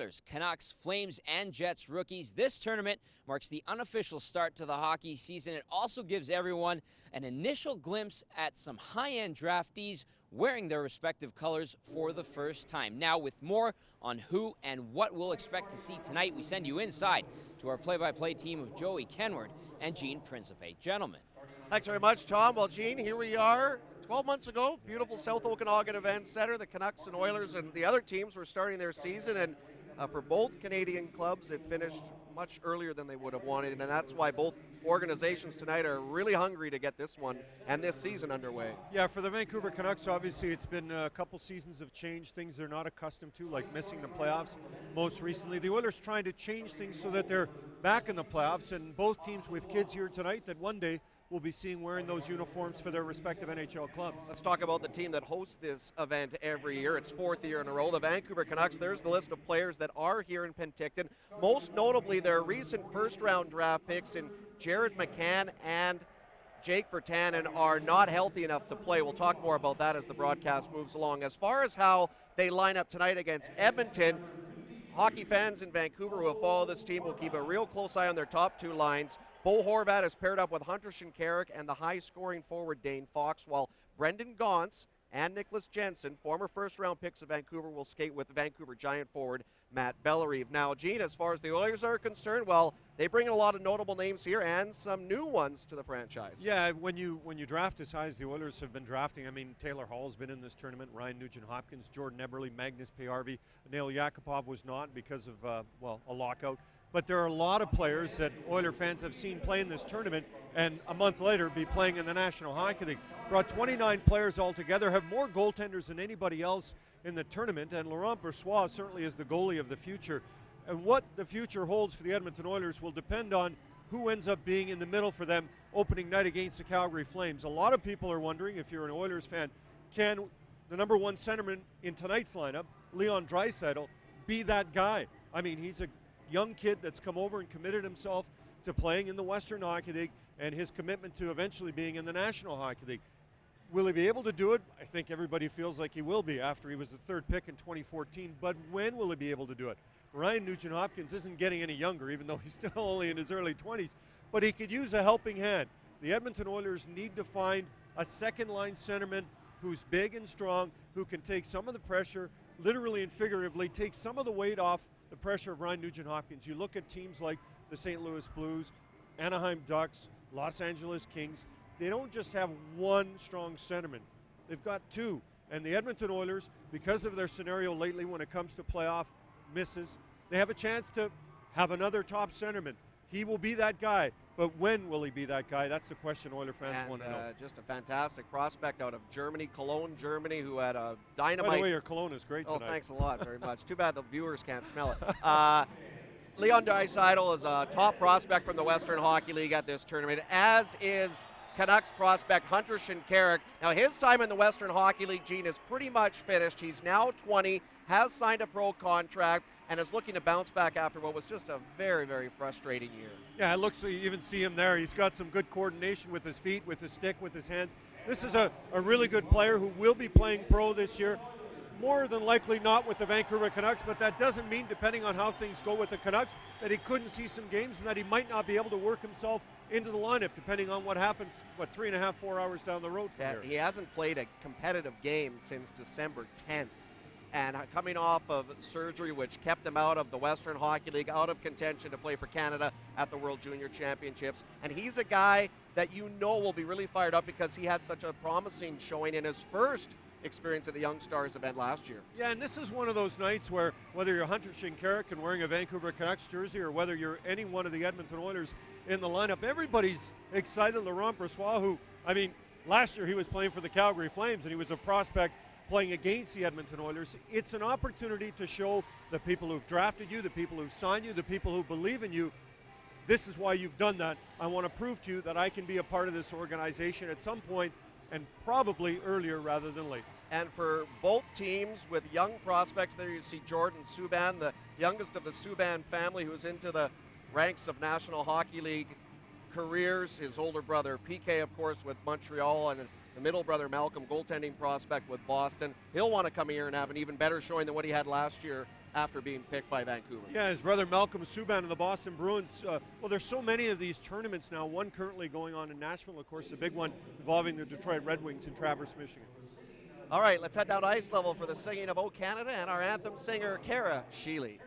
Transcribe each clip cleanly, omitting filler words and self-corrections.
Oilers, Canucks, Flames, and Jets rookies. This tournament marks the unofficial start to the hockey season. It also gives everyone an initial glimpse at some high-end draftees wearing their respective colors for the first time. Now, with more on who and what we'll expect to see tonight, we send you inside to our play-by-play team of Joey Kenward and Gene Principe. Gentlemen. Thanks very much, Tom. Well, Gene, here we are. 12 months ago, beautiful South Okanagan Event Center. The Canucks and Oilers and the other teams were starting their season, and for both Canadian clubs, it finished much earlier than they would have wanted, and that's why both organizations tonight are really hungry to get this one and this season underway. Yeah, for the Vancouver Canucks, obviously it's been a couple seasons of change, things they're not accustomed to, like missing the playoffs most recently. The Oilers trying to change things so that they're back in the playoffs, and both teams with kids here tonight that one day we'll be seeing wearing those uniforms for their respective NHL clubs. Let's talk about the team that hosts this event every year. It's fourth year in a row. The Vancouver Canucks, there's the list of players that are here in Penticton. Most notably, their recent first-round draft picks in Jared McCann and Jake Virtanen are not healthy enough to play. We'll talk more about that as the broadcast moves along. As far as how they line up tonight against Edmonton, hockey fans in Vancouver who will follow this team will keep a real close eye on their top two lines. Bo Horvat is paired up with Hunter Shinkaruk and the high-scoring forward Dane Fox, while Brendan Gaunce and Nicholas Jensen, former first-round picks of Vancouver, will skate with the Vancouver Giant forward Matt Bellerive. Now, Gene, as far as the Oilers are concerned, well, they bring a lot of notable names here and some new ones to the franchise. Yeah, when you draft as high as the Oilers have been drafting, I mean, Taylor Hall's been in this tournament, Ryan Nugent-Hopkins, Jordan Eberle, Magnus Payarvi, Nail Yakupov was not because of, a lockout. But there are a lot of players that Oiler fans have seen play in this tournament and a month later be playing in the National Hockey League. Brought 29 players altogether, have more goaltenders than anybody else in the tournament, and Laurent Brossoit certainly is the goalie of the future. And what the future holds for the Edmonton Oilers will depend on who ends up being in the middle for them opening night against the Calgary Flames. A lot of people are wondering, if you're an Oilers fan, can the number one centerman in tonight's lineup, Leon Draisaitl, be that guy? I mean, he's a young kid that's come over and committed himself to playing in the Western Hockey League and his commitment to eventually being in the National Hockey League. Will he be able to do it? I think everybody feels like he will be after he was the third pick in 2014, but when will he be able to do it? Ryan Nugent-Hopkins isn't getting any younger, even though he's still only in his early 20s, but he could use a helping hand. The Edmonton Oilers need to find a second-line centerman who's big and strong, who can take some of the pressure, literally and figuratively, take some of the weight off the pressure of Ryan Nugent-Hopkins. You look at teams like the St. Louis Blues, Anaheim Ducks, Los Angeles Kings. They don't just have one strong centerman. They've got two. And the Edmonton Oilers, because of their scenario lately when it comes to playoff misses, they have a chance to have another top centerman. He will be that guy, but when will he be that guy? That's the question Oiler fans want to know. Just a fantastic prospect out of Germany, Cologne, Germany, who had a dynamite. By the way, your Cologne is great tonight. Oh, thanks a lot, very much. Too bad the viewers can't smell it. Leon Draisaitl is a top prospect from the Western Hockey League at this tournament, as is Canucks prospect Hunter Shinkaruk. Now, his time in the Western Hockey League, Gene, is pretty much finished. He's now 20, has signed a pro contract, and is looking to bounce back after what was just a very, very frustrating year. Yeah, it looks like you even see him there. He's got some good coordination with his feet, with his stick, with his hands. This is a really good player who will be playing pro this year. More than likely not with the Vancouver Canucks, but that doesn't mean, depending on how things go with the Canucks, that he couldn't see some games and that he might not be able to work himself into the lineup, depending on what happens, 3.5, 4 hours down the road from here. He hasn't played a competitive game since December 10th. And coming off of surgery, which kept him out of the Western Hockey League, out of contention to play for Canada at the World Junior Championships. And he's a guy that you know will be really fired up because he had such a promising showing in his first experience at the Young Stars event last year. Yeah, and this is one of those nights where whether you're Hunter Shinkaruk and wearing a Vancouver Canucks jersey or whether you're any one of the Edmonton Oilers in the lineup, everybody's excited. Laurent Brossoit, who, I mean, last year he was playing for the Calgary Flames and he was a prospect playing against the Edmonton Oilers. It's an opportunity to show the people who've drafted you, the people who've signed you, the people who believe in you, this is why you've done that. I want to prove to you that I can be a part of this organization at some point, and probably earlier rather than late. And for both teams with young prospects, there you see Jordan Subban, the youngest of the Subban family, who's into the ranks of National Hockey League careers. His older brother PK, of course, with Montreal, and the middle brother Malcolm, goaltending prospect with Boston. He'll want to come here and have an even better showing than what he had last year after being picked by Vancouver. Yeah, his brother Malcolm Subban and the Boston Bruins. Well, there's so many of these tournaments now. One currently going on in Nashville, of course, the big one involving the Detroit Red Wings in Traverse, Michigan. All right, let's head down to ice level for the singing of O Canada and our anthem singer, Kara Sheely.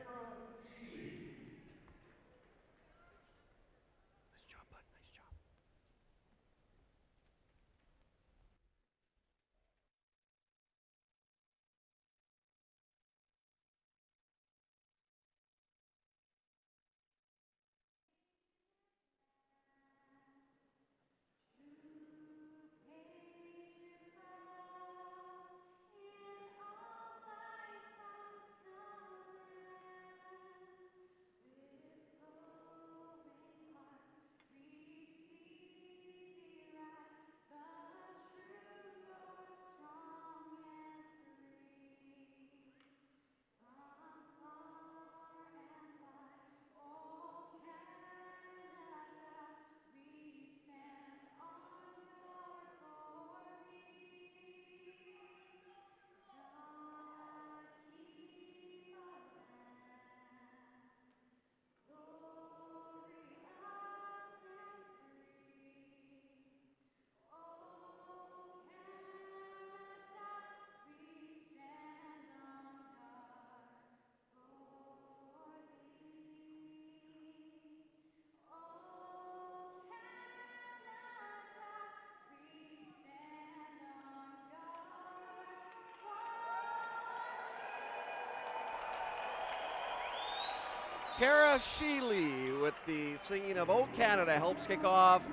Kara Sheely with the singing of O Canada helps kick off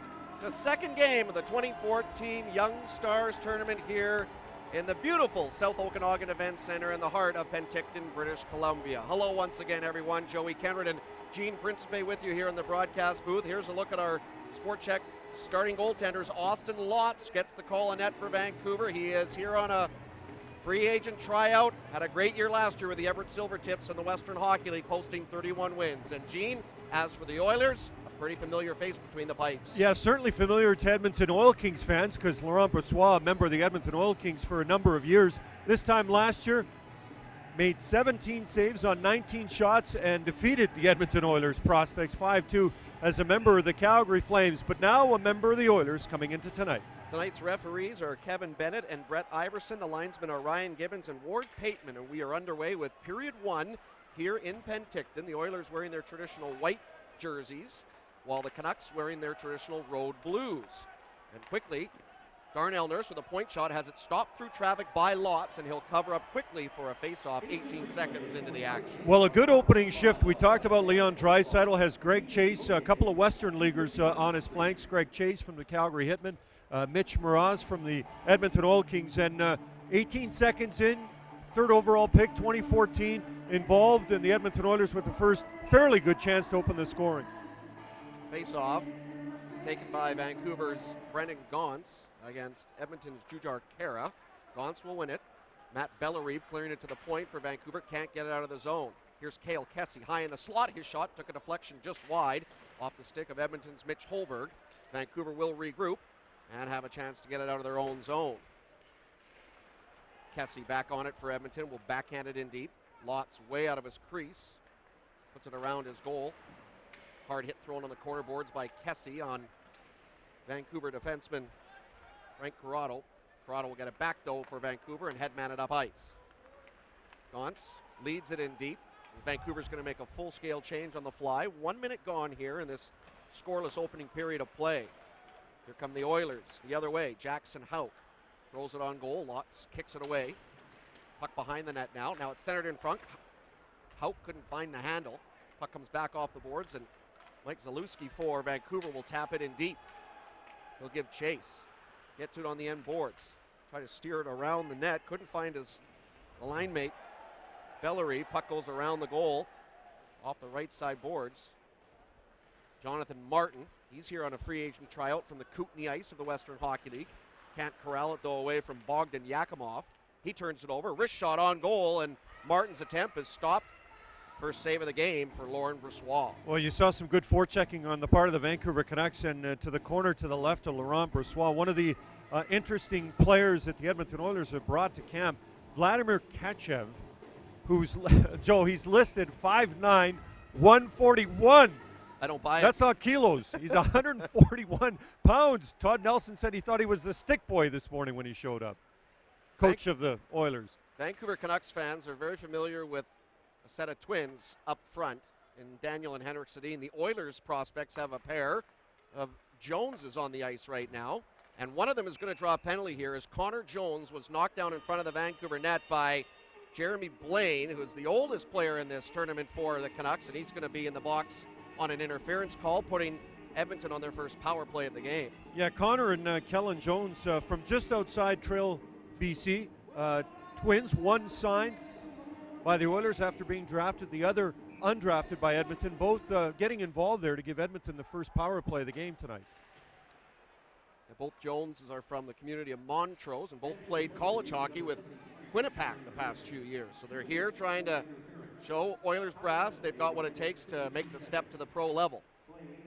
the second game of the 2014 Young Stars Tournament here in the beautiful South Okanagan Event Center in the heart of Penticton, British Columbia. Hello once again, everyone. Joey Kenred and Gene Principe with you here in the broadcast booth. Here's a look at our Sport Check starting goaltenders. Austin Lotz gets the call in net for Vancouver. He is here on a free agent tryout. Had a great year last year with the Everett Silvertips in the Western Hockey League, posting 31 wins. And Gene, as for the Oilers, a pretty familiar face between the pipes. Yeah, certainly familiar to Edmonton Oil Kings fans, because Laurent Brossoit, a member of the Edmonton Oil Kings for a number of years. This time last year, made 17 saves on 19 shots and defeated the Edmonton Oilers prospects 5-2 as a member of the Calgary Flames, but now a member of the Oilers coming into tonight. Tonight's referees are Kevin Bennett and Brett Iverson. The linesmen are Ryan Gibbons and Ward Pateman, and we are underway with period one here in Penticton. The Oilers wearing their traditional white jerseys, while the Canucks wearing their traditional road blues. And quickly, Darnell Nurse with a point shot has it stopped through traffic by Lotz, and he'll cover up quickly for a face-off 18 seconds into the action. Well, a good opening shift. We talked about Leon Draisaitl, has Greg Chase, a couple of Western Leaguers on his flanks. Greg Chase from the Calgary Hitmen, Mitch Mraz from the Edmonton Oil Kings, and 18 seconds in, third overall pick, 2014, involved in the Edmonton Oilers with the first fairly good chance to open the scoring. Face-off taken by Vancouver's Brendan Gaunce against Edmonton's Jujhar Khaira. Gaunce will win it. Matt Bellerive clearing it to the point for Vancouver, can't get it out of the zone. Here's Cale Kessie high in the slot. His shot took a deflection just wide off the stick of Edmonton's Mitch Holberg. Vancouver will regroup and have a chance to get it out of their own zone. Kessie back on it for Edmonton, will backhand it in deep. Lotz way out of his crease, puts it around his goal. Hard hit thrown on the corner boards by Kessie on Vancouver defenseman Frank Corrado. Corrado will get it back though for Vancouver and headman it up ice. Gaunce leads it in deep. Vancouver's going to make a full-scale change on the fly. 1 minute gone here in this scoreless opening period of play. Here come the Oilers the other way. Jackson Houck throws it on goal. Lotz kicks it away. Puck behind the net now. Now it's centered in front. Houck couldn't find the handle. Puck comes back off the boards, and Mike Zalewski for Vancouver will tap it in deep. He'll give chase. Gets it on the end boards. Try to steer it around the net. Couldn't find his line mate, Bellerive. Puck goes around the goal off the right side boards. Jonathan Martin, he's here on a free agent tryout from the Kootenay Ice of the Western Hockey League. Can't corral it though away from Bogdan Yakimov. He turns it over, wrist shot on goal, and Martin's attempt is stopped. First save of the game for Laurent Brossoit. Well, you saw some good forechecking on the part of the Vancouver Canucks, and to the corner to the left of Laurent Brossoit, one of the interesting players that the Edmonton Oilers have brought to camp, Vladimir Kachev, who's Joe. He's listed 5'9", 141. I don't buy it. That's not kilos. He's 141 pounds. Todd Nelson said he thought he was the stick boy this morning when he showed up. Coach of the Oilers. Vancouver Canucks fans are very familiar with a set of twins up front in Daniel and Henrik Sedin. The Oilers prospects have a pair of Joneses on the ice right now, and one of them is going to draw a penalty here as Connor Jones was knocked down in front of the Vancouver net by Jeremy Blaine, who is the oldest player in this tournament for the Canucks, and he's going to be in the box on an interference call, putting Edmonton on their first power play of the game. Yeah, Connor and Kellen Jones from just outside Trail, BC. Twins, one signed by the Oilers after being drafted, the other undrafted by Edmonton, both getting involved there to give Edmonton the first power play of the game tonight. And both Joneses are from the community of Montrose and both played college hockey with Quinnipiac the past few years. So they're here trying to show Oilers brass they've got what it takes to make the step to the pro level.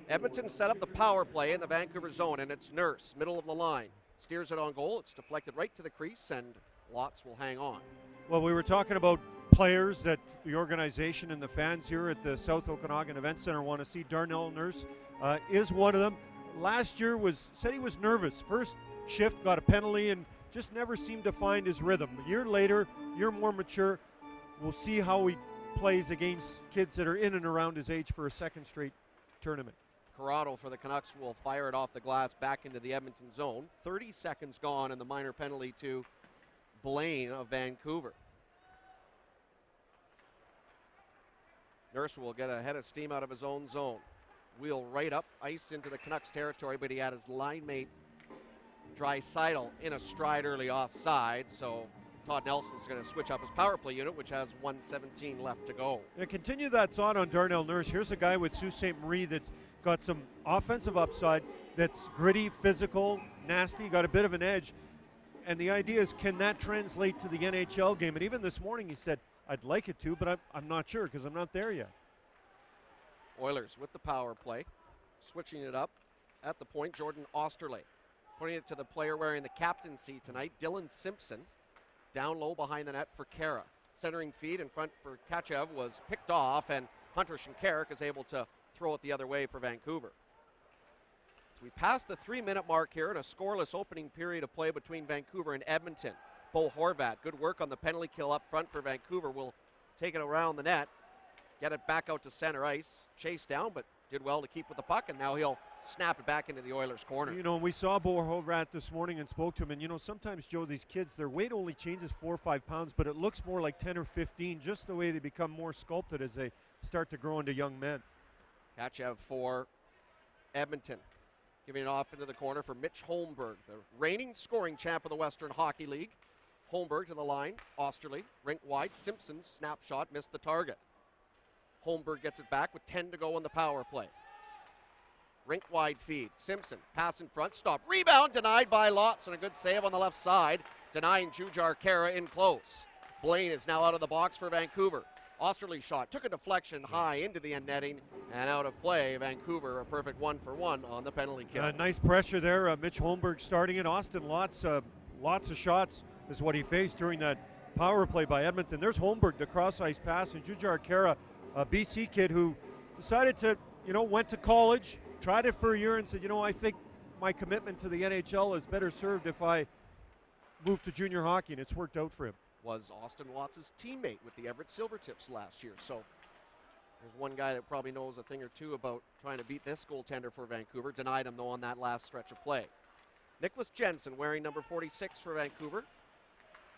Edmonton set up the power play in the Vancouver zone, and it's Nurse, middle of the line. Steers it on goal. It's deflected right to the crease, and Lots will hang on. Well, we were talking about players that the organization and the fans here at the South Okanagan Event Center want to see. Darnell Nurse is one of them. Last year said he was nervous. First shift, got a penalty, and just never seemed to find his rhythm. A year later, year more mature. We'll see how he plays against kids that are in and around his age for a second straight tournament. Corrado for the Canucks will fire it off the glass back into the Edmonton zone. 30 seconds gone, and the minor penalty to Blaine of Vancouver. Nurse will get a head of steam out of his own zone. Wheel right up, ice into the Canucks territory, but he had his line mate Draisaitl in a stride early offside, so Todd Nelson's going to switch up his power play unit, which has 1:17 left to go. Yeah, continue that thought on Darnell Nurse. Here's a guy with Sault Ste. Marie that's got some offensive upside, that's gritty, physical, nasty, got a bit of an edge. And the idea is, can that translate to the NHL game? And even this morning he said, I'd like it to, but I'm not sure because I'm not there yet. Oilers with the power play, switching it up at the point. Jordan Osterley putting it to the player wearing the captaincy tonight, Dylan Simpson, down low behind the net for Kara. Centering feed in front for Kachev was picked off, and Hunter Shinkarik is able to throw it the other way for Vancouver. So we passed the 3-minute mark here in a scoreless opening period of play between Vancouver and Edmonton. Bo Horvat, good work on the penalty kill up front for Vancouver, will take it around the net, get it back out to center ice, chase down, but did well to keep with the puck, and now he'll snap it back into the Oilers' corner. You know, we saw Bo Horvat this morning and spoke to him, and you know, sometimes, Joe, these kids, their weight only changes 4 or 5 pounds, but it looks more like 10 or 15, just the way they become more sculpted as they start to grow into young men. Kachev for Edmonton, giving it off into the corner for Mitch Holmberg, the reigning scoring champ of the Western Hockey League. Holmberg to the line, Osterley, rink wide, Simpson, snapshot, missed the target. Holmberg gets it back with 10 to go on the power play. Rink wide feed, Simpson, pass in front, stop, rebound, denied by Lotz, and a good save on the left side, denying Jujar Kara in close. Blaine is now out of the box for Vancouver. Osterley shot, took a deflection high into the end netting, and out of play. Vancouver a perfect 1-for-1 on the penalty kill. Nice pressure there. Mitch Holmberg starting it. Austin lots of shots is what he faced during that power play by Edmonton. There's Holmberg, the cross-ice pass, and Jujar Kara, a BC kid who decided to, went to college, tried it for a year and said, I think my commitment to the NHL is better served if I move to junior hockey, and it's worked out for him. Was Austin Watts' teammate with the Everett Silvertips last year. So there's one guy that probably knows a thing or two about trying to beat this goaltender for Vancouver. Denied him, though, on that last stretch of play. Nicholas Jensen wearing number 46 for Vancouver.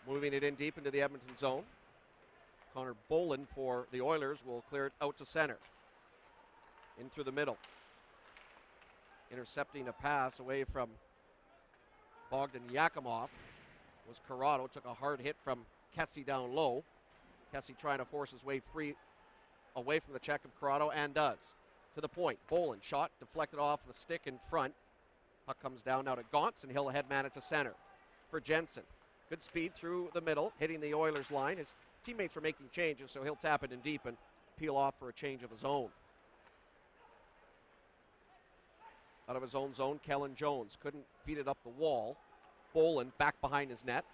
Moving it in deep into the Edmonton zone. Connor Boland for the Oilers will clear it out to center. In through the middle. Intercepting a pass away from Bogdan Yakimov was Corrado. Took a hard hit from Kessie down low. Kessie trying to force his way free away from the check of Corrado, and does. To the point. Boland shot, deflected off the stick in front. Puck comes down now to Gauntz, and he'll headman it to center for Jensen. Good speed through the middle, hitting the Oilers line. His teammates are making changes, so he'll tap it in deep and peel off for a change of his own. Out of his own zone, Kellen Jones couldn't feed it up the wall. Boland back behind his net.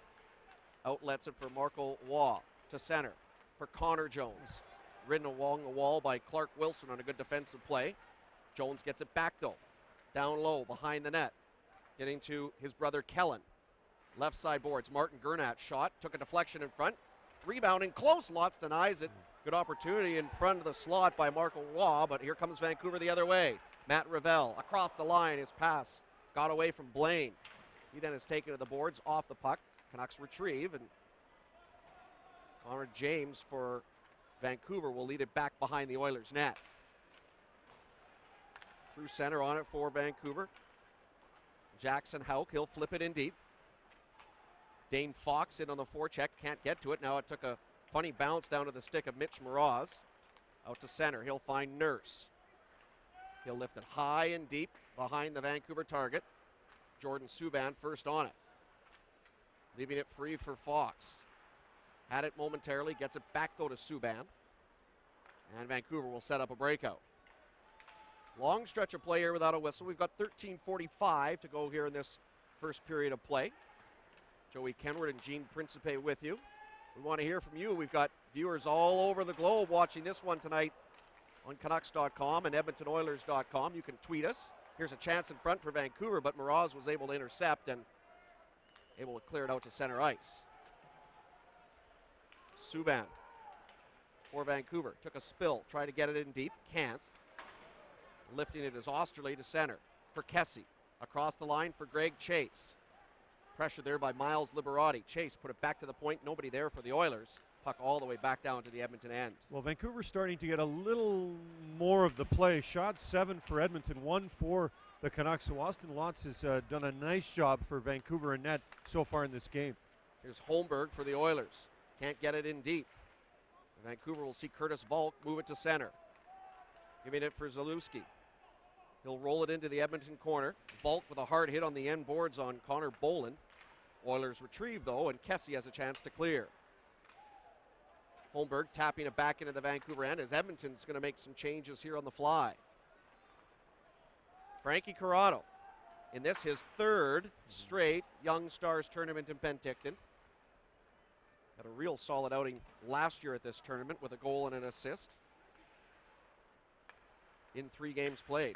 Outlets it for Marco Waugh to center. for Connor Jones. Ridden along the wall by Clark Wilson on a good defensive play. Jones gets it back though. Down low, behind the net. Getting to his brother Kellen. Left side boards. Martin Gernat shot. Took a deflection in front. Rebounding close. Lotz denies it. Good opportunity in front of the slot by Marco Roy, but here comes Vancouver the other way. Matt Ravel across the line. His pass got away from Blaine. He then is taken to the boards off the puck. Canucks retrieve, and Connor James for Vancouver will lead it back behind the Oilers' net. Through center on it for Vancouver. Jackson Houck, he'll flip it in deep. Dane Fox in on the forecheck, can't get to it. Now it took a funny bounce down to the stick of Mitch Moroz. Out to center, he'll find Nurse. He'll lift it high and deep behind the Vancouver target. Jordan Subban first on it. Leaving it free for Fox. Had it momentarily, gets it back though to Subban. And Vancouver will set up a breakout. Long stretch of play here without a whistle. We've got 13:45 to go here in this first period of play. Joey Kenward and Gene Principe with you. We want to hear from you. We've got viewers all over the globe watching this one tonight on Canucks.com and EdmontonOilers.com. You can tweet us. Here's a chance in front for Vancouver, but Moroz was able to intercept and able to clear it out to center ice. Subban for Vancouver. Took a spill, tried to get it in deep, can't. Lifting it is Osterley to center for Kessie. Across the line for Greg Chase. Pressure there by Miles Liberati. Chase put it back to the point. Nobody there for the Oilers. Puck all the way back down to the Edmonton end. Well, Vancouver's starting to get a little more of the play. Shot 7 for Edmonton, 1 for the Canucks. So Austin Lotz has done a nice job for Vancouver in net so far in this game. Here's Holmberg for the Oilers. Can't get it in deep. Vancouver will see Curtis Volk move it to center. Giving it for Zalewski. He'll roll it into the Edmonton corner. Volk with a hard hit on the end boards on Connor Boland. Oilers retrieve though, and Kessie has a chance to clear. Holmberg tapping it back into the Vancouver end as Edmonton's going to make some changes here on the fly. Frankie Corrado in this, his third straight Young Stars tournament in Penticton. Had a real solid outing last year at this tournament with a goal and an assist in 3 games played.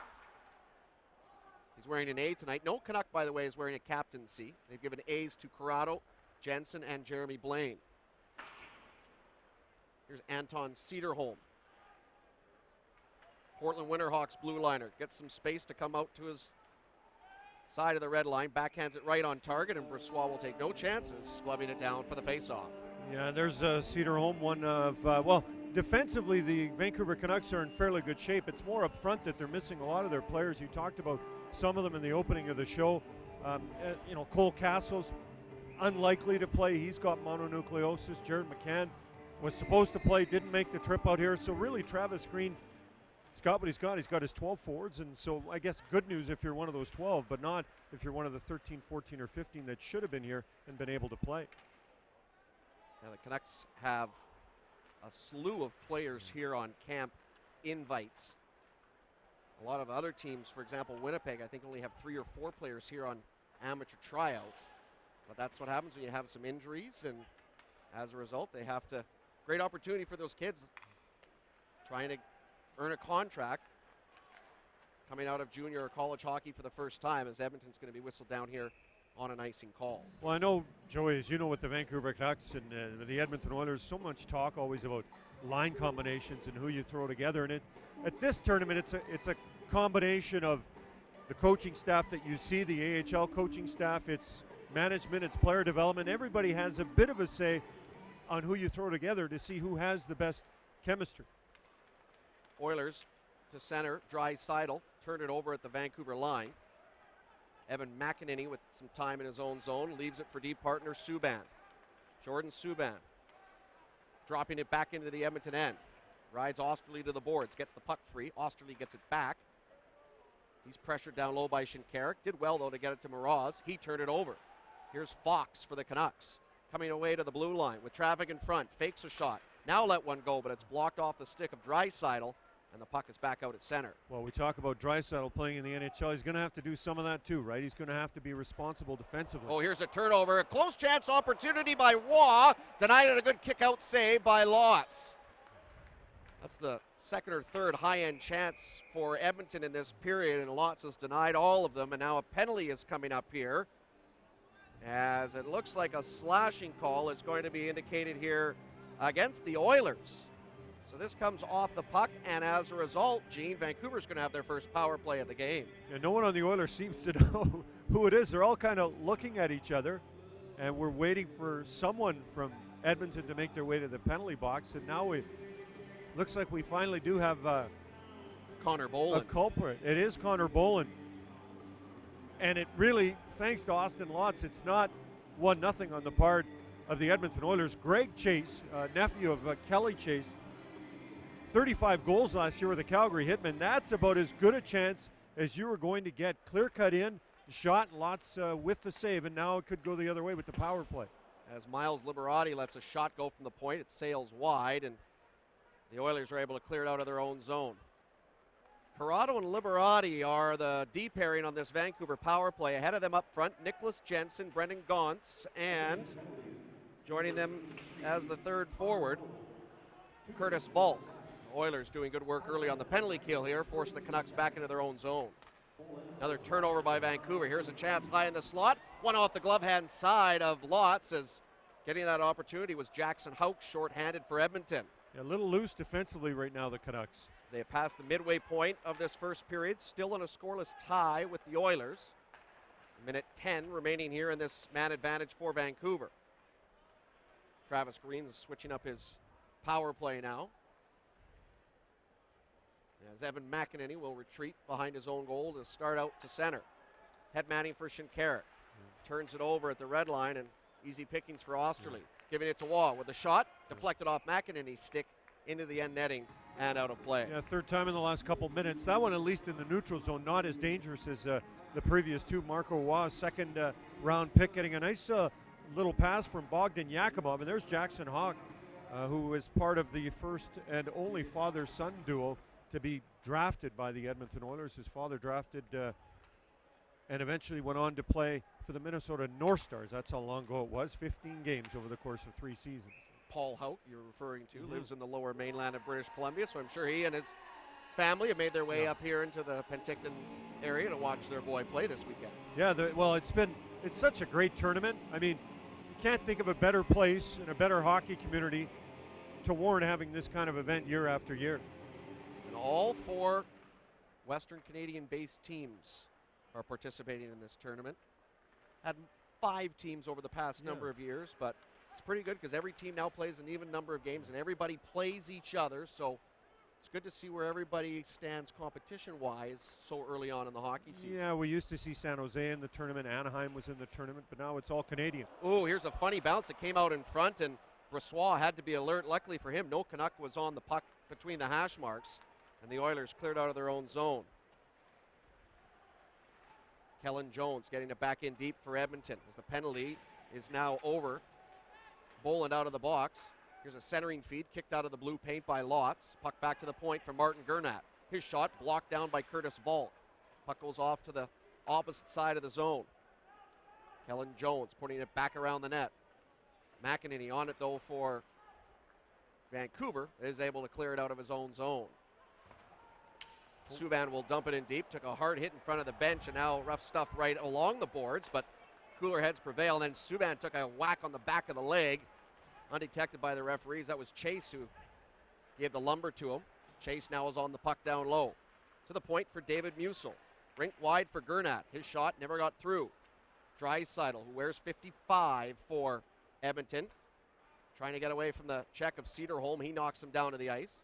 He's wearing an A tonight. No Canuck, by the way, is wearing a captaincy. They've given A's to Corrado, Jensen, and Jeremy Blaine. Here's Anton Cederholm. Portland Winterhawks blue liner. Gets some space to come out to his side of the red line. Backhands it right on target, and Brossoit will take no chances, gloving it down for the faceoff. Yeah, there's Cederholm, one of, well, defensively, the Vancouver Canucks are in fairly good shape. It's more up front that they're missing a lot of their players. You talked about some of them in the opening of the show. You know, Cole Castle's unlikely to play. He's got mononucleosis. Jared McCann was supposed to play, didn't make the trip out here. So really, Travis Green, he's got what he's got. He's got his 12 forwards, and so I guess good news if you're one of those 12, but not if you're one of the 13, 14, or 15 that should have been here and been able to play. Now the Canucks have a slew of players here on camp invites. A lot of other teams, for example, Winnipeg, I think only have 3 or 4 players here on amateur tryouts. But that's what happens when you have some injuries, and as a result, they have to. Great opportunity for those kids trying to earn a contract coming out of junior or college hockey for the first time, as Edmonton's going to be whistled down here on an icing call. Well, I know, Joey, as you know, with the Vancouver Canucks and the Edmonton Oilers, so much talk always about line combinations and who you throw together. And at this tournament, it's a combination of the coaching staff that you see, the AHL coaching staff, it's management, it's player development. Everybody has a bit of a say on who you throw together to see who has the best chemistry. Oilers to center, Draisaitl, turn it over at the Vancouver line. Evan McEnany with some time in his own zone, leaves it for deep partner Subban. Jordan Subban dropping it back into the Edmonton end. Rides Osterley to the boards, gets the puck free. Osterley gets it back. He's pressured down low by Shinkarik. Did well, though, to get it to Moroz. He turned it over. Here's Fox for the Canucks. Coming away to the blue line with traffic in front. Fakes a shot. Now let one go, but it's blocked off the stick of Draisaitl. And the puck is back out at center. Well, we talk about Draisaitl playing in the NHL. He's going to have to do some of that too, right? He's going to have to be responsible defensively. Oh, here's a turnover. A close chance opportunity by Waugh. Denied it, a good kick-out save by Lotz. That's the second or third high-end chance for Edmonton in this period, and Lotz has denied all of them, and now a penalty is coming up here, as it looks like a slashing call is going to be indicated here against the Oilers. So this comes off the puck, and as a result, Gene, Vancouver's going to have their first power play of the game. Yeah, no one on the Oilers seems to know who it is. They're all kind of looking at each other, and we're waiting for someone from Edmonton to make their way to the penalty box, and now we looks like we finally do have Connor Boland. A culprit. It is Connor Boland. And it really, thanks to Austin Lotz, it's not 1-0 on the part of the Edmonton Oilers. Greg Chase, nephew of Kelly Chase, 35 goals last year with the Calgary Hitmen. That's about as good a chance as you were going to get. Clear cut in, shot, Lotz with the save, and now it could go the other way with the power play. As Miles Liberati lets a shot go from the point, it sails wide, and the Oilers are able to clear it out of their own zone. Corrado and Liberati are the D pairing on this Vancouver power play. Ahead of them up front, Nicholas Jensen, Brendan Gaunce, and joining them as the third forward, Curtis Volk. The Oilers doing good work early on the penalty kill here, force the Canucks back into their own zone. Another turnover by Vancouver. Here's a chance high in the slot. One off the glove hand side of Lotz, as getting that opportunity was Jackson Houck, short-handed for Edmonton. A little loose defensively right now, the Canucks. They have passed the midway point of this first period, still in a scoreless tie with the Oilers. Minute 10 remaining here in this man advantage for Vancouver. Travis Green is switching up his power play now, as Evan McEnany will retreat behind his own goal to start out to center. Head manning for Shinkarik. Turns it over at the red line, and easy pickings for Osterley. Giving it to Waugh with a shot, deflected off McEnany's stick into the end netting and out of play. Yeah, third time in the last couple minutes. That one, at least in the neutral zone, not as dangerous as the previous two. Marco Waugh, second round pick, getting a nice little pass from Bogdan Yakubov. And there's Jackson Houck, who is part of the first and only father-son duo to be drafted by the Edmonton Oilers. His father drafted and eventually went on to play for the Minnesota North Stars. That's how long ago it was, 15 games over the course of 3 seasons. Paul Houck, you're referring to, lives in the lower mainland of British Columbia, so I'm sure he and his family have made their way up here into the Penticton area to watch their boy play this weekend. Yeah, well, it's such a great tournament. I mean, you can't think of a better place and a better hockey community to warrant having this kind of event year after year. And all 4 Western Canadian-based teams are participating in this tournament. Had 5 teams over the past number of years, but it's pretty good because every team now plays an even number of games and everybody plays each other, so it's good to see where everybody stands competition-wise so early on in the hockey season. Yeah, we used to see San Jose in the tournament, Anaheim was in the tournament, but now it's all Canadian. Oh, here's a funny bounce. It came out in front, and Brossoit had to be alert. Luckily for him, no Canuck was on the puck between the hash marks, and the Oilers cleared out of their own zone. Kellen Jones getting it back in deep for Edmonton as the penalty is now over. Boland out of the box. Here's a centering feed kicked out of the blue paint by Lotz. Puck back to the point for Martin Gernat. His shot blocked down by Curtis Volk. Puck goes off to the opposite side of the zone. Kellen Jones putting it back around the net. McEnany on it though for Vancouver, is able to clear it out of his own zone. Subban will dump it in deep, took a hard hit in front of the bench, and now rough stuff right along the boards, but cooler heads prevail, and then Subban took a whack on the back of the leg, undetected by the referees. That was Chase who gave the lumber to him. Chase now is on the puck down low. To the point for David Musil. Rink wide for Gernat. His shot never got through. Draisaitl, who wears 55 for Edmonton, trying to get away from the check of Cederholm. He knocks him down to the ice.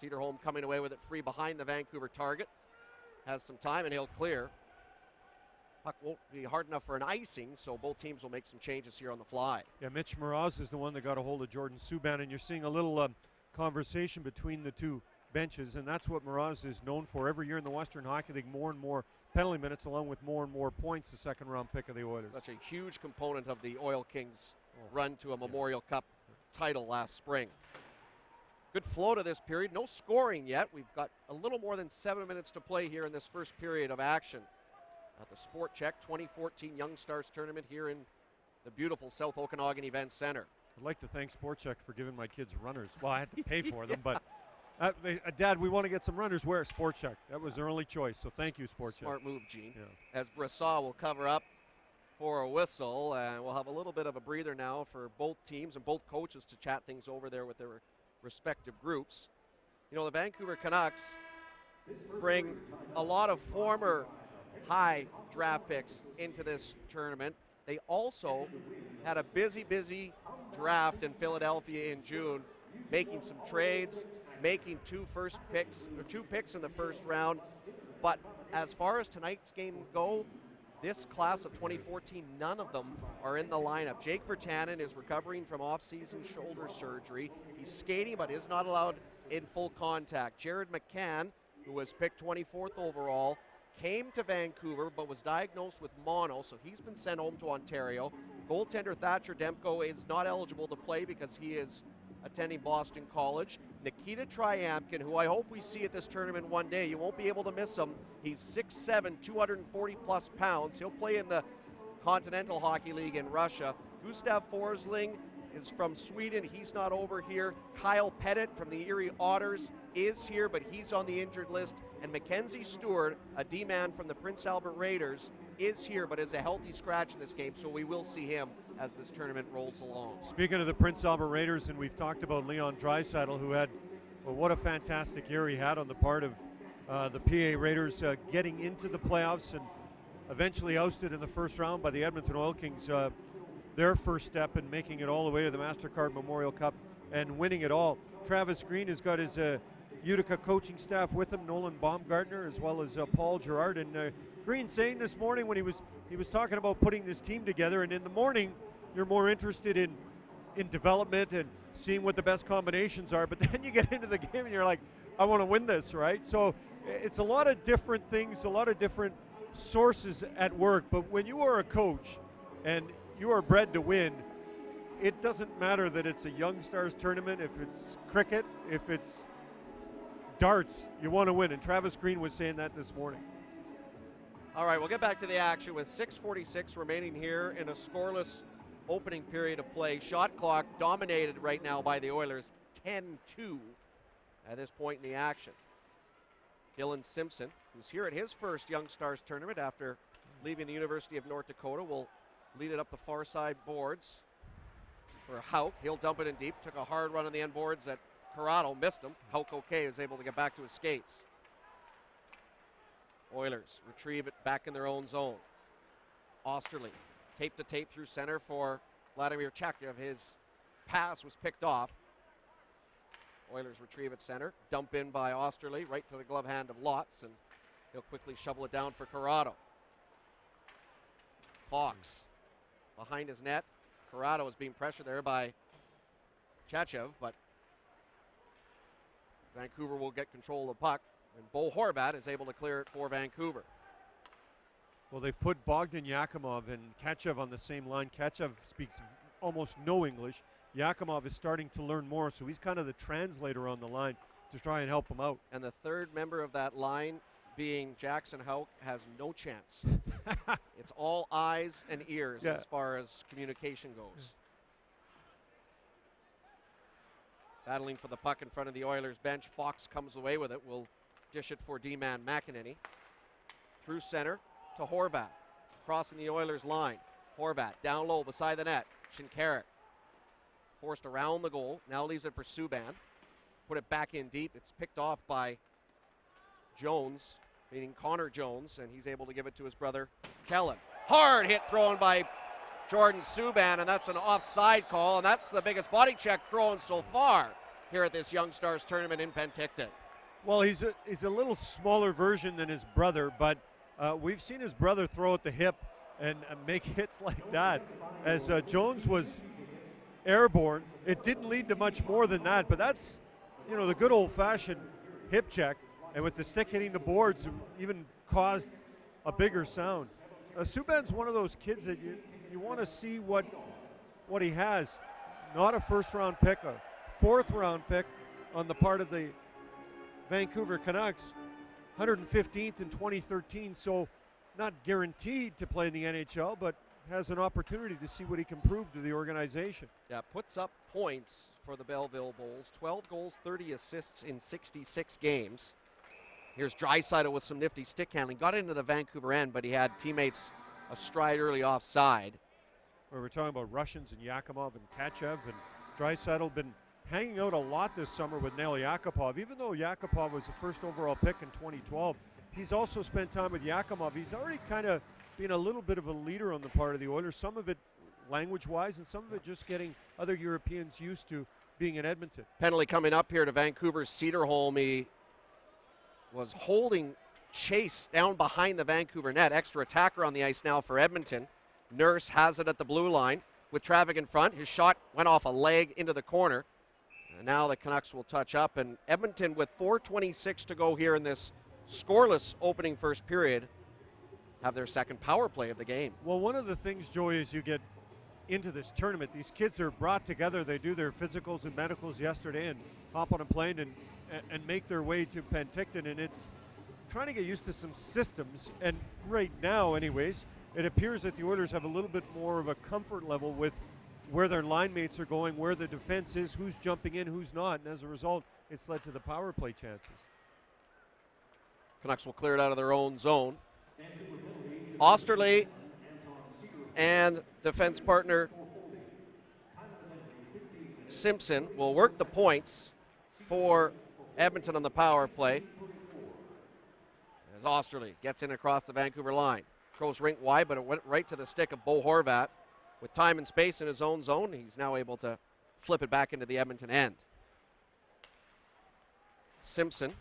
Cederholm coming away with it free behind the Vancouver target. Has some time and he'll clear. Puck won't be hard enough for an icing, so both teams will make some changes here on the fly. Yeah, Mitch Moroz is the one that got a hold of Jordan Subban, and you're seeing a little conversation between the two benches, and that's what Moroz is known for. Every year in the Western Hockey League, more and more penalty minutes along with more and more points, the second-round pick of the Oilers. Such a huge component of the Oil Kings run to a Memorial Cup title last spring. Good flow to this period. No scoring yet. We've got a little more than 7 minutes to play here in this first period of action at the Sport Check 2014 Young Stars Tournament here in the beautiful South Okanagan Event Center. I'd like to thank Sport Check for giving my kids runners. Well, I had to pay for them, but Dad, we want to get some runners. Where? Sport Check. That was their only choice, so thank you, Sport Check. Smart move, Gene. Yeah. As Brassard will cover up for a whistle, and we'll have a little bit of a breather now for both teams and both coaches to chat things over there with their respective groups. You know, the Vancouver Canucks bring a lot of former high draft picks into this tournament. They also had a busy draft in Philadelphia in June, making some trades, making two picks in the first round. But as far as tonight's game go, this class of 2014, none of them are in the lineup. Jake Virtanen is recovering from off-season shoulder surgery. He's skating but is not allowed in full contact. Jared McCann, who was picked 24th overall, came to Vancouver but was diagnosed with mono, so he's been sent home to Ontario. Goaltender Thatcher Demko is not eligible to play because he is attending Boston College. Nikita Triamkin, who I hope we see at this tournament one day. You won't be able to miss him. He's 6'7", 240-plus pounds. He'll play in the Continental Hockey League in Russia. Gustav Forsling is from Sweden. He's not over here. Kyle Pettit from the Erie Otters is here, but he's on the injured list. And Mackenzie Stewart, a D-man from the Prince Albert Raiders, is here, but is a healthy scratch in this game, so we will see him as this tournament rolls along. Speaking of the Prince Albert Raiders, and we've talked about Leon Draisaitl, who had, well, what a fantastic year he had on the part of the PA Raiders, getting into the playoffs and eventually ousted in the first round by the Edmonton Oil Kings. Their first step in making it all the way to the MasterCard Memorial Cup and winning it all. Travis Green has got his Utica coaching staff with him, Nolan Baumgartner, as well as Paul Gerard. And Green saying this morning when he was talking about putting this team together, and in the morning you're more interested in development and seeing what the best combinations are, but then you get into the game and you're like, I want to win this, right? So it's a lot of different things, a lot of different sources at work, but when you are a coach and you are bred to win, it doesn't matter that it's a Young Stars tournament, if it's cricket, if it's darts, you want to win, and Travis Green was saying that this morning. All right, we'll get back to the action with 6:46 remaining here in a scoreless opening period of play. Shot clock dominated right now by the Oilers, 10-2 at this point in the action. Dylan Simpson, who's here at his first Young Stars tournament after leaving the University of North Dakota, will lead it up the far side boards for Hauk. He'll dump it in deep. Took a hard run on the end boards that Corrado missed him. Hauk okay is able to get back to his skates. Oilers retrieve it back in their own zone. Osterley tape to tape through center for Vladimir Chakyev. His pass was picked off. Oilers retrieve at center. Dump in by Osterley right to the glove hand of Lotz, and he'll quickly shovel it down for Corrado. Fox behind his net. Corrado is being pressured there by Chachev, but Vancouver will get control of the puck, and Bo Horvat is able to clear it for Vancouver. Well, they've put Bogdan Yakimov and Kachev on the same line. Kachev speaks almost no English. Yakimov is starting to learn more, so he's kind of the translator on the line to try and help him out. And the third member of that line, being Jackson Hauk, has no chance. It's all eyes and ears as far as communication goes. Battling for the puck in front of the Oilers bench. Fox comes away with it. Will dish it for D-man McEnany. Through center to Horvat. Crossing the Oilers line. Horvat down low beside the net. Shinkarik forced around the goal. Now leaves it for Subban. Put it back in deep. It's picked off by Jones, meaning Connor Jones, and he's able to give it to his brother Kellen. Hard hit thrown by Jordan Subban, and that's an offside call, and that's the biggest body check thrown so far here at this Young Stars tournament in Penticton. Well, he's a little smaller version than his brother, but we've seen his brother throw at the hip and make hits like that. As Jones was airborne, it didn't lead to much more than that, but that's, you know, the good old-fashioned hip check, and with the stick hitting the boards, even caused a bigger sound. Subban's one of those kids that you want to see what he has. Not a first-round pick, a fourth-round pick, on the part of the Vancouver Canucks, 115th in 2013, so not guaranteed to play in the NHL, but has an opportunity to see what he can prove to the organization. Yeah, puts up points for the Belleville Bulls. 12 goals, 30 assists in 66 games. Here's Draisaitl with some nifty stick handling. Got into the Vancouver end, but he had teammates astride early offside. Where we're talking about Russians and Yakimov and Kachev, and Draisaitl been hanging out a lot this summer with Nail Yakupov. Even though Yakupov was the first overall pick in 2012, he's also spent time with Yakimov. He's already kind of been a little bit of a leader on the part of the Oilers, some of it language-wise and some of it just getting other Europeans used to being in Edmonton. Penalty coming up here to Vancouver's Cedarholm. He was holding Chase down behind the Vancouver net. Extra attacker on the ice now for Edmonton. Nurse has it at the blue line with traffic in front. His shot went off a leg into the corner. And now the Canucks will touch up. And Edmonton, with 4:26 to go here in this scoreless opening first period, have their second power play of the game. Well, one of the things, Joey, as you get into this tournament, these kids are brought together. They do their physicals and medicals yesterday and hop on a plane and make their way to Penticton. And it's trying to get used to some systems. And right now, anyways, it appears that the Oilers have a little bit more of a comfort level with where their line mates are going, where the defense is, who's jumping in, who's not. And as a result, it's led to the power play chances. Canucks will clear it out of their own zone. Osterley and defense partner Simpson will work the points for Edmonton on the power play. As Osterley gets in across the Vancouver line. Goes rink wide, but it went right to the stick of Bo Horvat. With time and space in his own zone, he's now able to flip it back into the Edmonton end. Simpson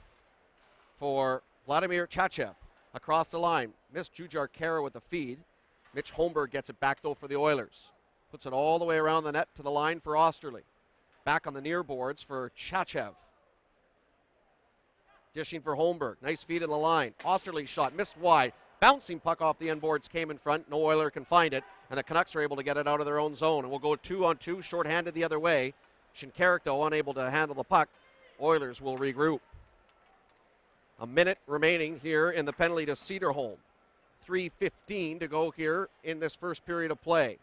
for Vladimir Chachev across the line. Missed Jujar Kara with the feed. Mitch Holmberg gets it back, though, for the Oilers. Puts it all the way around the net to the line for Osterley. Back on the near boards for Chachev. Dishing for Holmberg. Nice feed in the line. Osterley's shot missed wide. Bouncing puck off the end boards came in front. No Oiler can find it. And the Canucks are able to get it out of their own zone. And we'll go 2-on-2, shorthanded the other way. Shinkarik, though, unable to handle the puck. Oilers will regroup. A minute remaining here in the penalty to Cedarholm. 3:15 to go here in this first period of play.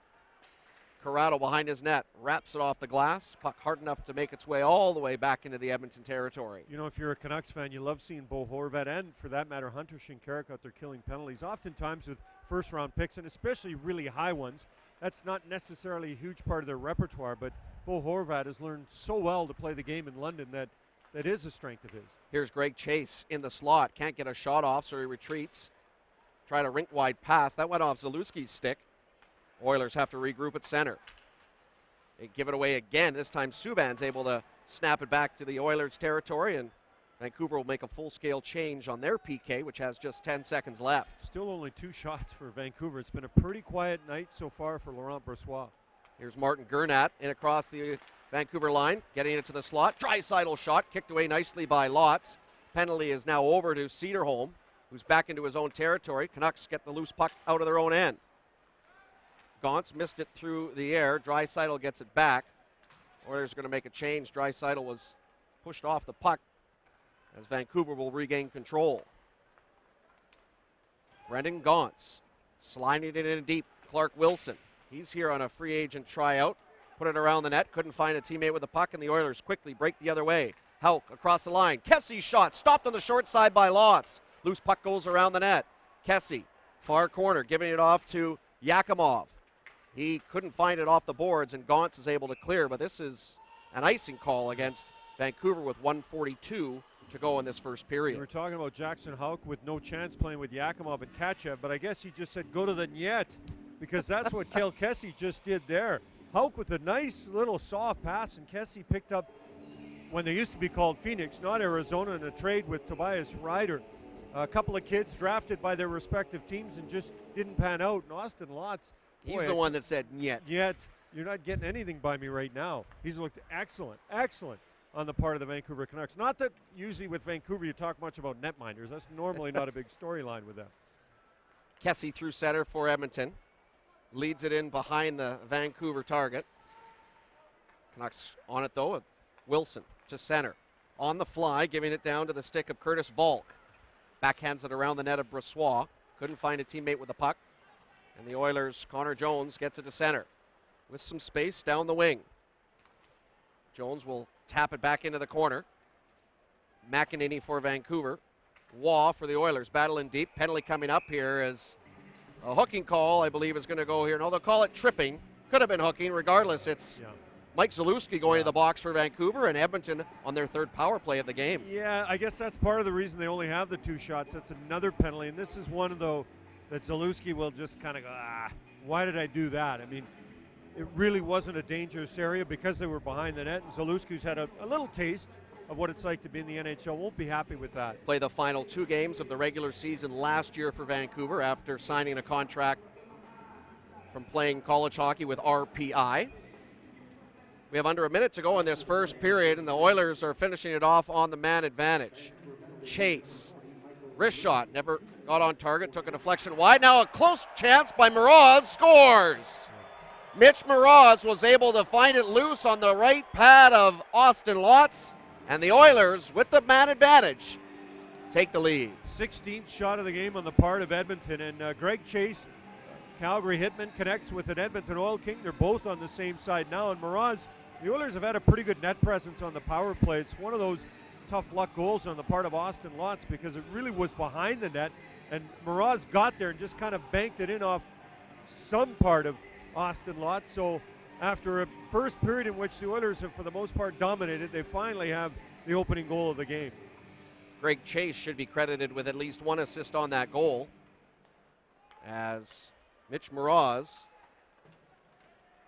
Corrado behind his net, wraps it off the glass. Puck hard enough to make its way all the way back into the Edmonton territory. You know, if you're a Canucks fan, you love seeing Bo Horvat and, for that matter, Hunter Shinkarik out there killing penalties. Oftentimes with first-round picks, and especially really high ones, that's not necessarily a huge part of their repertoire, but Bo Horvat has learned so well to play the game in London that is a strength of his. Here's Greg Chase in the slot. Can't get a shot off, so he retreats. Try to rink-wide pass. That went off Zalewski's stick. Oilers have to regroup at center. They give it away again. This time Subban's able to snap it back to the Oilers' territory, and Vancouver will make a full-scale change on their PK, which has just 10 seconds left. Still only 2 shots for Vancouver. It's been a pretty quiet night so far for Laurent Brossoit. Here's Martin Gernat in across the Vancouver line, getting it to the slot. Draisaitl shot, kicked away nicely by Lotz. Penalty is now over to Cedarholm, who's back into his own territory. Canucks get the loose puck out of their own end. Gauntz missed it through the air. Draisaitl gets it back. Oilers are going to make a change. Draisaitl was pushed off the puck as Vancouver will regain control. Brendan Gauntz sliding it in deep. Clark Wilson. He's here on a free agent tryout. Put it around the net. Couldn't find a teammate with the puck, and the Oilers quickly break the other way. Hauk across the line. Kessy's shot stopped on the short side by Lotz. Loose puck goes around the net. Kessy, far corner, giving it off to Yakimov. He couldn't find it off the boards, and Gauntz is able to clear, but this is an icing call against Vancouver with 1:42 to go in this first period. We were talking about Jackson Hauk with no chance playing with Yakimov and Kachev, but I guess he just said go to the net, because that's what Cale Kessy just did there. Hauk with a nice little soft pass, and Kessy picked up when they used to be called Phoenix, not Arizona, in a trade with Tobias Ryder. A couple of kids drafted by their respective teams and just didn't pan out. And Austin Lotz, he's the one that said "Nyet." Yet you're not getting anything by me right now. He's looked excellent on the part of the Vancouver Canucks. Not that usually with Vancouver you talk much about netminders. That's normally not a big storyline with them. Kessy through center for Edmonton. Leads it in behind the Vancouver target. Canucks on it, though. Wilson to center. on the fly, giving it down to the stick of Curtis Volk. Backhands it around the net of Brossoit. Couldn't find a teammate with the puck. And the Oilers, Connor Jones gets it to center with some space down the wing. Jones will tap it back into the corner. McEnany for Vancouver. Waugh for the Oilers, battling deep. Penalty coming up here as a hooking call, I believe, is going to go here. No, they'll call it tripping. Could have been hooking. Regardless, it's Mike Zalewski going to the box for Vancouver, and Edmonton on their third power play of the game. Yeah, I guess that's part of the reason they only have the 2 shots. That's another penalty, and this is one, though, that Zalewski will just kind of go, why did I do that? I mean, it really wasn't a dangerous area because they were behind the net, and Zalewski's had a little taste of what it's like to be in the NHL. Won't be happy with that. Play the final 2 games of the regular season last year for Vancouver after signing a contract from playing college hockey with RPI. We have under a minute to go in this first period, and the Oilers are finishing it off on the man advantage. Chase, wrist shot, never got on target, took a deflection wide. Now a close chance by Mraz, scores! Mitch Mraz was able to find it loose on the right pad of Austin Lotz, and the Oilers, with the man advantage, take the lead. 16th shot of the game on the part of Edmonton, and Greg Chase, Calgary Hitman, connects with an Edmonton Oil King. They're both on the same side now, and Mraz, the Oilers have had a pretty good net presence on the power play. It's one of those tough luck goals on the part of Austin Lotz because it really was behind the net, and Mraz got there and just kind of banked it in off some part of Austin Lotz. So after a first period in which the Oilers have for the most part dominated, they finally have the opening goal of the game. Greg Chase should be credited with at least 1 assist on that goal, as Mitch Mraz,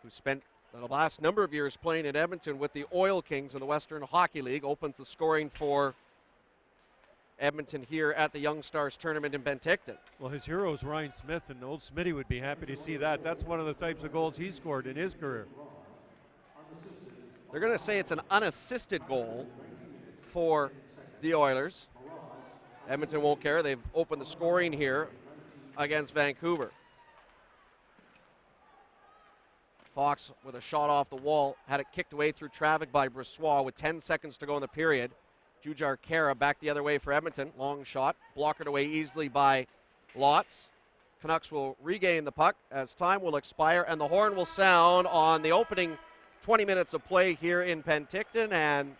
who spent the last number of years playing in Edmonton with the Oil Kings in the Western Hockey League, opens the scoring for Edmonton here at the Young Stars tournament in Penticton. Well, his hero is Ryan Smith, and old Smitty would be happy to see that. That's one of the types of goals he scored in his career. They're going to say it's an unassisted goal for the Oilers. Edmonton won't care. They've opened the scoring here against Vancouver. Fox with a shot off the wall, had it kicked away through traffic by Brossoit with 10 seconds to go in the period. Jujar Kara back the other way for Edmonton. Long shot, blockered away easily by Lotz. Canucks will regain the puck as time will expire, and the horn will sound on the opening 20 minutes of play here in Penticton. And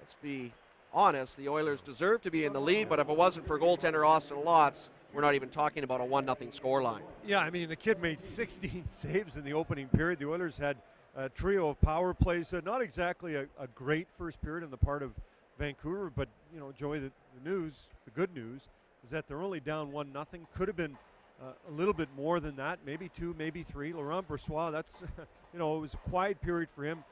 let's be honest, the Oilers deserve to be in the lead, but if it wasn't for goaltender Austin Lotz, we're not even talking about a 1-0 scoreline. Yeah, I mean, the kid made 16 saves in the opening period. The Oilers had a trio of power plays. Not exactly a great first period on the part of Vancouver, but, you know, Joey, the good news is that they're only down 1-0. Could have been a little bit more than that, maybe 2, maybe 3. Laurent Brossoit, that's, you know, it was a quiet period for him.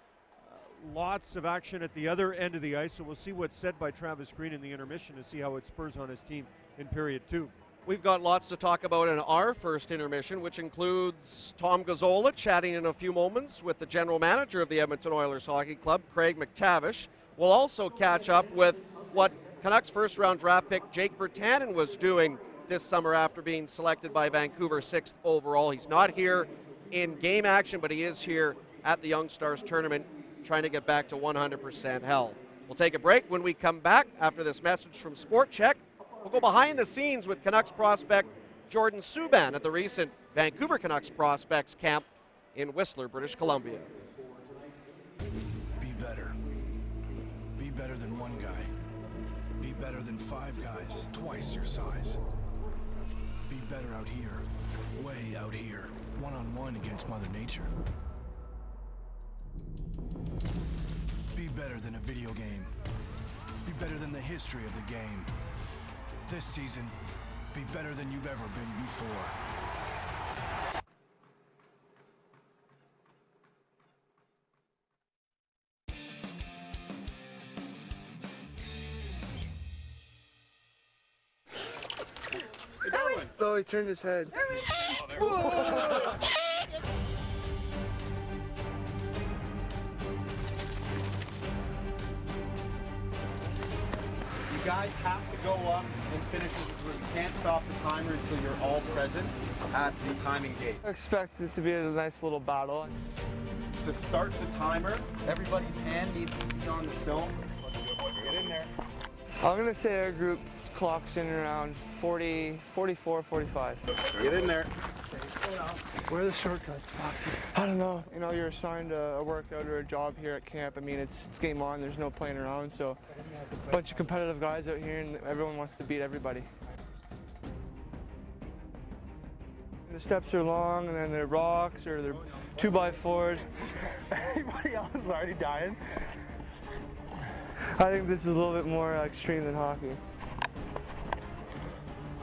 Lots of action at the other end of the ice, so we'll see what's said by Travis Green in the intermission to see how it spurs on his team in period 2. We've got lots to talk about in our first intermission, which includes Tom Gazzola chatting in a few moments with the general manager of the Edmonton Oilers Hockey Club, Craig McTavish. We'll also catch up with what Canucks first-round draft pick Jake Virtanen was doing this summer after being selected by Vancouver 6th overall. He's not here in game action, but he is here at the Young Stars tournament trying to get back to 100% health. We'll take a break. When we come back after this message from Sport Check, we'll go behind the scenes with Canucks prospect Jordan Subban at the recent Vancouver Canucks prospects camp in Whistler, British Columbia. Be better. Be better than one guy. Be better than 5 guys, twice your size. Be better out here, way out here, one-on-one against Mother Nature. Be better than a video game. Be better than the history of the game. This season, be better than you've ever been before. Oh, he turned his head. You guys have to go up and finish this route. You can't stop the timer until you're all present at the timing gate. I expect it to be a nice little battle. To start the timer, everybody's hand needs to be on the stone. Get in I'm going to say our group clocks in around 40, 44, 45. Get in there. Where are the shortcuts? I don't know. You know, you're assigned a workout or a job here at camp. I mean, it's game on. There's no playing around. So a bunch of competitive guys out here, and everyone wants to beat everybody. The steps are long, and then they're rocks or they're 2x4s. Everybody else is already dying. I think this is a little bit more extreme than hockey.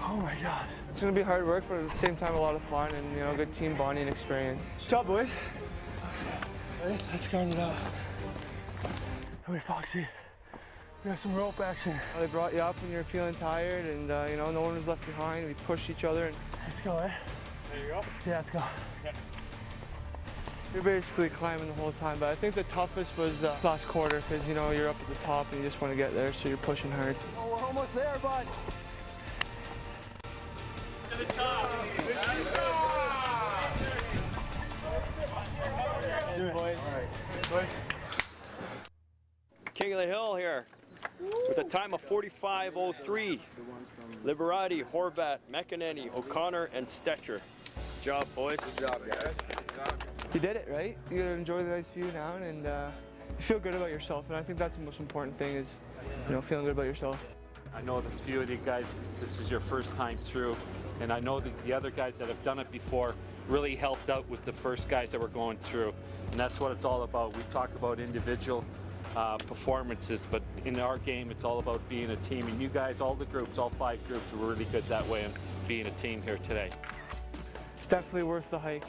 Oh my God. It's going to be hard work, but at the same time a lot of fun and, you know, good team bonding experience. Good job, boys. Hey, let's grind it out. Hey, Foxy. We got some rope action. They brought you up when you're feeling tired and, you know, no one was left behind. We pushed each other. And let's go, eh? There you go. Yeah, let's go. Yeah. You're basically climbing the whole time, but I think the toughest was last quarter because, you know, you're up at the top and you just want to get there, so you're pushing hard. Oh, we're almost there, bud. To the top. Good, boys. All right. Thanks, boys. King of the Hill here with a time of 45:03. Liberati, Horvat, McEnany, O'Connor, and Stetcher. Good job, boys. Good job, guys. You did it, right? You enjoy the nice view now, and you feel good about yourself. And I think that's the most important thing is, you know, feeling good about yourself. I know that a few of you guys, this is your first time through, and I know that the other guys that have done it before really helped out with the first guys that were going through. And that's what it's all about. We talk about individual performances, but in our game, it's all about being a team. And you guys, all the groups, all 5 groups, were really good that way and being a team here today. It's definitely worth the hike.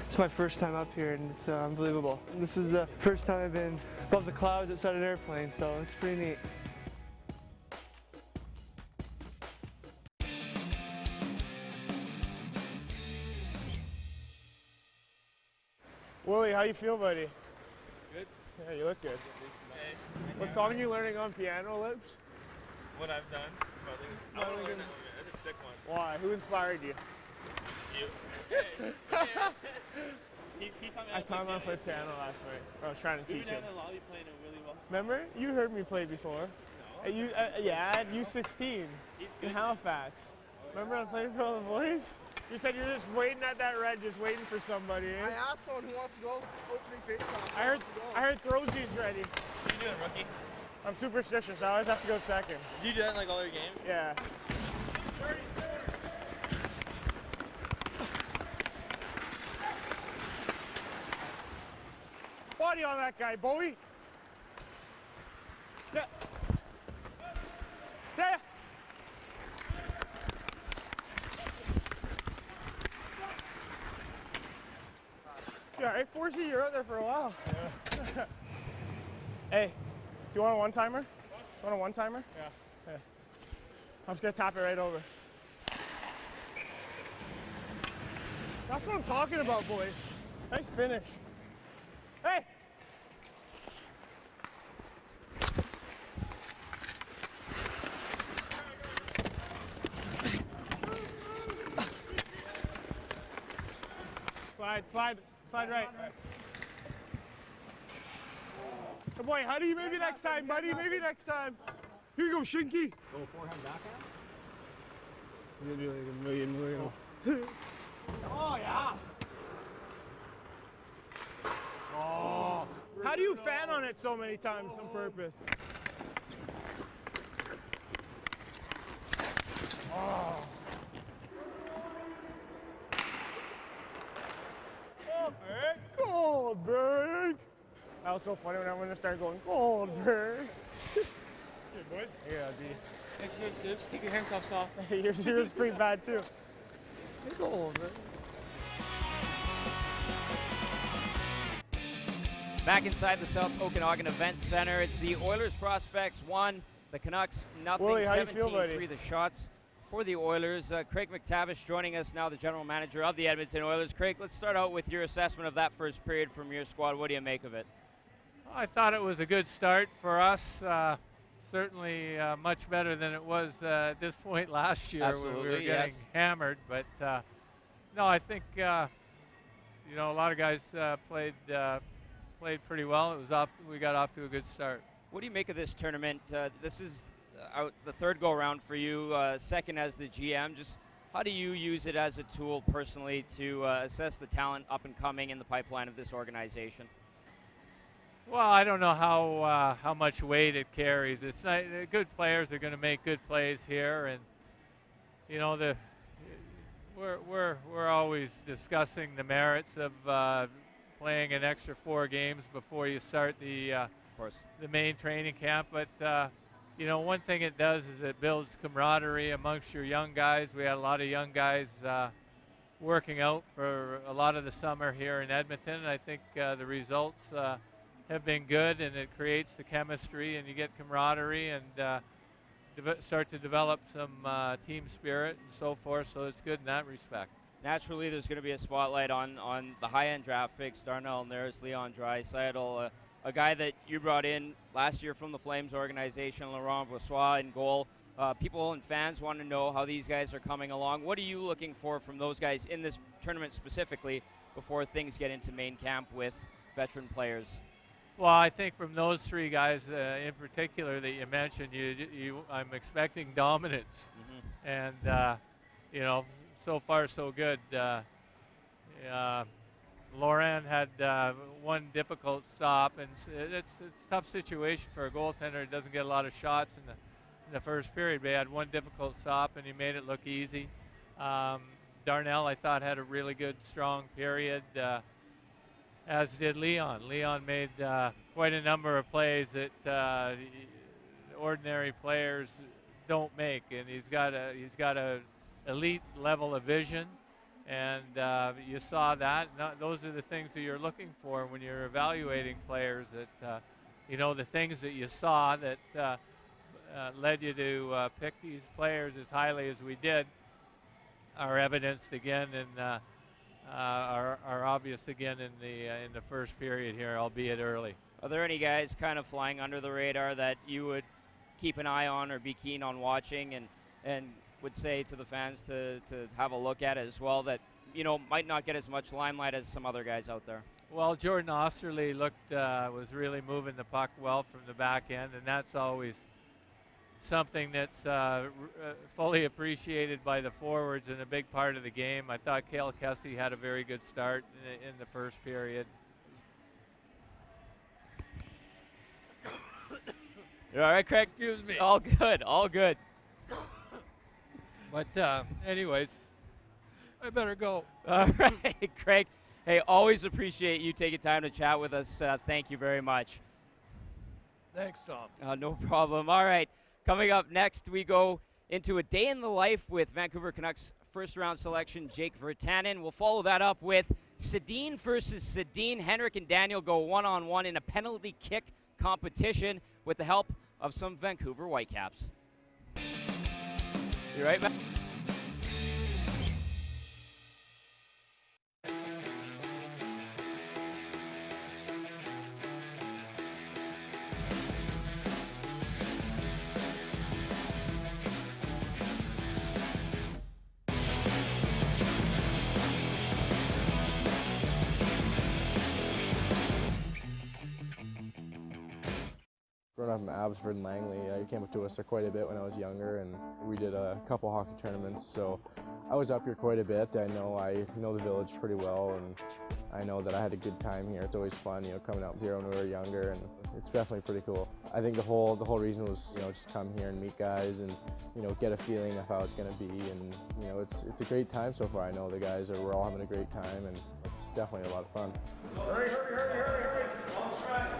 It's my first time up here, and it's unbelievable. This is the first time I've been above the clouds outside an airplane, so it's pretty neat. Willie, how you feel, buddy? Good. Yeah, you look good. Hey. What song are you learning on piano, Lips? What I've done, probably. I want to learn it. That's a sick one. Why? Who inspired you? You. Hey. He taught me I taught him how to play piano last night. I was trying to teach him. Down the lobby playing it really well. Remember? You heard me play before. No. Yeah, at U16 in Halifax. Remember I played for all the boys? You said you're just waiting at that red, just waiting for somebody, eh? I asked someone who wants to go opening face-off. I heard Throsie's ready. What are you doing, rookie? I'm superstitious. I always have to go second. Did you do that in like all your games? Yeah. Body on that guy, Bowie. Yeah. Yeah. Yeah, hey, Forsey, you're out there for a while. Yeah. Hey, do you want a one-timer? You want a one-timer? Yeah. Hey. I'm just gonna tap it right over. That's what I'm talking about, boys. Nice finish. Hey! Slide right. Oh boy, how do you maybe next time, buddy? Maybe next time. Here you go, Shinky. Go forehand backhand? You're gonna do like a million. Oh, yeah. Oh. How do you fan on it so many times on purpose? Oh. Goldberg! That was so funny when I'm gonna start going Goldberg. Good, boys. Yeah, D. Next move, Sips. Take your handcuffs off. Yours is pretty bad too. Hey, Goldberg. Back inside the South Okanagan Event Center, it's the Oilers prospects 1, the Canucks nothing. Willie, how you feel, buddy? 17-3 the shots for the Oilers. Craig McTavish joining us now, the general manager of the Edmonton Oilers. Craig, let's start out with your assessment of that first period from your squad. What do you make of it? I thought it was a good start for us. Certainly much better than it was at this point last year when we were getting hammered. But no, I think you know, a lot of guys played pretty well. We got off to a good start. What do you make of this tournament? This is the third go-around for you, second as the GM. Just how do you use it as a tool personally to assess the talent up and coming in the pipeline of this organization? Well, I don't know how much weight it carries. It's not, good players are going to make good plays here, and you know we're always discussing the merits of playing an extra 4 games before you start the main training camp. But you know, one thing it does is it builds camaraderie amongst your young guys. We had a lot of young guys working out for a lot of the summer here in Edmonton, and I think the results have been good, and it creates the chemistry, and you get camaraderie and start to develop some team spirit and so forth, so it's good in that respect. Naturally, there's going to be a spotlight on the high-end draft picks, Darnell Nurse, Leon Draisaitl, a guy that you brought in last year from the Flames organization, Laurent Brossoit in goal. People and fans want to know how these guys are coming along. What are you looking for from those guys in this tournament specifically before things get into main camp with veteran players? Well, I think from those 3 guys in particular that you mentioned, I'm expecting dominance, and you know, so far so good. Laurent had one difficult stop, and it's a tough situation for a goaltender. He doesn't get a lot of shots in the first period, but he had one difficult stop, and he made it look easy. Darnell, I thought, had a really good, strong period. As did Leon. Leon made quite a number of plays that ordinary players don't make, and he's got a elite level of vision, and you saw that. Those are the things that you're looking for when you're evaluating players. That you know, the things that you saw that led you to pick these players as highly as we did are evidenced again and are obvious again in the first period here, albeit early. Are there any guys kind of flying under the radar that you would keep an eye on or be keen on watching, and would say to the fans to have a look at it as well, that you know might not get as much limelight as some other guys out there? Well, Jordan Osterley was really moving the puck well from the back end, and that's always something that's fully appreciated by the forwards and a big part of the game. I thought Cale Kessie had a very good start in the first period. You all right, Craig? Excuse me. All good, all good. But anyways, I better go. All right, Craig. Hey, always appreciate you taking time to chat with us. Thank you very much. Thanks, Tom. No problem. All right. Coming up next, we go into a day in the life with Vancouver Canucks first-round selection Jake Virtanen. We'll follow that up with Sedin versus Sedin. Henrik and Daniel go one-on-one in a penalty kick competition with the help of some Vancouver Whitecaps. You right, Matt? Growing up in Abbotsford and Langley, I came up to Worcester quite a bit when I was younger, and we did a couple hockey tournaments, so I was up here quite a bit. I know the village pretty well, and I know that I had a good time here. It's always fun, you know, coming out here when we were younger, and it's definitely pretty cool. I think the whole reason was, you know, just come here and meet guys and, you know, get a feeling of how it's going to be, and, you know, it's a great time so far. I know the guys we're all having a great time, and it's definitely a lot of fun. Hurry, hurry, hurry, hurry, hurry. Long stride.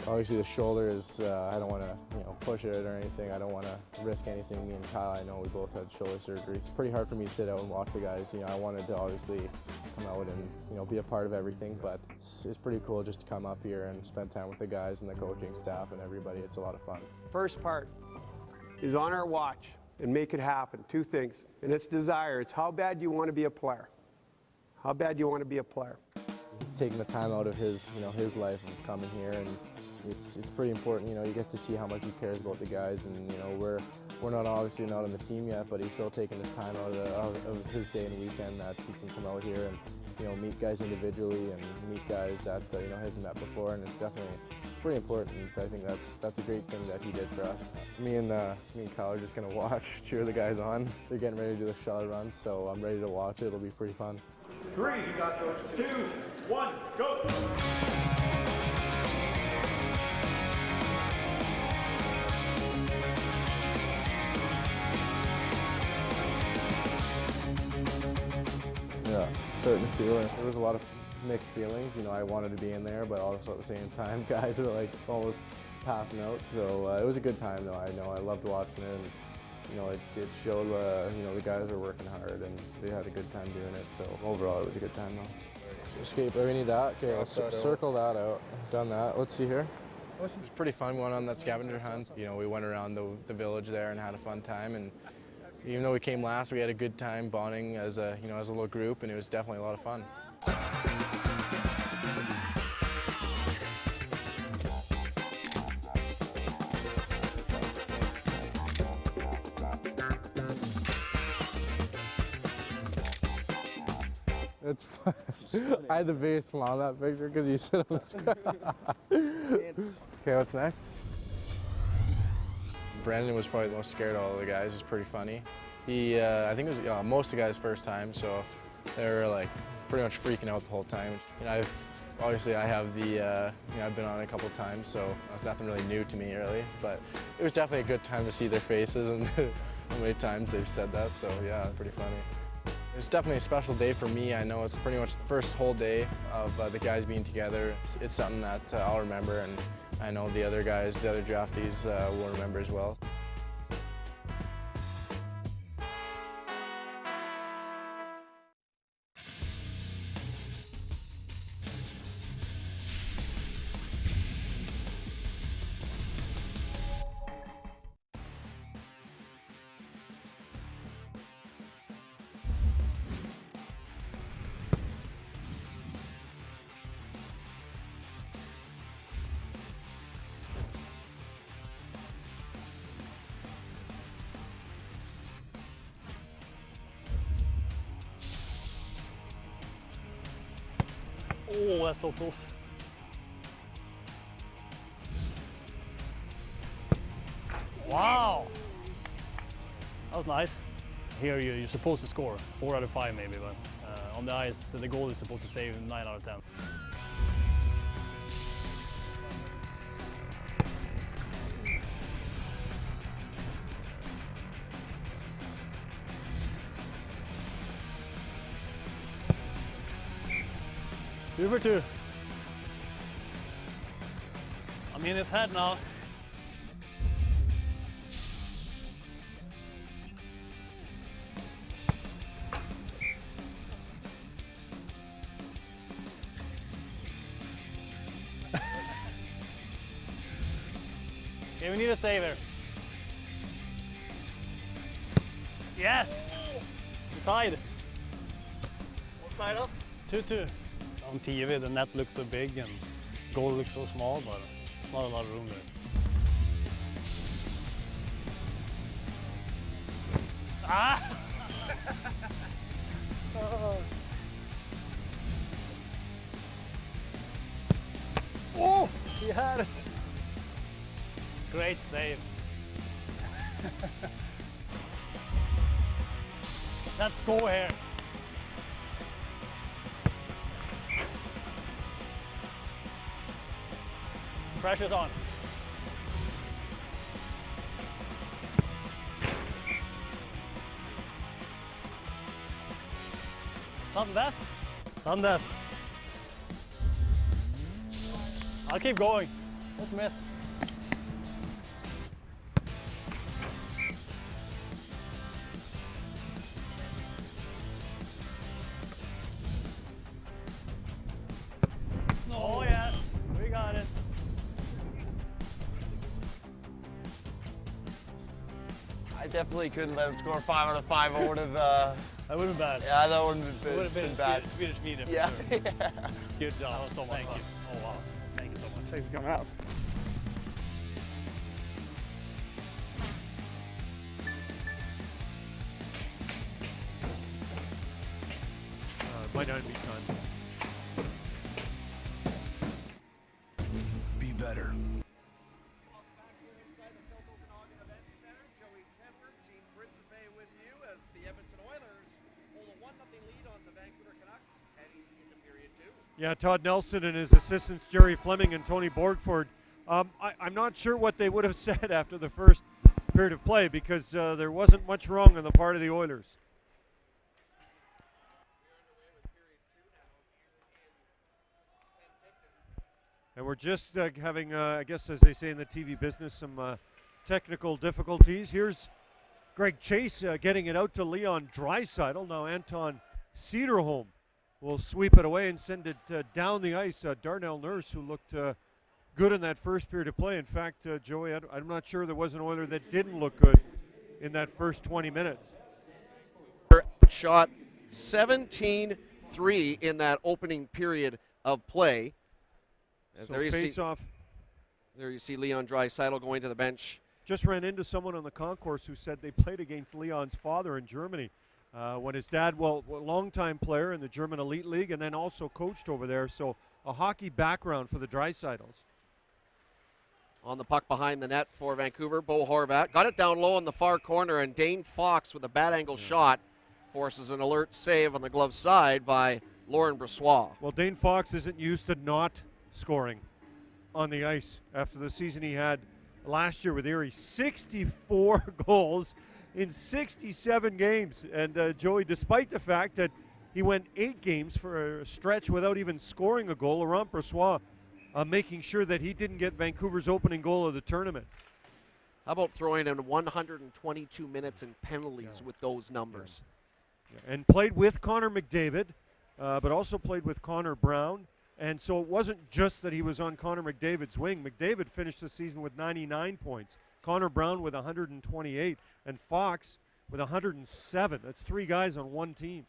Obviously the shoulder is, I don't want to, you know, push it or anything. I don't want to risk anything. Me and Kyle, I know we both had shoulder surgery. It's pretty hard for me to sit out and watch the guys. You know, I wanted to obviously come out and, you know, be a part of everything, but it's pretty cool just to come up here and spend time with the guys and the coaching staff and everybody. It's a lot of fun. First part is on our watch and make it happen. 2 things, and it's desire. It's how bad you want to be a player. How bad you want to be a player. He's taking the time out of his, you know, his life of coming here, and it's pretty important. You know, you get to see how much he cares about the guys, and you know, we're not obviously not on the team yet, but he's still taking the time out of his day and weekend that he can come out here and, you know, meet guys individually and meet guys that you know hasn't met before, and it's definitely pretty important. I think that's a great thing that he did for us. Me and Kyle are just gonna watch, cheer the guys on. They're getting ready to do the shot run, so I'm ready to watch it. It'll be pretty fun. 3, you got those. 2, 1, go! Yeah, starting to feel it. There was a lot of mixed feelings. You know, I wanted to be in there, but also at the same time, guys were like almost passing out. So it was a good time, though. I know I loved watching it, and you know, it showed you know, the guys were working hard and they had a good time doing it. So overall, it was a good time, though. Escape. We need that. Okay, let's circle that out. Done that. Let's see here. It was pretty fun going on that scavenger hunt. You know, we went around the village there and had a fun time, and even though we came last, we had a good time bonding as a, you know, as a little group, and it was definitely a lot of fun. It's fun. I had the biggest smile on that picture because you said I was Okay, what's next? Brandon was probably the most scared of all the guys. He's pretty funny. He, I think it was most of the guys' first time, so they were like pretty much freaking out the whole time. You know, obviously I have the, you know, I've been on it a couple of times, so it's nothing really new to me really. But it was definitely a good time to see their faces and how many times they've said that. So yeah, pretty funny. It's definitely a special day for me. I know it's pretty much the first whole day of the guys being together. It's something that I'll remember, and I know the other guys, the other draftees will remember as well. Oh, that's so close. Wow. That was nice. Here you're supposed to score 4 out of 5 maybe, but on the ice the goal is supposed to save 9 out of 10. Two for 2. I'm in his head now. Okay, we need a saver. Yes! We're tied. What's tied up? 2-2. On TV, the net looks so big and goal looks so small, but it's not a lot of room there. Ah! Oh! He had it! Great save. Let's go here. Pressure's on. Sudden death? Sudden death. I'll keep going. Don't miss. Oh yeah, we got it. I definitely couldn't let him score 5 out of 5. I would have. That would have been bad. Yeah, that would have been bad. Swedish medium. Yeah. Sure. Good job. That was so much fun. Oh wow. Thank you so much. Thanks for coming out. Might not be time. Be better. on the Vancouver Canucks heading into period 2. Yeah, Todd Nelson and his assistants Jerry Fleming and Tony Borgford. I'm not sure what they would have said after the first period of play because there wasn't much wrong on the part of the Oilers. And we're just having, I guess as they say in the TV business, some technical difficulties. Here's Greg Chase getting it out to Leon Draisaitl. Now Anton Cederholm will sweep it away and send it down the ice. Darnell Nurse, who looked good in that first period of play. In fact, Joey, I'm not sure there was an Oiler that didn't look good in that first 20 minutes. Shot 17-3 in that opening period of play. So there you see Leon Draisaitl going to the bench. Just ran into someone on the concourse who said they played against Leon's father in Germany when his dad, a longtime player in the German Elite League and then also coached over there. So a hockey background for the Draisaitl's. On the puck behind the net for Vancouver, Bo Horvat. Got it down low in the far corner, and Dane Fox with a bad angle shot forces an alert save on the glove side by Laurent Brossoit. Well, Dane Fox isn't used to not scoring on the ice after the season he had last year with Erie. 64 goals in 67 games. And Joey, despite the fact that he went 8 games for a stretch without even scoring a goal, Laurent Brossoit making sure that he didn't get Vancouver's opening goal of the tournament. How about throwing in 122 minutes in penalties with those numbers? Yeah. And played with Connor McDavid, but also played with Connor Brown. And so it wasn't just that he was on Connor McDavid's wing. McDavid finished the season with 99 points. Connor Brown with 128. And Fox with 107. That's 3 guys on one team.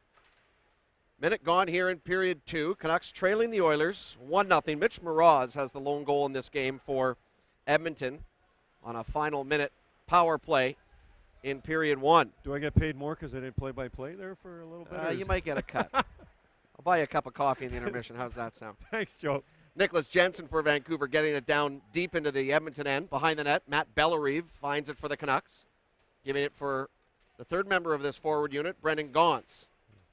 Minute gone here in period 2. Canucks trailing the Oilers 1-0. Mitch Moroz has the lone goal in this game for Edmonton on a final minute power play in period 1. Do I get paid more because I did play-by-play there for a little bit? You might get a cut. I'll buy you a cup of coffee in the intermission. How's that sound? Thanks, Joe. Nicholas Jensen for Vancouver getting it down deep into the Edmonton end. Behind the net, Matt Bellerive finds it for the Canucks. Giving it for the third member of this forward unit, Brendan Gaunce.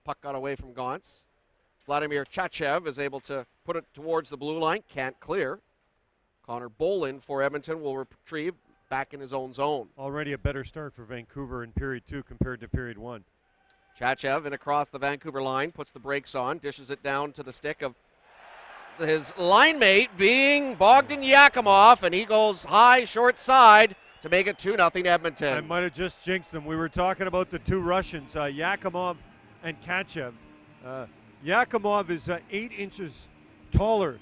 Puck got away from Gaunce. Vladimir Chachev is able to put it towards the blue line. Can't clear. Connor Bolin for Edmonton will retrieve back in his own zone. Already a better start for Vancouver in period 2 compared to period 1. Chachev in across the Vancouver line, puts the brakes on, dishes it down to the stick of his line mate being Bogdan Yakimov, and he goes high, short side to make it 2-0 Edmonton. I might have just jinxed them. We were talking about the 2 Russians, Yakimov and Kachev. Yakimov is 8 inches taller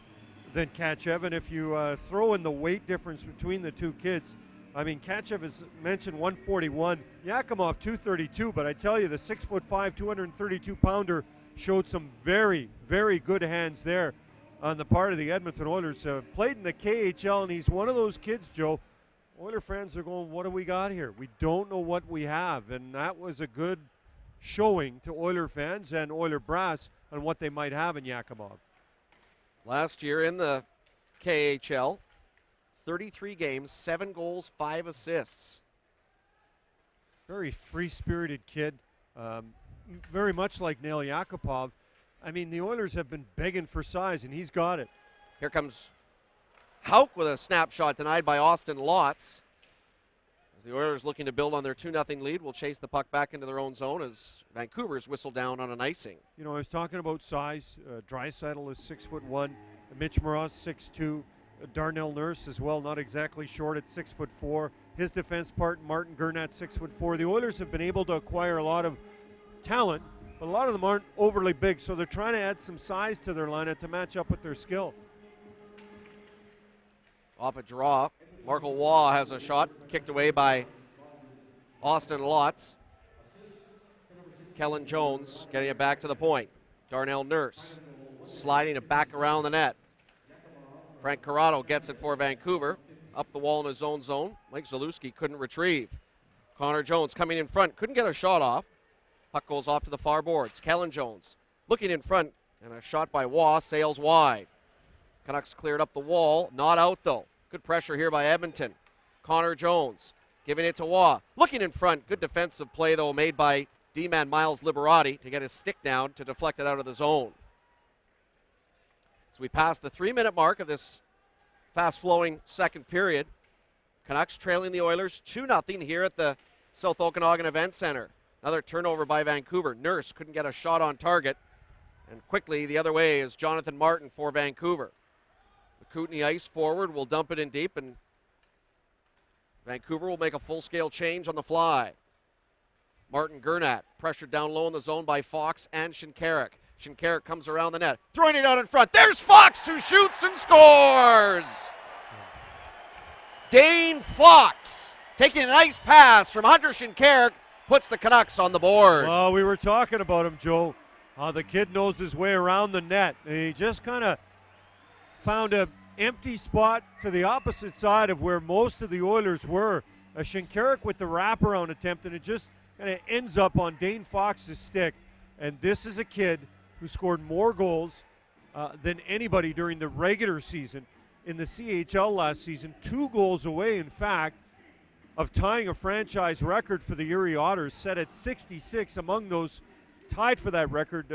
than Kachev, and if you throw in the weight difference between the 2 kids, I mean, Kachev has mentioned 141, Yakimov 232, but I tell you, the 6'5", 232-pounder showed some very, very good hands there on the part of the Edmonton Oilers. Played in the KHL, and he's one of those kids, Joe. Oiler fans are going, what do we got here? We don't know what we have, and that was a good showing to Oiler fans and Oiler brass on what they might have in Yakimov. Last year in the KHL, 33 games, 7 goals, 5 assists. Very free-spirited kid, very much like Nail Yakupov. I mean, the Oilers have been begging for size, and he's got it. Here comes Hauk with a snapshot denied by Austin Lotz. As the Oilers looking to build on their 2-0 lead, will chase the puck back into their own zone as Vancouver's whistle down on an icing. You know, I was talking about size. Draisaitl is 6'1", Mitch Moroz 6'2", Darnell Nurse as well, not exactly short at 6'4". His defense part, Martin Gurnett, 6'4". The Oilers have been able to acquire a lot of talent, but a lot of them aren't overly big, so they're trying to add some size to their lineup to match up with their skill. Off a draw, Marco Waugh has a shot kicked away by Austin Lotz. Kellen Jones getting it back to the point. Darnell Nurse sliding it back around the net. Frank Corrado gets it for Vancouver. Up the wall in his own zone. Mike Zalewski couldn't retrieve. Connor Jones coming in front. Couldn't get a shot off. Puck goes off to the far boards. Kellen Jones looking in front. And a shot by Waugh sails wide. Canucks cleared up the wall. Not out though. Good pressure here by Edmonton. Connor Jones giving it to Waugh. Looking in front. Good defensive play though made by D-man Miles Liberati to get his stick down to deflect it out of the zone. As we pass the 3-minute mark of this fast-flowing second period, Canucks trailing the Oilers 2-0 here at the South Okanagan Event Center. Another turnover by Vancouver. Nurse couldn't get a shot on target. And quickly the other way is Jonathan Martin for Vancouver. The Kootenay ice forward will dump it in deep, and Vancouver will make a full-scale change on the fly. Martin Gernat pressured down low in the zone by Fox and Shinkaruk. Shinkaruk comes around the net, throwing it out in front. There's Fox, who shoots and scores! Dane Fox, taking a nice pass from Hunter Shinkaruk, puts the Canucks on the board. Well, we were talking about him, Joe. The kid knows his way around the net. He just kind of found an empty spot to the opposite side of where most of the Oilers were. Shinkaruk with the wraparound attempt, and it just kind of ends up on Dane Fox's stick. And this is a kid who scored more goals than anybody during the regular season in the CHL last season. 2 goals away, in fact, of tying a franchise record for the Erie Otters, set at 66. Among those tied for that record,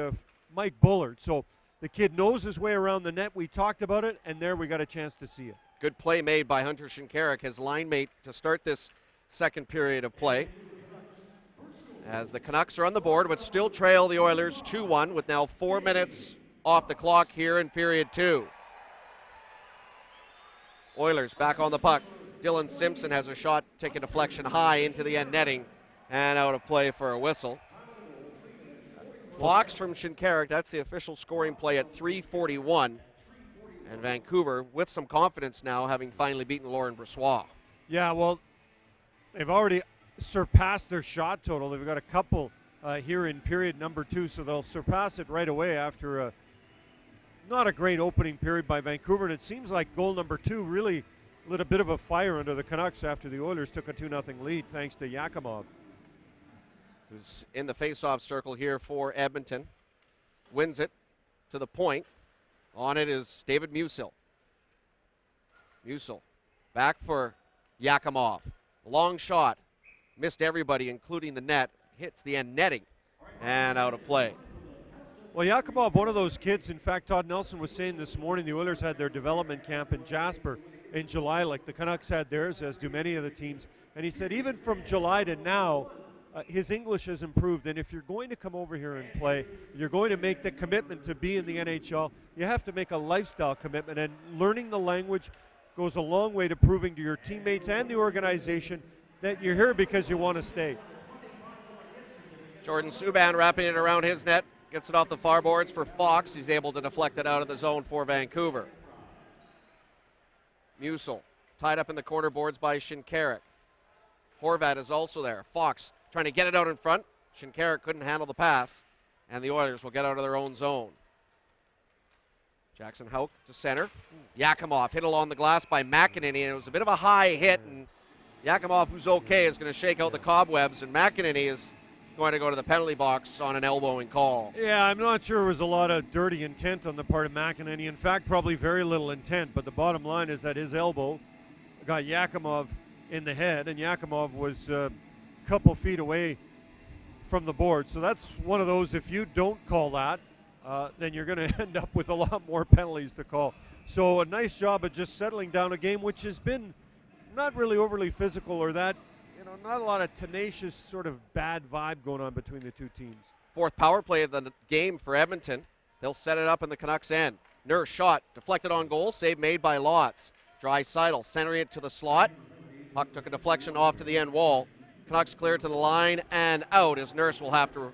Mike Bullard. So the kid knows his way around the net. We talked about it, and there we got a chance to see it. Good play made by Hunter Shinkaruk, his line mate, to start this second period of play. As the Canucks are on the board, but still trail the Oilers 2-1 with now 4 minutes off the clock here in period 2. Oilers back on the puck. Dylan Simpson has a shot, take a deflection high into the end netting and out of play for a whistle. Fox from Shinkaruk, that's the official scoring play at 3:41. And Vancouver with some confidence now, having finally beaten Lauren Brossoit. Yeah, well, they've already surpassed their shot total. They've got a couple here in period number 2, so they'll surpass it right away after not a great opening period by Vancouver. And it seems like goal number 2 really lit a bit of a fire under the Canucks after the Oilers took a 2-0 lead thanks to Yakimov. Who's in the face-off circle here for Edmonton. Wins it to the point. On it is David Musil. Musil back for Yakimov. Long shot. Missed everybody, including the net. Hits the end netting and out of play. Well, Yakimov, one of those kids. In fact, Todd Nelson was saying this morning the Oilers had their development camp in Jasper in July, like the Canucks had theirs, as do many of the teams. And he said even from July to now, his English has improved. And if you're going to come over here and play, you're going to make the commitment to be in the NHL, you have to make a lifestyle commitment. And learning the language goes a long way to proving to your teammates and the organization that you're here because you want to stay. Jordan Subban wrapping it around his net. Gets it off the far boards for Fox. He's able to deflect it out of the zone for Vancouver. Musil tied up in the corner boards by Shinkaruk. Horvat is also there. Fox trying to get it out in front. Shinkaruk couldn't handle the pass, and the Oilers will get out of their own zone. Jackson Houck to center. Yakimov hit along the glass by McEnany, and it was a bit of a high hit, and Yakimov, who's okay, is going to shake out the cobwebs, and McEnany is going to go to the penalty box on an elbowing call. Yeah, I'm not sure there was a lot of dirty intent on the part of McEnany. In fact, probably very little intent, but the bottom line is that his elbow got Yakimov in the head, and Yakimov was a couple feet away from the board. So that's one of those, if you don't call that, then you're going to end up with a lot more penalties to call. So a nice job of just settling down a game which has been not really overly physical or that, not a lot of tenacious sort of bad vibe going on between the two teams. Fourth power play of the game for Edmonton. They'll set it up in the Canucks' end. Nurse shot, deflected on goal, save made by Lotz. Draisaitl centering it to the slot. Puck took a deflection off to the end wall. Canucks clear to the line and out as Nurse will have to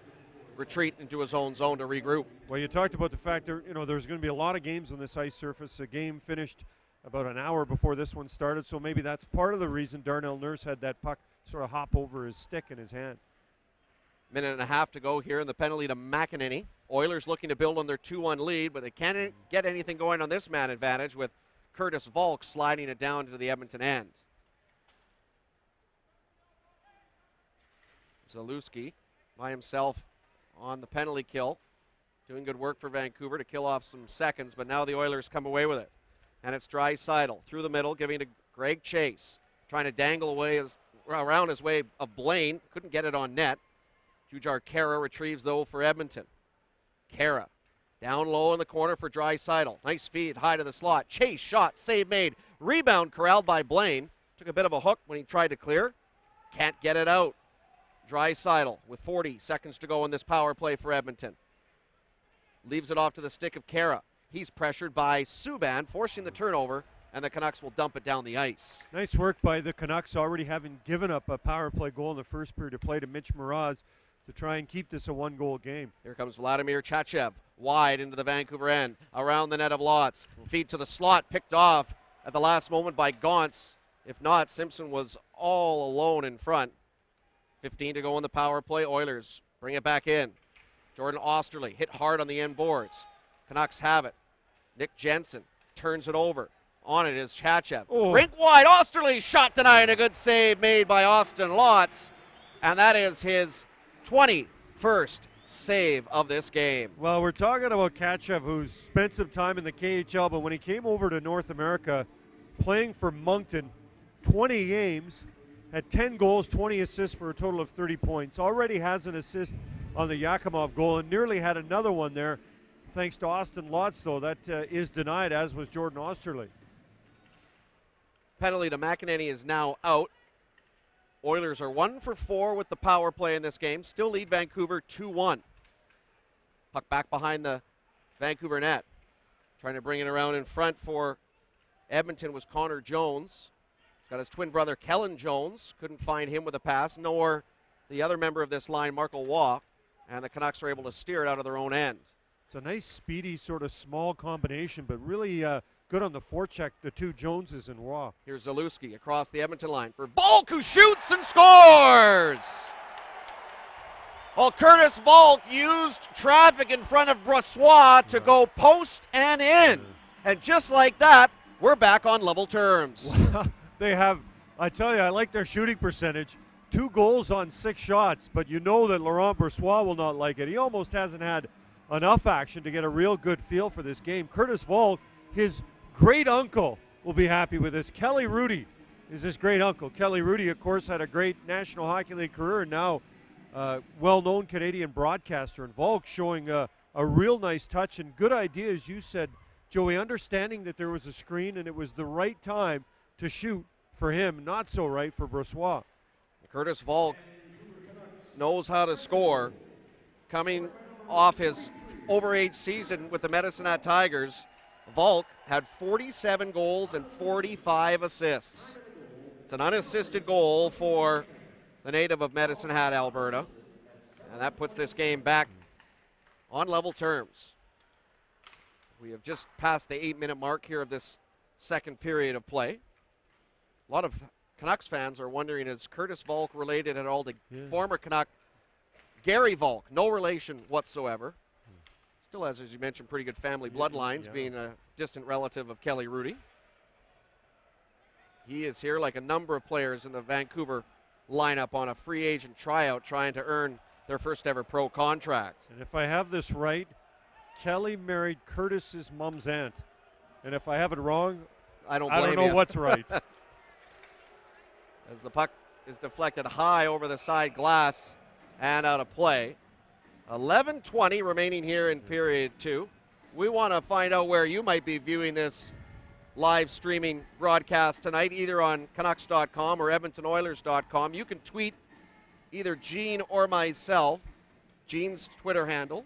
retreat into his own zone to regroup. Well, you talked about the fact that there's going to be a lot of games on this ice surface. A game finished about an hour before this one started, so maybe that's part of the reason Darnell Nurse had that puck sort of hop over his stick in his hand. Minute and a half to go here in the penalty to McEnany. Oilers looking to build on their 2-1 lead, but they can't get anything going on this man advantage with Curtis Volk sliding it down to the Edmonton end. Zalewski by himself on the penalty kill. Doing good work for Vancouver to kill off some seconds, but now the Oilers come away with it. And it's Draisaitl through the middle, giving to Greg Chase. Trying to dangle away around his way of Blaine. Couldn't get it on net. Jujar Kara retrieves, though, for Edmonton. Kara down low in the corner for Draisaitl. Nice feed, high to the slot. Chase, shot, save made. Rebound corralled by Blaine. Took a bit of a hook when he tried to clear. Can't get it out. Draisaitl with 40 seconds to go in this power play for Edmonton. Leaves it off to the stick of Kara. He's pressured by Subban, forcing the turnover, and the Canucks will dump it down the ice. Nice work by the Canucks, already having given up a power play goal in the first period of play to Mitch Mraz to try and keep this a one-goal game. Here comes Vladimir Chachev, wide into the Vancouver end, around the net of Lotz. Feed to the slot, picked off at the last moment by Gauntz. If not, Simpson was all alone in front. 15 to go in the power play. Oilers bring it back in. Jordan Osterley hit hard on the end boards. Canucks have it. Nick Jensen turns it over. On it is Chachev. Rink wide. Osterley shot denied. A good save made by Austin Lotz. And that is his 21st save of this game. Well, we're talking about Chachev, who's spent some time in the KHL, but when he came over to North America, playing for Moncton, 20 games, had 10 goals, 20 assists for a total of 30 points. Already has an assist on the Yakimov goal and nearly had another one there. Thanks to Austin Lotz, though, that is denied, as was Jordan Osterley. Penalty to McEnany is now out. Oilers are 1 for 4 with the power play in this game. Still lead Vancouver 2-1. Puck back behind the Vancouver net. Trying to bring it around in front for Edmonton was Connor Jones. Got his twin brother Kellen Jones. Couldn't find him with a pass, nor the other member of this line, Marco Waugh. And the Canucks are able to steer it out of their own end. It's a nice, speedy, sort of small combination, but really good on the forecheck, the two Joneses and Waugh. Here's Zalewski across the Edmonton line for Volk, who shoots and scores! Well, Curtis Volk used traffic in front of Brossois to go post and in. And just like that, we're back on level terms. They have, I tell you, I like their shooting percentage. 2 goals on 6 shots, but you know that Laurent Brossois will not like it. He almost hasn't had enough action to get a real good feel for this game. Curtis Volk, his great uncle, will be happy with this. Kelly Rudy is his great uncle. Kelly Rudy, of course, had a great National Hockey League career and now well-known Canadian broadcaster. And Volk showing a real nice touch and good idea, as you said, Joey, understanding that there was a screen and it was the right time to shoot for him, not so right for Brossois. Curtis Volk knows how to score. Coming off his overage season with the Medicine Hat Tigers, Volk had 47 goals and 45 assists. It's an unassisted goal for the native of Medicine Hat, Alberta. And that puts this game back on level terms. We have just passed the 8-minute mark here of this second period of play. A lot of Canucks fans are wondering, is Curtis Volk related at all to former Canuck Gary Volk? No relation whatsoever. Still has, as you mentioned, pretty good family bloodlines, being a distant relative of Kelly Rudy. He is here like a number of players in the Vancouver lineup on a free agent tryout trying to earn their first ever pro contract. And if I have this right, Kelly married Curtis's mom's aunt. And if I have it wrong, I don't know you. what's right. As the puck is deflected high over the side glass and out of play. 11:20 remaining here in period 2. We want to find out where you might be viewing this live streaming broadcast tonight, either on Canucks.com or EdmontonOilers.com. You can tweet either Gene or myself. Gene's Twitter handle.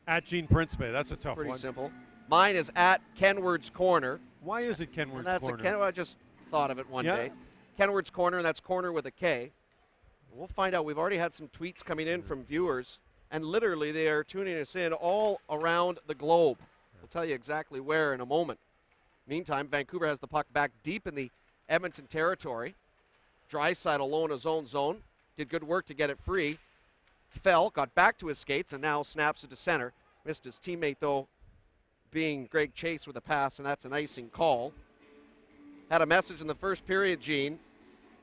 At Gene Principe. That's a tough Pretty one. simple. Mine is at Kenward's Corner. Why is it Kenward's That's Corner? I just thought of it one day. Kenward's Corner, and that's corner with a K. We'll find out. We've already had some tweets coming in from viewers, and literally they are tuning us in all around the globe. We'll tell you exactly where in a moment. Meantime, Vancouver has the puck back deep in the Edmonton territory. Draisaitl alone in his own zone. Did good work to get it free. Fell, got back to his skates, and now snaps it to center. Missed his teammate, though, being Greg Chase with a pass, and that's an icing call. Had a message in the first period, Gene,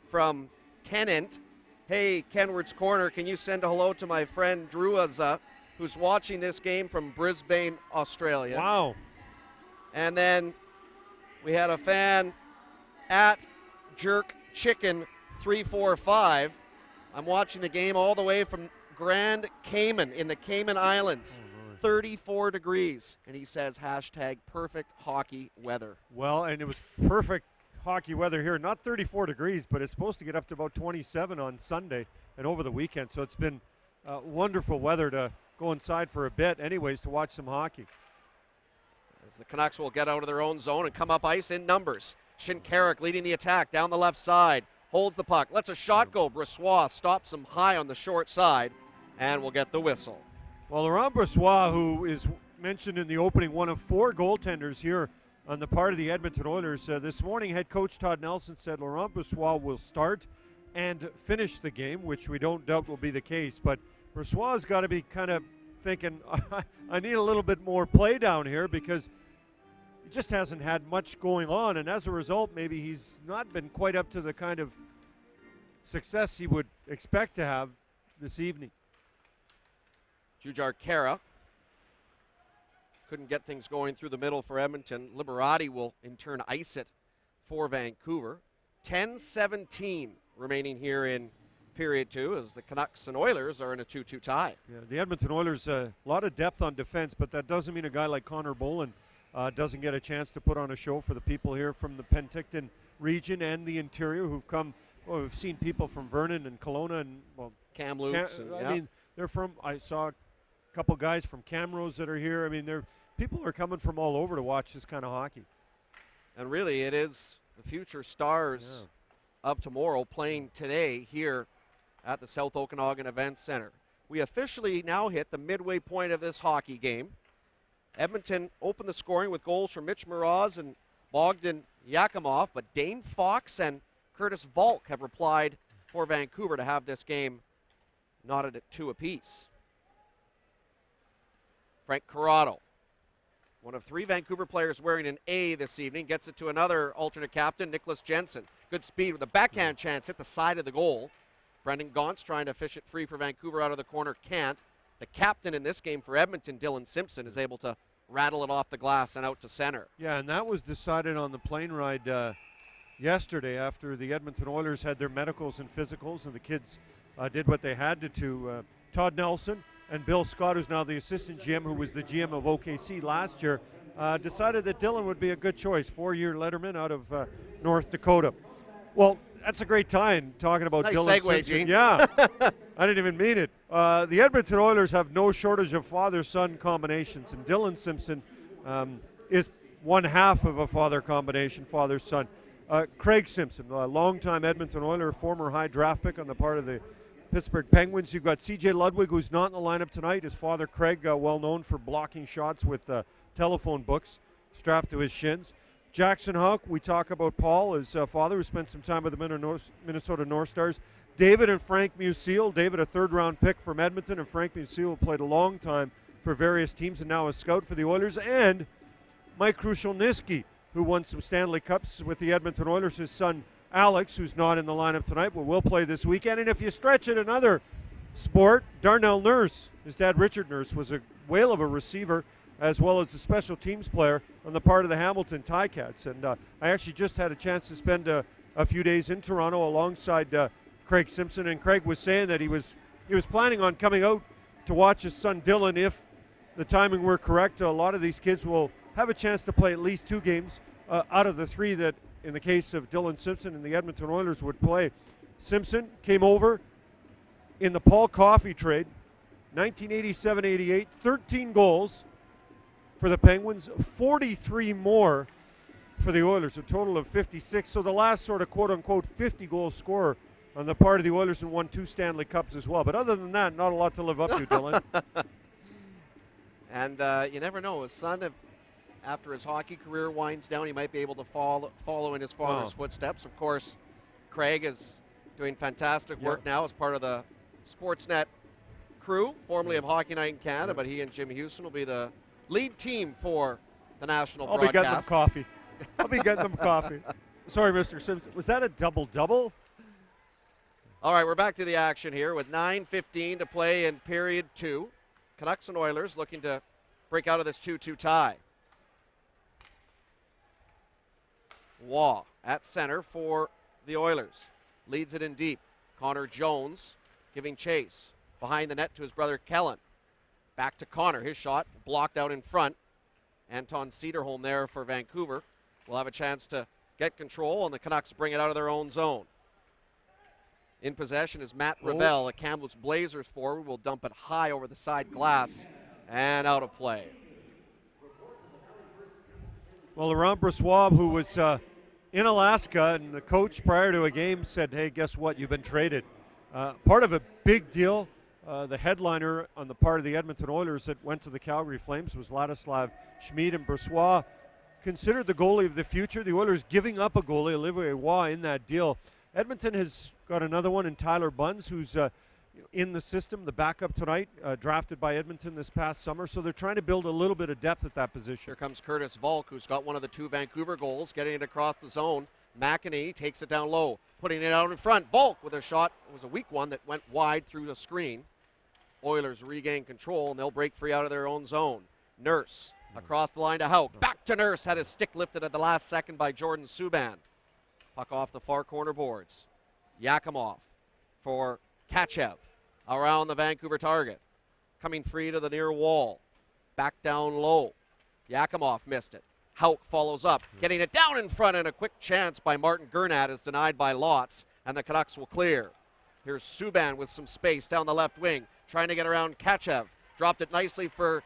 from Tennant. Hey, Kenward's Corner, can you send a hello to my friend Drew Azza, who's watching this game from Brisbane, Australia. Wow. And then we had a fan at Jerk Chicken 345. I'm watching the game all the way from Grand Cayman in the Cayman Islands. 34 degrees. And he says hashtag perfect hockey weather. Well, and it was perfect hockey weather here. Not 34 degrees, but it's supposed to get up to about 27 on Sunday and over the weekend. So it's been wonderful weather to go inside for a bit anyways to watch some hockey. As the Canucks will get out of their own zone and come up ice in numbers. Shinkaruk leading the attack down the left side. Holds the puck. Lets a shot go. Brossoit stops him high on the short side and will get the whistle. Well, Laurent Brossoit, who is mentioned in the opening, one of 4 goaltenders here on the part of the Edmonton Oilers. This morning, head coach Todd Nelson said Laurent Brossoit will start and finish the game, which we don't doubt will be the case. But Brossoit's got to be kind of thinking, I need a little bit more play down here because he just hasn't had much going on. And as a result, maybe he's not been quite up to the kind of success he would expect to have this evening. Jujar Kara couldn't get things going through the middle for Edmonton. Liberati will in turn ice it for Vancouver. 10-17 remaining here in period 2 as the Canucks and Oilers are in a 2-2 tie. Yeah, the Edmonton Oilers, a lot of depth on defense, but that doesn't mean a guy like Connor Boland doesn't get a chance to put on a show for the people here from the Penticton region and the interior who've come. Well, we've seen people from Vernon and Kelowna and, well, Kamloops. I mean, they're from, I saw a couple guys from Camrose that are here. I mean, people are coming from all over to watch this kind of hockey. And really, it is the future stars of tomorrow playing today here at the South Okanagan Events Center. We officially now hit the midway point of this hockey game. Edmonton opened the scoring with goals from Mitch Moroz and Bogdan Yakimov, but Dane Fox and Curtis Volk have replied for Vancouver to have this game knotted at 2 apiece. Frank Corrado, one of 3 Vancouver players wearing an A this evening, gets it to another alternate captain, Nicholas Jensen. Good speed with a backhand chance, hit the side of the goal. Brendan Gaunt's trying to fish it free for Vancouver out of the corner, can't. The captain in this game for Edmonton, Dylan Simpson, is able to rattle it off the glass and out to center. Yeah, and that was decided on the plane ride yesterday after the Edmonton Oilers had their medicals and physicals, and the kids did what they had to. Todd Nelson and Bill Scott, who's now the assistant GM, who was the GM of OKC last year, decided that Dylan would be a good choice, 4-year letterman out of North Dakota. Well, that's a great time talking about nice Dylan segue, Simpson. Gene. Yeah, I didn't even mean it. The Edmonton Oilers have no shortage of father-son combinations, and Dylan Simpson is one half of a father combination, father-son. Craig Simpson, a longtime Edmonton Oiler, former high draft pick on the part of the Pittsburgh Penguins. You've got C.J. Ludwig, who's not in the lineup tonight. His father, Craig, well known for blocking shots with telephone books strapped to his shins. Jackson Huck, we talk about Paul, his father, who spent some time with the Minnesota North Stars. David and Frank Musil. David, a third-round pick from Edmonton, and Frank Musil played a long time for various teams and now a scout for the Oilers. And Mike Krushelnyski, who won some Stanley Cups with the Edmonton Oilers. His son, Alex, who's not in the lineup tonight, but will play this weekend. And if you stretch it another sport, Darnell Nurse, his dad, Richard Nurse, was a whale of a receiver, as well as a special teams player on the part of the Hamilton Ticats. And I actually just had a chance to spend a few days in Toronto alongside Craig Simpson, and Craig was saying that he was planning on coming out to watch his son Dylan if the timing were correct. A lot of these kids will have a chance to play at least 2 games out of the 3 that, in the case of Dylan Simpson and the Edmonton Oilers, would play. Simpson came over in the Paul Coffey trade, 1987-88, 13 goals for the Penguins, 43 more for the Oilers, a total of 56. So the last sort of quote-unquote 50-goal scorer on the part of the Oilers, and won 2 Stanley Cups as well. But other than that, not a lot to live up to, Dylan. And you never know. His son, after his hockey career winds down, he might be able to follow in his father's footsteps. Of course, Craig is doing fantastic work now as part of the Sportsnet crew, formerly of Hockey Night in Canada, but he and Jim Houston will be the lead team for the national broadcast. I'll be getting them coffee. I'll be getting them coffee. Sorry, Mr. Simpson. Was that a double-double? All right, we're back to the action here with 9:15 to play in period 2. Canucks and Oilers looking to break out of this 2-2 tie. Waugh at center for the Oilers. Leads it in deep. Connor Jones giving chase. behind the net to his brother Kellen. Back to Connor. His shot blocked out in front. Anton Cederholm there for Vancouver will have a chance to get control, and the Canucks bring it out of their own zone. In possession is Matt Ravel, a Kamloops Blazers forward, will dump it high over the side glass and out of play. Well, Laurent Brossois, who was in Alaska, and the coach prior to a game said, hey, guess what, you've been traded. Part of a big deal, the headliner on the part of the Edmonton Oilers that went to the Calgary Flames was Ladislav Schmid, and Brossois considered the goalie of the future. The Oilers giving up a goalie, Olivier Roy, in that deal. Edmonton has got another one in Tyler Bunz, who's in the system, the backup tonight, drafted by Edmonton this past summer. So they're trying to build a little bit of depth at that position. Here comes Curtis Volk, who's got one of the 2 Vancouver goals, getting it across the zone. McEnany takes it down low, putting it out in front. Volk with a shot. It was a weak one that went wide through the screen. Oilers regain control, and they'll break free out of their own zone. Nurse across the line to Hauk. Back to Nurse. Had his stick lifted at the last second by Jordan Subban. Puck off the far corner boards. Yakimov for Kachev around the Vancouver target. Coming free to the near wall. Back down low. Yakimov missed it. Hauk follows up. Getting it down in front, and a quick chance by Martin Gernat is denied by Lotz, and the Canucks will clear. Here's Subban with some space down the left wing, trying to get around Kachev. Dropped it nicely for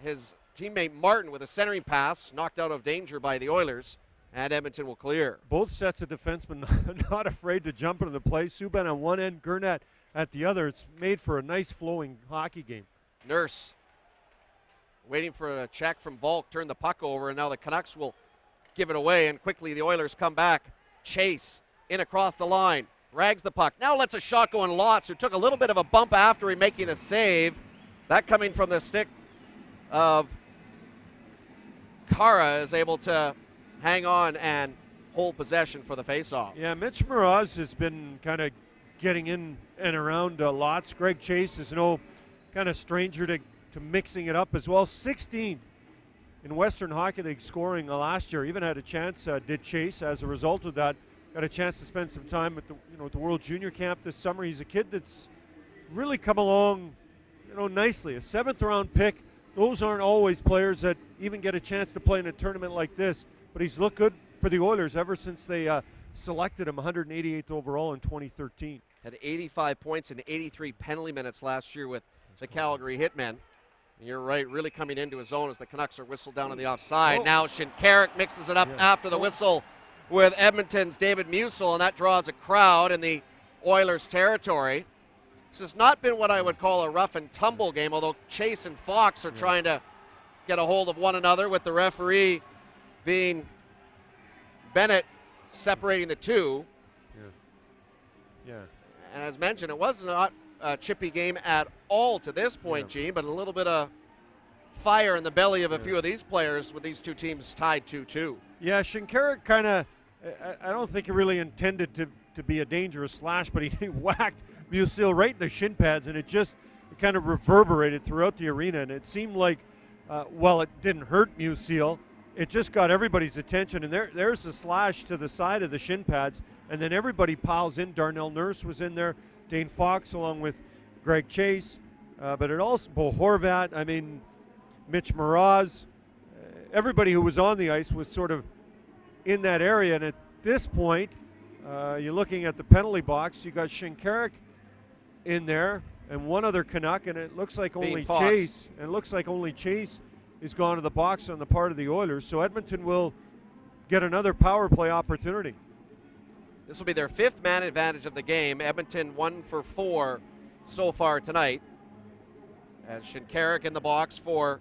his teammate Martin with a centering pass, knocked out of danger by the Oilers, and Edmonton will clear. Both sets of defensemen not afraid to jump into the play. Subban on one end, Gernat at the other. It's made for a nice flowing hockey game. Nurse waiting for a check from Volk, turned the puck over, and now the Canucks will give it away, and quickly the Oilers come back. Chase in across the line, rags the puck. Now lets a shot go in Lotz, who took a little bit of a bump after he making the save. That coming from the stick of Kara, is able to hang on and hold possession for the faceoff. Yeah, Mitch Moroz has been kind of getting in and around Lotz. Greg Chase is no kind of stranger to mixing it up as well. 16 in Western Hockey League scoring last year. Even had a chance, did Chase, as a result of that, got a chance to spend some time at the World Junior Camp this summer. He's a kid that's really come along, nicely. A 7th round pick. Those aren't always players that even get a chance to play in a tournament like this, but he's looked good for the Oilers ever since they selected him 188th overall in 2013. Had 85 points and 83 penalty minutes last year with the Calgary Hitmen. And you're right, really coming into his own as the Canucks are whistled down on the offside. Now Shinkarik mixes it up after the whistle with Edmonton's David Musil, and that draws a crowd in the Oilers' territory. This has not been what I would call a rough and tumble game, although Chase and Fox are trying to get a hold of one another, with the referee being Bennett separating the two. Yeah. And as mentioned, it was not a chippy game at all to this point, Gene, but a little bit of fire in the belly of a few of these players with these two teams tied 2-2. Yeah, Shinkarik kind of, I don't think he really intended to be a dangerous slash, but he whacked Musil right in the shin pads, and it kind of reverberated throughout the arena, and it seemed like, well, it didn't hurt Musil, it just got everybody's attention, and there's the slash to the side of the shin pads, and then everybody piles in. Darnell Nurse was in there, Dane Fox along with Greg Chase, but it also, Bo Horvat, Mitch Moroz, everybody who was on the ice was sort of in that area, and at this point, you're looking at the penalty box, you got Shinkarik in there, and one other Canuck, and it looks like only Chase is gone to the box on the part of the Oilers, so Edmonton will get another power play opportunity. This will be their 5th man advantage of the game. Edmonton 1 for 4 so far tonight. As Shinkarik in the box for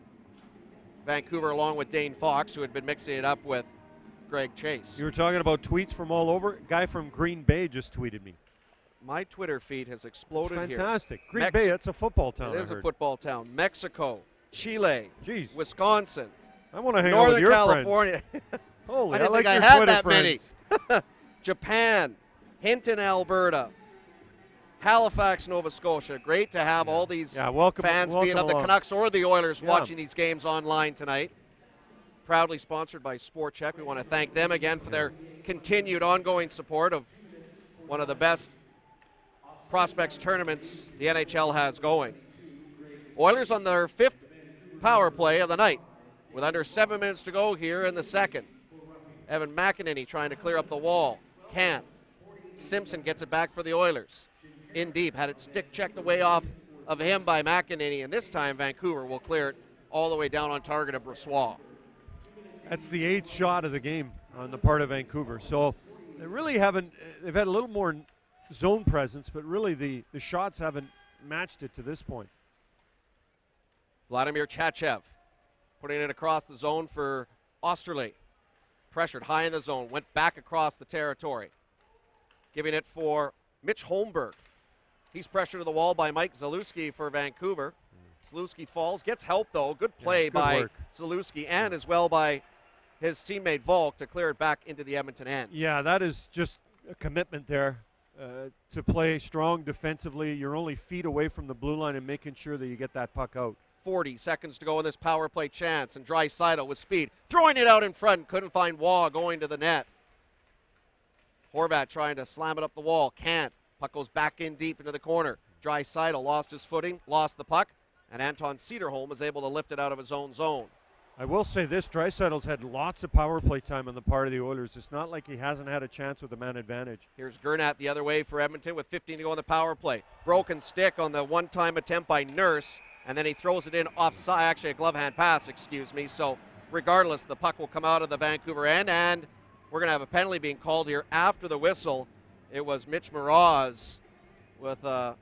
Vancouver, along with Dane Fox, who had been mixing it up with Greg Chase. You were talking about tweets from all over. A guy from Green Bay just tweeted me. My Twitter feed has exploded That's here. fantastic. Green Bay, that's a football town. It is a football town. Mexico, Chile, Wisconsin. I want to hang Northern out with your California. Holy, I didn't like think I your had Twitter that friends. many. Japan, Hinton, Alberta, Halifax, Nova Scotia. Great to have all these fans, be it of the Canucks or the Oilers, watching these games online tonight. Proudly sponsored by Sport Check. We want to thank them again for their continued ongoing support of one of the best prospects tournaments the NHL has going. Oilers on their 5th power play of the night with under 7 minutes to go here in the second. Evan McEnany trying to clear up the wall. Can't. Simpson gets it back for the Oilers. In deep, had it stick checked away off of him by McEnany, and this time Vancouver will clear it all the way down on target of Brossoit. That's the 8th shot of the game on the part of Vancouver. So they really haven't, they've had a little more zone presence, but really the shots haven't matched it to this point. Vladimir Chachev putting it across the zone for Osterley. Pressured high in the zone, went back across the territory. Giving it for Mitch Holmberg. He's pressured to the wall by Mike Zalewski for Vancouver. Zalewski falls, gets help though. Good play good by work. Zalewski and as well by his teammate Volk to clear it back into the Edmonton end. Yeah, that is just a commitment there to play strong defensively. You're only feet away from the blue line and making sure that you get that puck out. 40 seconds to go in this power play chance, and Draisaitl with speed, throwing it out in front, couldn't find Waugh going to the net. Horvat trying to slam it up the wall, can't. Puck goes back in deep into the corner. Draisaitl lost his footing, lost the puck, and Anton Cederholm is able to lift it out of his own zone. I will say this, Draisaitl's had lots of power play time on the part of the Oilers. It's not like he hasn't had a chance with the man advantage. Here's Gernat the other way for Edmonton with 15 to go on the power play. Broken stick on the one-time attempt by Nurse, and then he throws it in offside, actually a glove hand pass, excuse me. So regardless, the puck will come out of the Vancouver end, and we're going to have a penalty being called here after the whistle. It was Mitch Moroz with a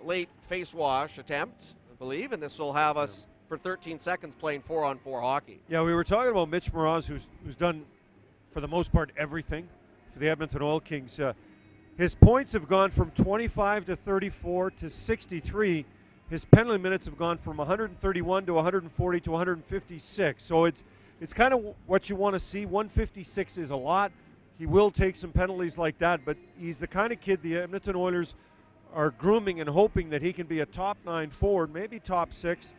late face wash attempt, I believe, and this will have us for 13 seconds playing 4-on-4 hockey. Yeah, we were talking about Mitch Moroz, who's done, for the most part, everything for the Edmonton Oil Kings. His points have gone from 25 to 34 to 63. His penalty minutes have gone from 131 to 140 to 156. So it's kind of what you want to see. 156 is a lot. He will take some penalties like that, but he's the kind of kid the Edmonton Oilers are grooming and hoping that he can be a top 9 forward, maybe top 6,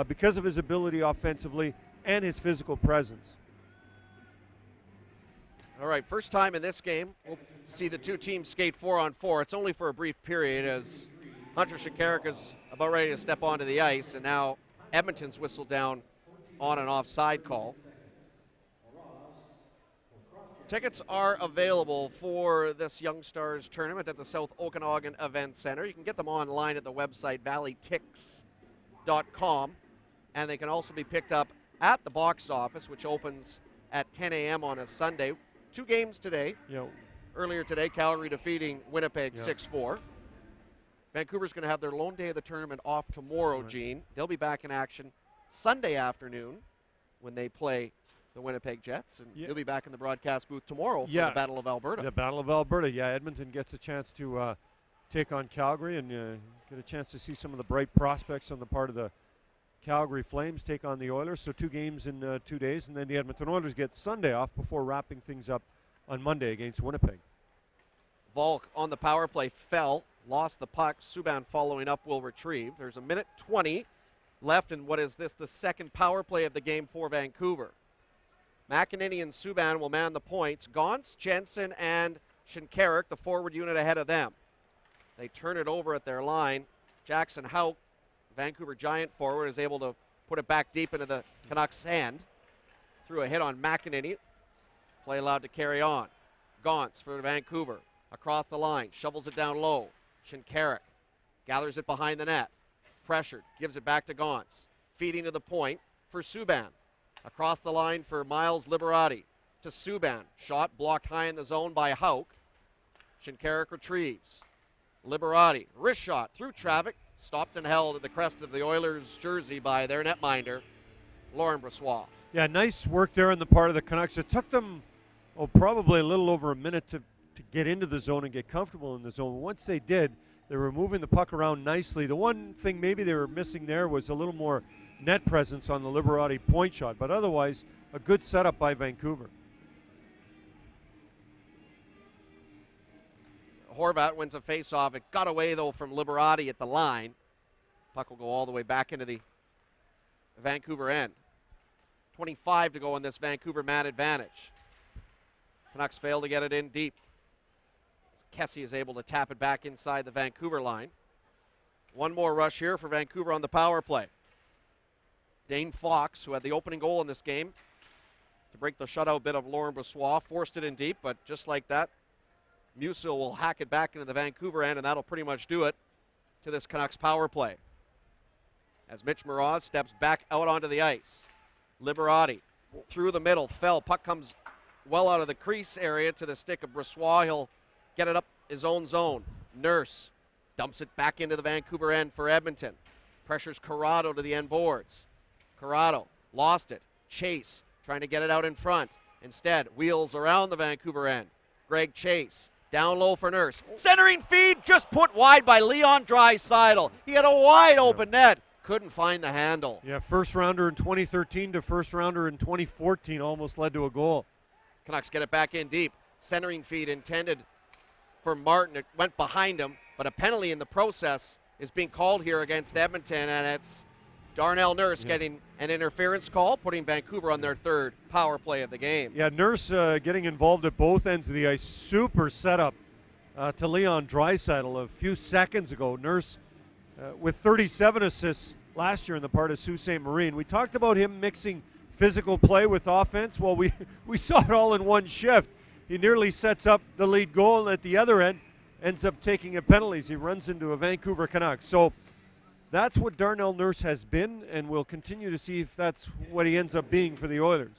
because of his ability offensively and his physical presence. All right, first time in this game, we'll see the two teams skate 4-on-4. It's only for a brief period as Hunter Shinkaruk is about ready to step onto the ice, and now Edmonton's whistled down on an offside call. Tickets are available for this Young Stars tournament at the South Okanagan Event Center. You can get them online at the website valleytix.com, and they can also be picked up at the box office, which opens at 10 a.m. on a Sunday. 2 games today. Yep. Earlier today, Calgary defeating Winnipeg 6-4. Vancouver's going to have their lone day of the tournament off tomorrow, Gene. They'll be back in action Sunday afternoon when they play the Winnipeg Jets, and you'll be back in the broadcast booth tomorrow for the Battle of Alberta. The Battle of Alberta, Edmonton gets a chance to take on Calgary and get a chance to see some of the bright prospects on the part of the Calgary Flames take on the Oilers. So 2 games in 2 days, and then the Edmonton Oilers get Sunday off before wrapping things up on Monday against Winnipeg. Volk on the power play fell, lost the puck. Subban following up will retrieve. There's 1:20 left in what is the second power play of the game for Vancouver. McEnany and Subban will man the points. Gauntz, Jensen, and Shinkaruk, the forward unit ahead of them. They turn it over at their line. Jackson Houck, Vancouver Giant forward, is able to put it back deep into the Canucks' hand. Threw a hit on McEnany. Play allowed to carry on. Gauntz for Vancouver. Across the line, shovels it down low. Shinkaruk gathers it behind the net. Pressured, gives it back to Gauntz. Feeding to the point for Subban. Across the line for Miles Liberati to Subban. Shot blocked high in the zone by Houck. Shinkaruk retrieves. Liberati, wrist shot through traffic. Stopped and held at the crest of the Oilers' jersey by their netminder, Laurent Brossoit. Yeah, nice work there on the part of the Canucks. It took them probably a little over a minute to get into the zone and get comfortable in the zone. Once they did, they were moving the puck around nicely. The one thing maybe they were missing there was a little more net presence on the Liberati point shot, but otherwise a good setup by Vancouver. Horvat wins a faceoff. It got away, though, from Liberati at the line. Puck will go all the way back into the Vancouver end. 25 to go in this Vancouver man advantage. Canucks fail to get it in deep. Kessie is able to tap it back inside the Vancouver line. One more rush here for Vancouver on the power play. Dane Fox, who had the opening goal in this game, to break the shutout bit of Laurent Brossoit, forced it in deep, but just like that, Musil will hack it back into the Vancouver end, and that'll pretty much do it to this Canucks power play. As Mitch Moroz steps back out onto the ice. Liberati through the middle, fell. Puck comes well out of the crease area to the stick of Brossoit. He'll get it up his own zone. Nurse dumps it back into the Vancouver end for Edmonton. Pressures Corrado to the end boards. Corrado lost it. Chase trying to get it out in front. Instead, wheels around the Vancouver end. Greg Chase down low for Nurse. Centering feed just put wide by Leon Draisaitl. He had a wide open net. Couldn't find the handle. Yeah, first rounder in 2013 to first rounder in 2014 almost led to a goal. Canucks get it back in deep. Centering feed intended for Martin. It went behind him, but a penalty in the process is being called here against Edmonton, and it's Darnell Nurse getting an interference call, putting Vancouver on their third power play of the game. Yeah, Nurse getting involved at both ends of the ice. Super setup to Leon Draisaitl a few seconds ago. Nurse with 37 assists last year in the part of Sault Ste. Marie. We talked about him mixing physical play with offense. Well, we saw it all in one shift. He nearly sets up the lead goal, and at the other end ends up taking a penalties. He runs into a Vancouver Canucks. So that's what Darnell Nurse has been, and we'll continue to see if that's what he ends up being for the Oilers.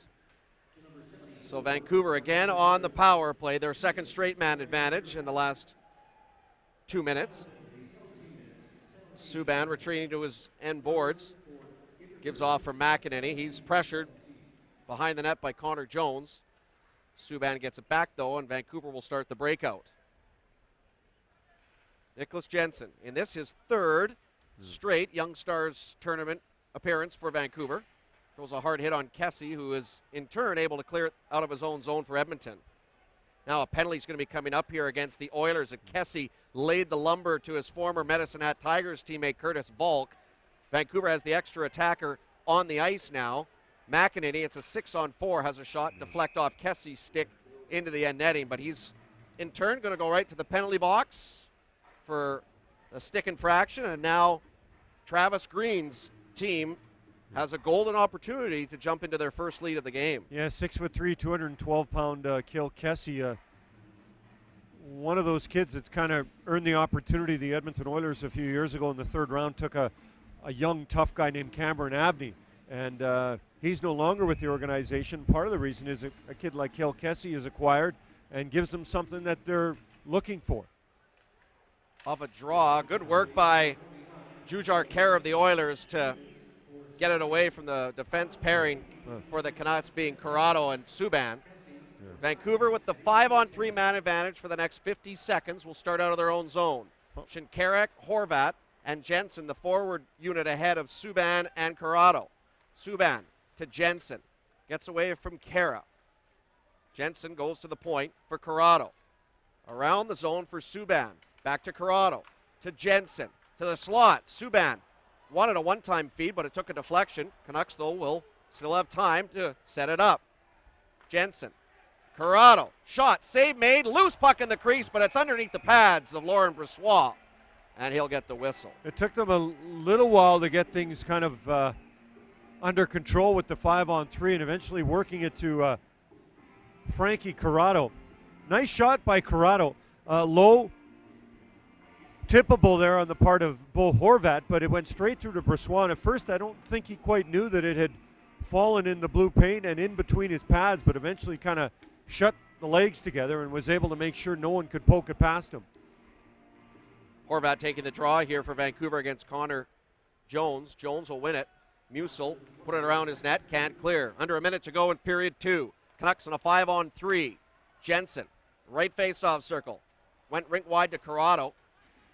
So Vancouver again on the power play, their second straight man advantage in the last 2 minutes. Subban retreating to his end boards. Gives off for McEnany. He's pressured behind the net by Connor Jones. Subban gets it back, though, and Vancouver will start the breakout. Nicholas Jensen, in this his third straight Young Stars tournament appearance for Vancouver. Throws a hard hit on Kessie, who is in turn able to clear it out of his own zone for Edmonton. Now a penalty is going to be coming up here against the Oilers. And Kessie laid the lumber to his former Medicine Hat Tigers teammate Curtis Volk. Vancouver has the extra attacker on the ice now. McEnany, it's a 6-on-4, has a shot deflect off Kessie's stick into the end netting, but he's in turn going to go right to the penalty box for a stick infraction, and now Travis Green's team has a golden opportunity to jump into their first lead of the game. Yeah, 6'3", 212-pound Cale Kessie. One of those kids that's kind of earned the opportunity. The Edmonton Oilers a few years ago in the third round took a young, tough guy named Cameron Abney, and he's no longer with the organization. Part of the reason is a kid like Cale Kessie is acquired and gives them something that they're looking for. Off a draw, good work by Jujhar Khaira of the Oilers to get it away from the defense pairing for the Canucks, being Corrado and Subban. Vancouver with the 5-on-3 man advantage for the next 50 seconds will start out of their own zone. Shinkaruk, Horvat, and Jensen, the forward unit ahead of Subban and Corrado. Subban to Jensen, gets away from Khaira. Jensen goes to the point for Corrado. Around the zone for Subban, back to Corrado, to Jensen, to the slot. Subban wanted a one-time feed, but it took a deflection. Canucks, though, will still have time to set it up. Jensen, Corrado, shot, save made, loose puck in the crease, but it's underneath the pads of Laurent Brossoit, and he'll get the whistle. It took them a little while to get things kind of under control with the 5-on-3 and eventually working it to Frankie Corrado. Nice shot by Corrado. Low, tippable there on the part of Bo Horvat, but it went straight through to Brossoit. At first, I don't think he quite knew that it had fallen in the blue paint and in between his pads, but eventually kind of shut the legs together and was able to make sure no one could poke it past him. Horvat taking the draw here for Vancouver against Connor Jones. Jones will win it. Musil put it around his net, can't clear. Under a minute to go in period 2. Canucks on a 5-on-3. Jensen, right face-off circle. Went rink wide to Corrado.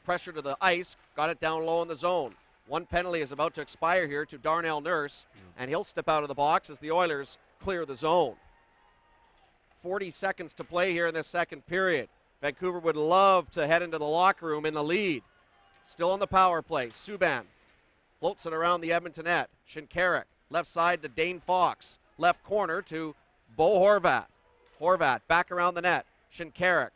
Pressure to the ice, got it down low in the zone. One penalty is about to expire here to Darnell Nurse, and he'll step out of the box as the Oilers clear the zone. 40 seconds to play here in this second period. Vancouver would love to head into the locker room in the lead. Still on the power play. Subban floats it around the Edmonton net. Shinkaruk, left side to Dane Fox. Left corner to Bo Horvat. Horvat back around the net. Shinkaruk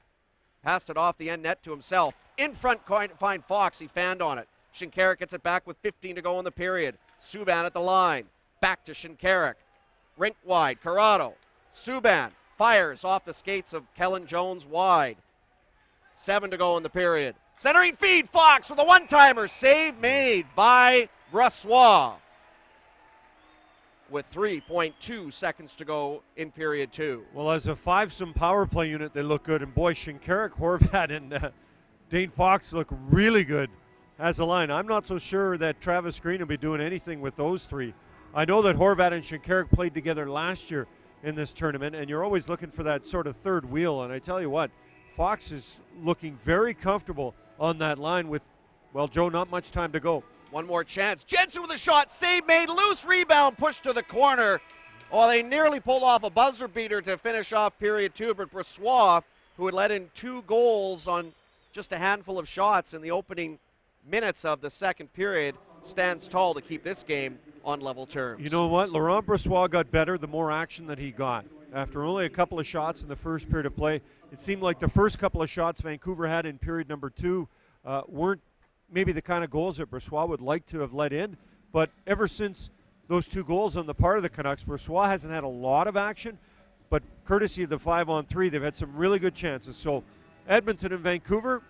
Passed it off the end net to himself. In front, find Fox. He fanned on it. Shinkarik gets it back with 15 to go in the period. Subban at the line. Back to Shinkarik. Rink wide. Corrado. Subban fires off the skates of Kellen Jones wide. 7 to go in the period. Centering feed. Fox with a one-timer. Save made by Brossoit with 3.2 seconds to go in period 2. Well, as a five-some power play unit, they look good. And boy, Shinkarik, Horvat, and Dane Fox look really good as a line. I'm not so sure that Travis Green will be doing anything with those three. I know that Horvat and Shinkarik played together last year in this tournament, and you're always looking for that sort of third wheel. And I tell you what, Fox is looking very comfortable on that line with, well, Joe, not much time to go. One more chance. Jensen with a shot. Save made. Loose rebound. Pushed to the corner. Oh, they nearly pulled off a buzzer beater to finish off period 2, but Brossoit, who had let in 2 goals on just a handful of shots in the opening minutes of the second period, stands tall to keep this game on level terms. You know what? Laurent Brossoit got better the more action that he got. After only a couple of shots in the first period of play, it seemed like the first couple of shots Vancouver had in period number 2 weren't maybe the kind of goals that Brossoit would like to have let in, but ever since those 2 goals on the part of the Canucks, Brossoit hasn't had a lot of action, but courtesy of the 5-on-3, they've had some really good chances. So Edmonton and Vancouver,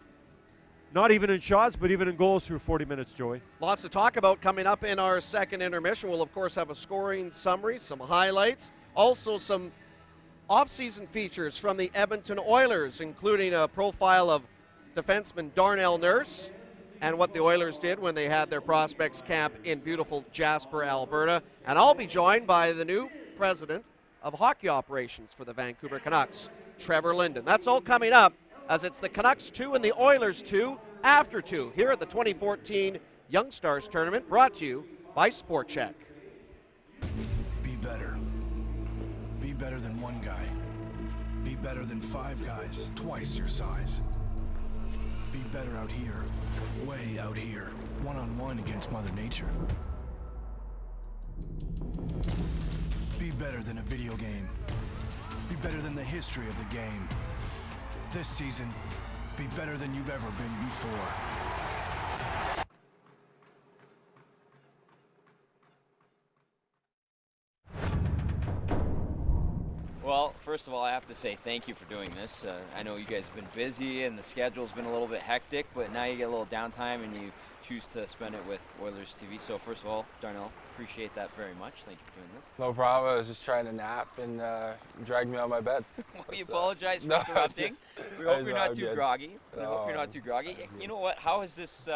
not even in shots, but even in goals through 40 minutes, Joey. Lots to talk about coming up in our second intermission. We'll, of course, have a scoring summary, some highlights, also some off-season features from the Edmonton Oilers, including a profile of defenseman Darnell Nurse and what the Oilers did when they had their prospects camp in beautiful Jasper, Alberta. And I'll be joined by the new president of hockey operations for the Vancouver Canucks, Trevor Linden. That's all coming up as it's the Canucks 2 and the Oilers 2 after 2 here at the 2014 Young Stars Tournament, brought to you by Sport Check. Be better. Be better than one guy. Be better than 5 guys, twice your size. Be better out here, way out here, one-on-one against Mother Nature. Be better than a video game. Be better than the history of the game. This season, be better than you've ever been before. Well, first of all, I have to say thank you for doing this. I know you guys have been busy and the schedule's been a little bit hectic, but now you get a little downtime and you choose to spend it with Oilers TV. So first of all, Darnell, appreciate that very much. Thank you for doing this. No problem. I was just trying to nap and dragged me out of my bed. We apologize for interrupting. We hope you're not too groggy. We hope you're not too groggy. You know what? How is this?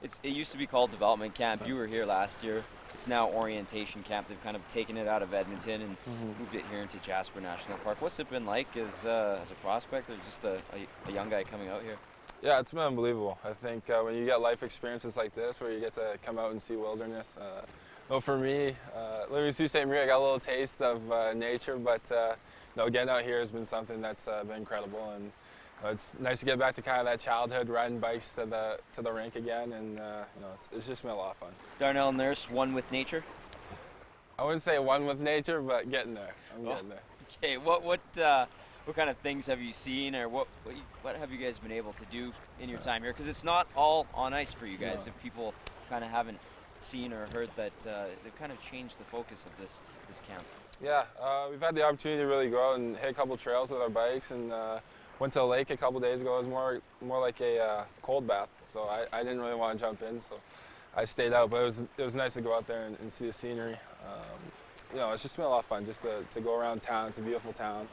It used to be called development camp. You were here last year. It's now orientation camp. They've kind of taken it out of Edmonton and moved it here into Jasper National Park. What's it been like as a prospect or just a young guy coming out here? Yeah, it's been unbelievable. I think when you get life experiences like this where you get to come out and see wilderness, well, for me, living in Sault Ste. Marie, I got a little taste of nature, but getting out here has been something that's been incredible. And it's nice to get back to kind of that childhood, riding bikes to the rink again, and it's just been a lot of fun. Darnell Nurse, one with nature? I wouldn't say one with nature, but getting there. I'm getting there. Okay, what kind of things have you seen, or what have you guys been able to do in your time here? Because it's not all on ice for you guys. No. If people kind of haven't seen or heard that, they've kind of changed the focus of this camp. Yeah, we've had the opportunity to really go out and hit a couple trails with our bikes, and went to a lake a couple days ago. It was more like a cold bath, so I didn't really want to jump in, so I stayed out. But it was nice to go out there and see the scenery. It's just been a lot of fun just to go around town. It's a beautiful town,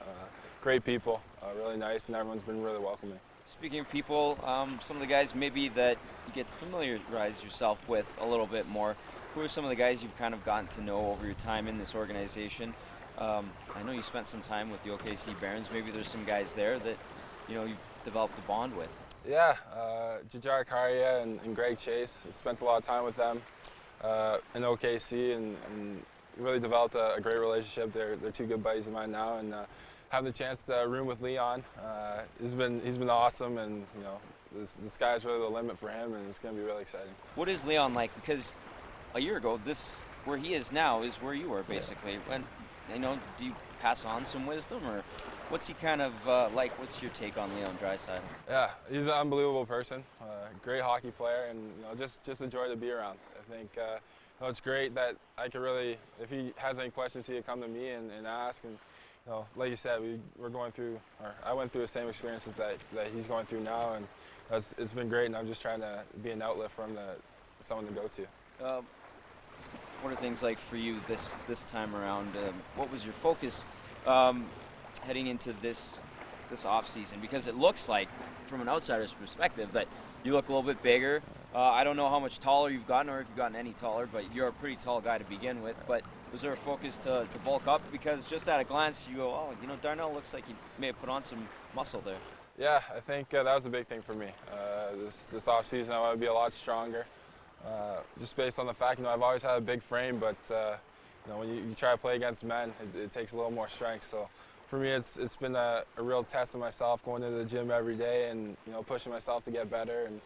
great people, really nice, and everyone's been really welcoming. Speaking of people, some of the guys maybe that you get to familiarize yourself with a little bit more. Who are some of the guys you've kind of gotten to know over your time in this organization? I know you spent some time with the OKC Barons. Maybe there's some guys there that you've developed a bond with. Yeah, Jujhar Karia and Greg Chase. I spent a lot of time with them in OKC and really developed a great relationship. They're two good buddies of mine now, and having the chance to room with Leon, he's been awesome, and the sky's really the limit for him, and it's going to be really exciting. What is Leon like? Because a year ago, where he is now is where you were basically. Yeah. And do you pass on some wisdom, or what's he kind of like? What's your take on Leon Draisaitl? Yeah, he's an unbelievable person, great hockey player, and just a joy to be around. I think it's great that I could really, if he has any questions, he could come to me and ask. And like you said, we're going through, or I went through the same experiences that he's going through now, and it's been great. And I'm just trying to be an outlet for him, someone to go to. What are things like for you this time around? What was your focus heading into this off season? Because it looks like, from an outsider's perspective, that you look a little bit bigger. I don't know how much taller you've gotten, or if you've gotten any taller, but you're a pretty tall guy to begin with. But was there a focus to bulk up? Because just at a glance, you go, oh, Darnell looks like he may have put on some muscle there. Yeah, I think that was a big thing for me. This off season, I want to be a lot stronger. Just based on the fact, I've always had a big frame, but when you try to play against men, it takes a little more strength. So for me, it's been a real test of myself, going into the gym every day and pushing myself to get better. And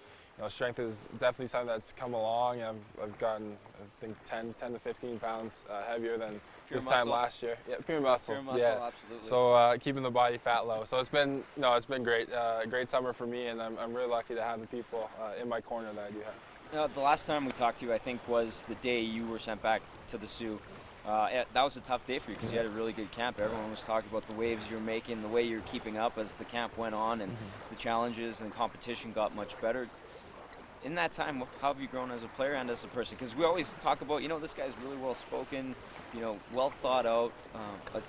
strength is definitely something that's come along. I've gotten, I think, 10 to 15 pounds heavier than Pure this muscle. time last year. Yeah, pure muscle. Pure muscle, yeah. absolutely. So keeping the body fat low. So it's been great. Great summer for me, and I'm really lucky to have the people in my corner that I do have. The last time we talked to you, I think, was the day you were sent back to the Sioux. That was a tough day for you because you had a really good camp. Everyone was talking about the waves you were making, the way you're keeping up as the camp went on, and the challenges and competition got much better. In that time, how have you grown as a player and as a person? Because we always talk about, this guy's really well-spoken, well thought out, a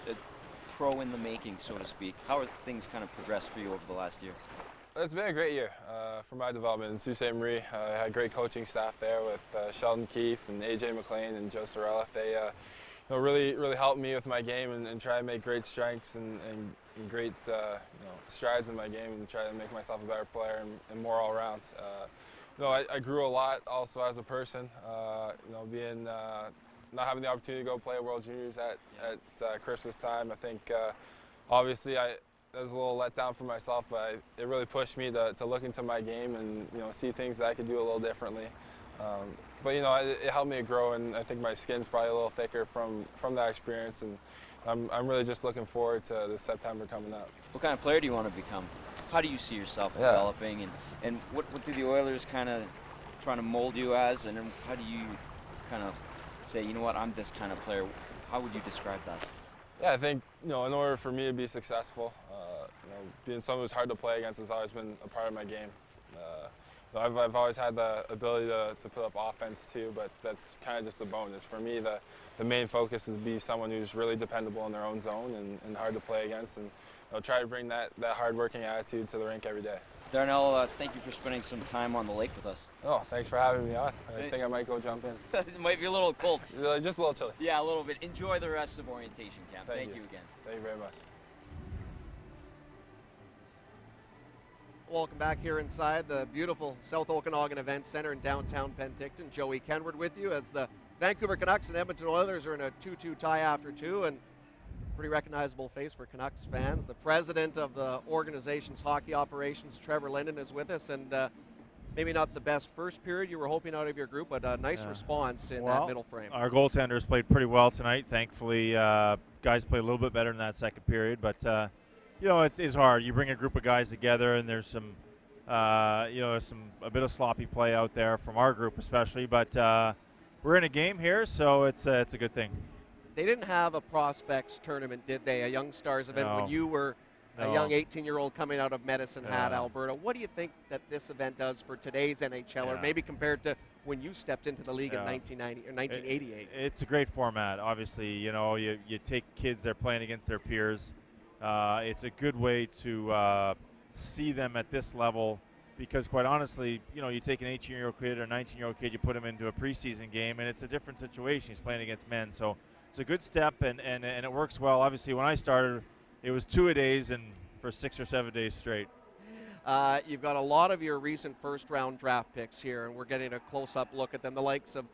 pro in the making, so to speak. How are things kind of progressed for you over the last year? It's been a great year for my development in Sault Ste. Marie. I had great coaching staff there with Sheldon Keefe and AJ McLean and Joe Sorella. They really helped me with my game and try to make great strengths and great strides in my game and try to make myself a better player and more all around. I grew a lot also as a person. Being not having the opportunity to go play World Juniors at Christmas time, I think obviously that was a little letdown for myself, but it really pushed me to look into my game and see things that I could do a little differently. But it helped me to grow, and I think my skin's probably a little thicker from that experience, and I'm really just looking forward to this September coming up. What kind of player do you want to become? How do you see yourself developing, and what do the Oilers kind of trying to mold you as, and then how do you kind of say, I'm this kind of player? How would you describe that? Yeah, I think in order for me to be successful, being someone who's hard to play against has always been a part of my game. I've always had the ability to put up offense too, but that's kind of just a bonus. For me, the main focus is be someone who's really dependable in their own zone and hard to play against, and try to bring that hard-working attitude to the rink every day. Darnell, thank you for spending some time on the lake with us. Oh, thanks for having me on. I think I might go jump in. It might be a little cold. Just a little chilly. Yeah, a little bit. Enjoy the rest of orientation camp. Thank you again. Thank you very much. Welcome back here inside the beautiful South Okanagan Event Center in downtown Penticton. Joey Kenward with you as the Vancouver Canucks and Edmonton Oilers are in a 2-2 tie after two, and pretty recognizable face for Canucks fans. The president of the organization's hockey operations, Trevor Linden, is with us, and maybe not the best first period you were hoping out of your group, but a nice response in that middle frame. Our goaltenders played pretty well tonight. Thankfully, guys played a little bit better in that second period, but it's hard. You bring a group of guys together, and there's some, a bit of sloppy play out there from our group especially, but we're in a game here, so it's a good thing. They didn't have a prospects tournament, did they? A Young Stars event when you were a young 18-year-old coming out of Medicine Hat, Alberta. What do you think that this event does for today's NHL, or maybe compared to when you stepped into the league in 1990 or 1988? It's a great format. Obviously, you take kids that are playing against their peers. It's a good way to see them at this level, because quite honestly, you take an 18-year-old kid or a 19-year-old kid, you put him into a preseason game, and it's a different situation. He's playing against men, so it's a good step, and it works well. Obviously, when I started, it was 2-a-days and for 6 or 7 days straight. You've got a lot of your recent first-round draft picks here, and we're getting a close-up look at them. The likes of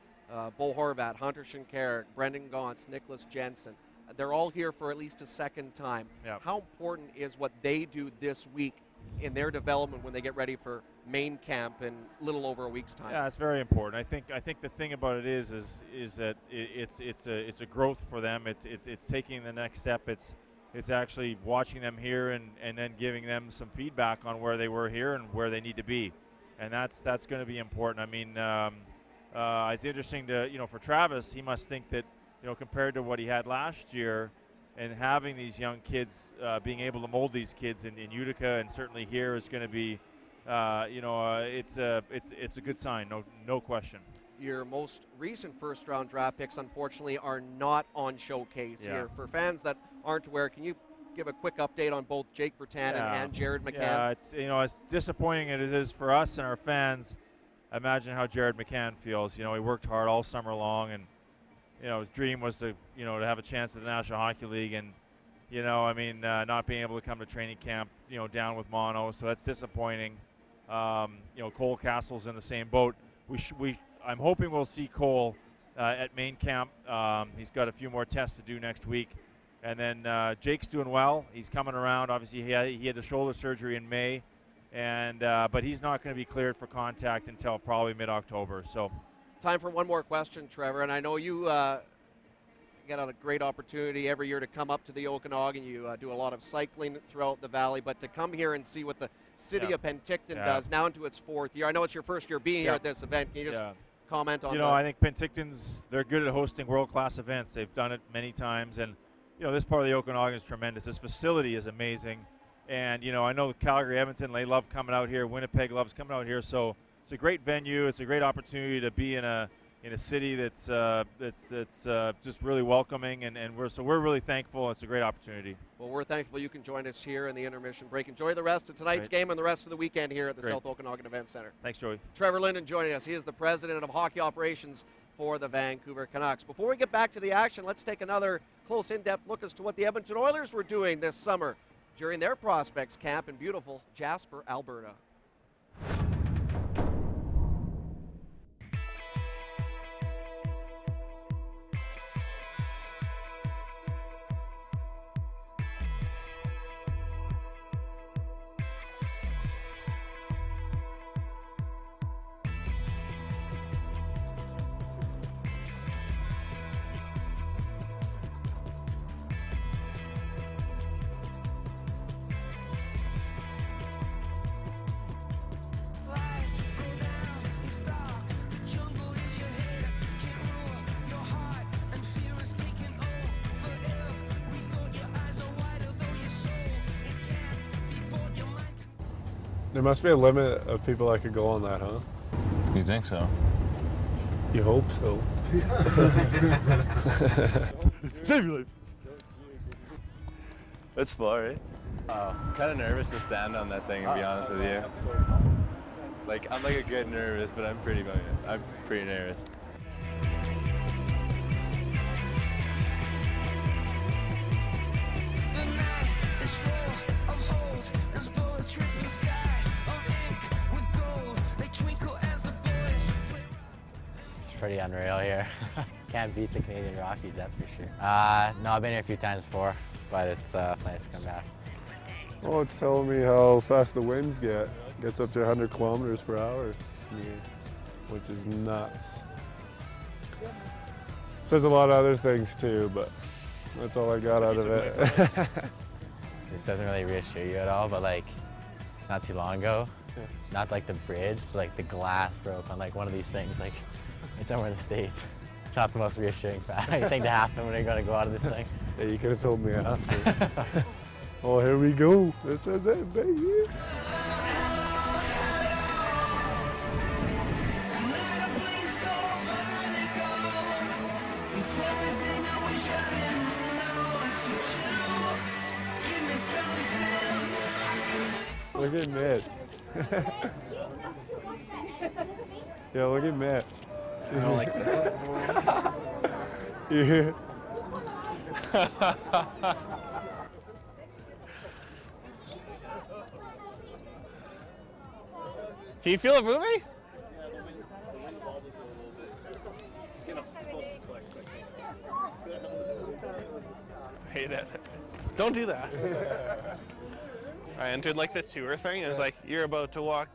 Bo Horvat, Hunter Shinkaruk, Brendan Gaunce, Nicholas Jensen. They're all here for at least a second time. Yep. How important is what they do this week in their development when they get ready for main camp in little over a week's time? Yeah, it's very important. I think the thing about it is that it's a growth for them. It's taking the next step. It's actually watching them here and then giving them some feedback on where they were here and where they need to be, and that's going to be important. I mean, it's interesting to, for Travis, he must think that, compared to what he had last year, and having these young kids, being able to mold these kids in Utica and certainly here is going to be, it's a good sign, no question. Your most recent first-round draft picks, unfortunately, are not on showcase here. For fans that aren't aware, can you give a quick update on both Jake Vertan and Jared McCann? Yeah, it's, as disappointing as it is for us and our fans, imagine how Jared McCann feels. He worked hard all summer long, and his dream was to to have a chance at the National Hockey League, and not being able to come to training camp down with mono, so that's disappointing. Cole Castle's in the same boat. I'm hoping we'll see Cole at main camp. He's got a few more tests to do next week, and then Jake's doing well. He's coming around. Obviously, he had the shoulder surgery in May, and but he's not going to be cleared for contact until probably mid-October. So, time for one more question, Trevor. And I know you get a great opportunity every year to come up to the Okanagan. You do a lot of cycling throughout the valley, but to come here and see what the city of Penticton does now into its 4th year. I know it's your first year being here at this event. Can you just comment on that? I think Penticton's, they're good at hosting world-class events. They've done it many times, and this part of the Okanagan is tremendous. This facility is amazing, and I know Calgary, Edmonton, they love coming out here. Winnipeg loves coming out here, so it's a great venue. It's a great opportunity to be in a city that's just really welcoming, and we're really thankful. It's a great opportunity. Well, we're thankful you can join us here in the intermission break. Enjoy the rest of tonight's game and the rest of the weekend here at the South Okanagan Event Center. Thanks, Joey. Trevor Linden joining us. He is the president of hockey operations for the Vancouver Canucks. Before we get back to the action, let's take another close, in-depth look as to what the Edmonton Oilers were doing this summer during their prospects camp in beautiful Jasper, Alberta. There must be a limit of people that could go on that, huh? You think so? You hope so. Save your life. That's far, eh? Kind of nervous to stand on that thing, to be honest with you. I'm like a good nervous, but I'm pretty nervous. Pretty unreal here. Can't beat the Canadian Rockies, that's for sure. No, I've been here a few times before, but it's nice to come back. Oh, it's telling me how fast the winds get. Gets up to 100 kilometers per hour, which is nuts. Says a lot of other things too, but that's all I got out of it. This doesn't really reassure you at all, but not too long ago, not the bridge, but the glass broke on one of these things, it's somewhere in the States. It's not the most reassuring thing to happen when you're going to go out of this thing. Yeah, you could have told me after. Oh, here we go. This is it, baby. Look at Mitch. Yeah, look at Mitch. I don't like this. Yeah. Can you feel it moving? Hate it. Don't do that. I entered like the tour thing. It was like, you're about to walk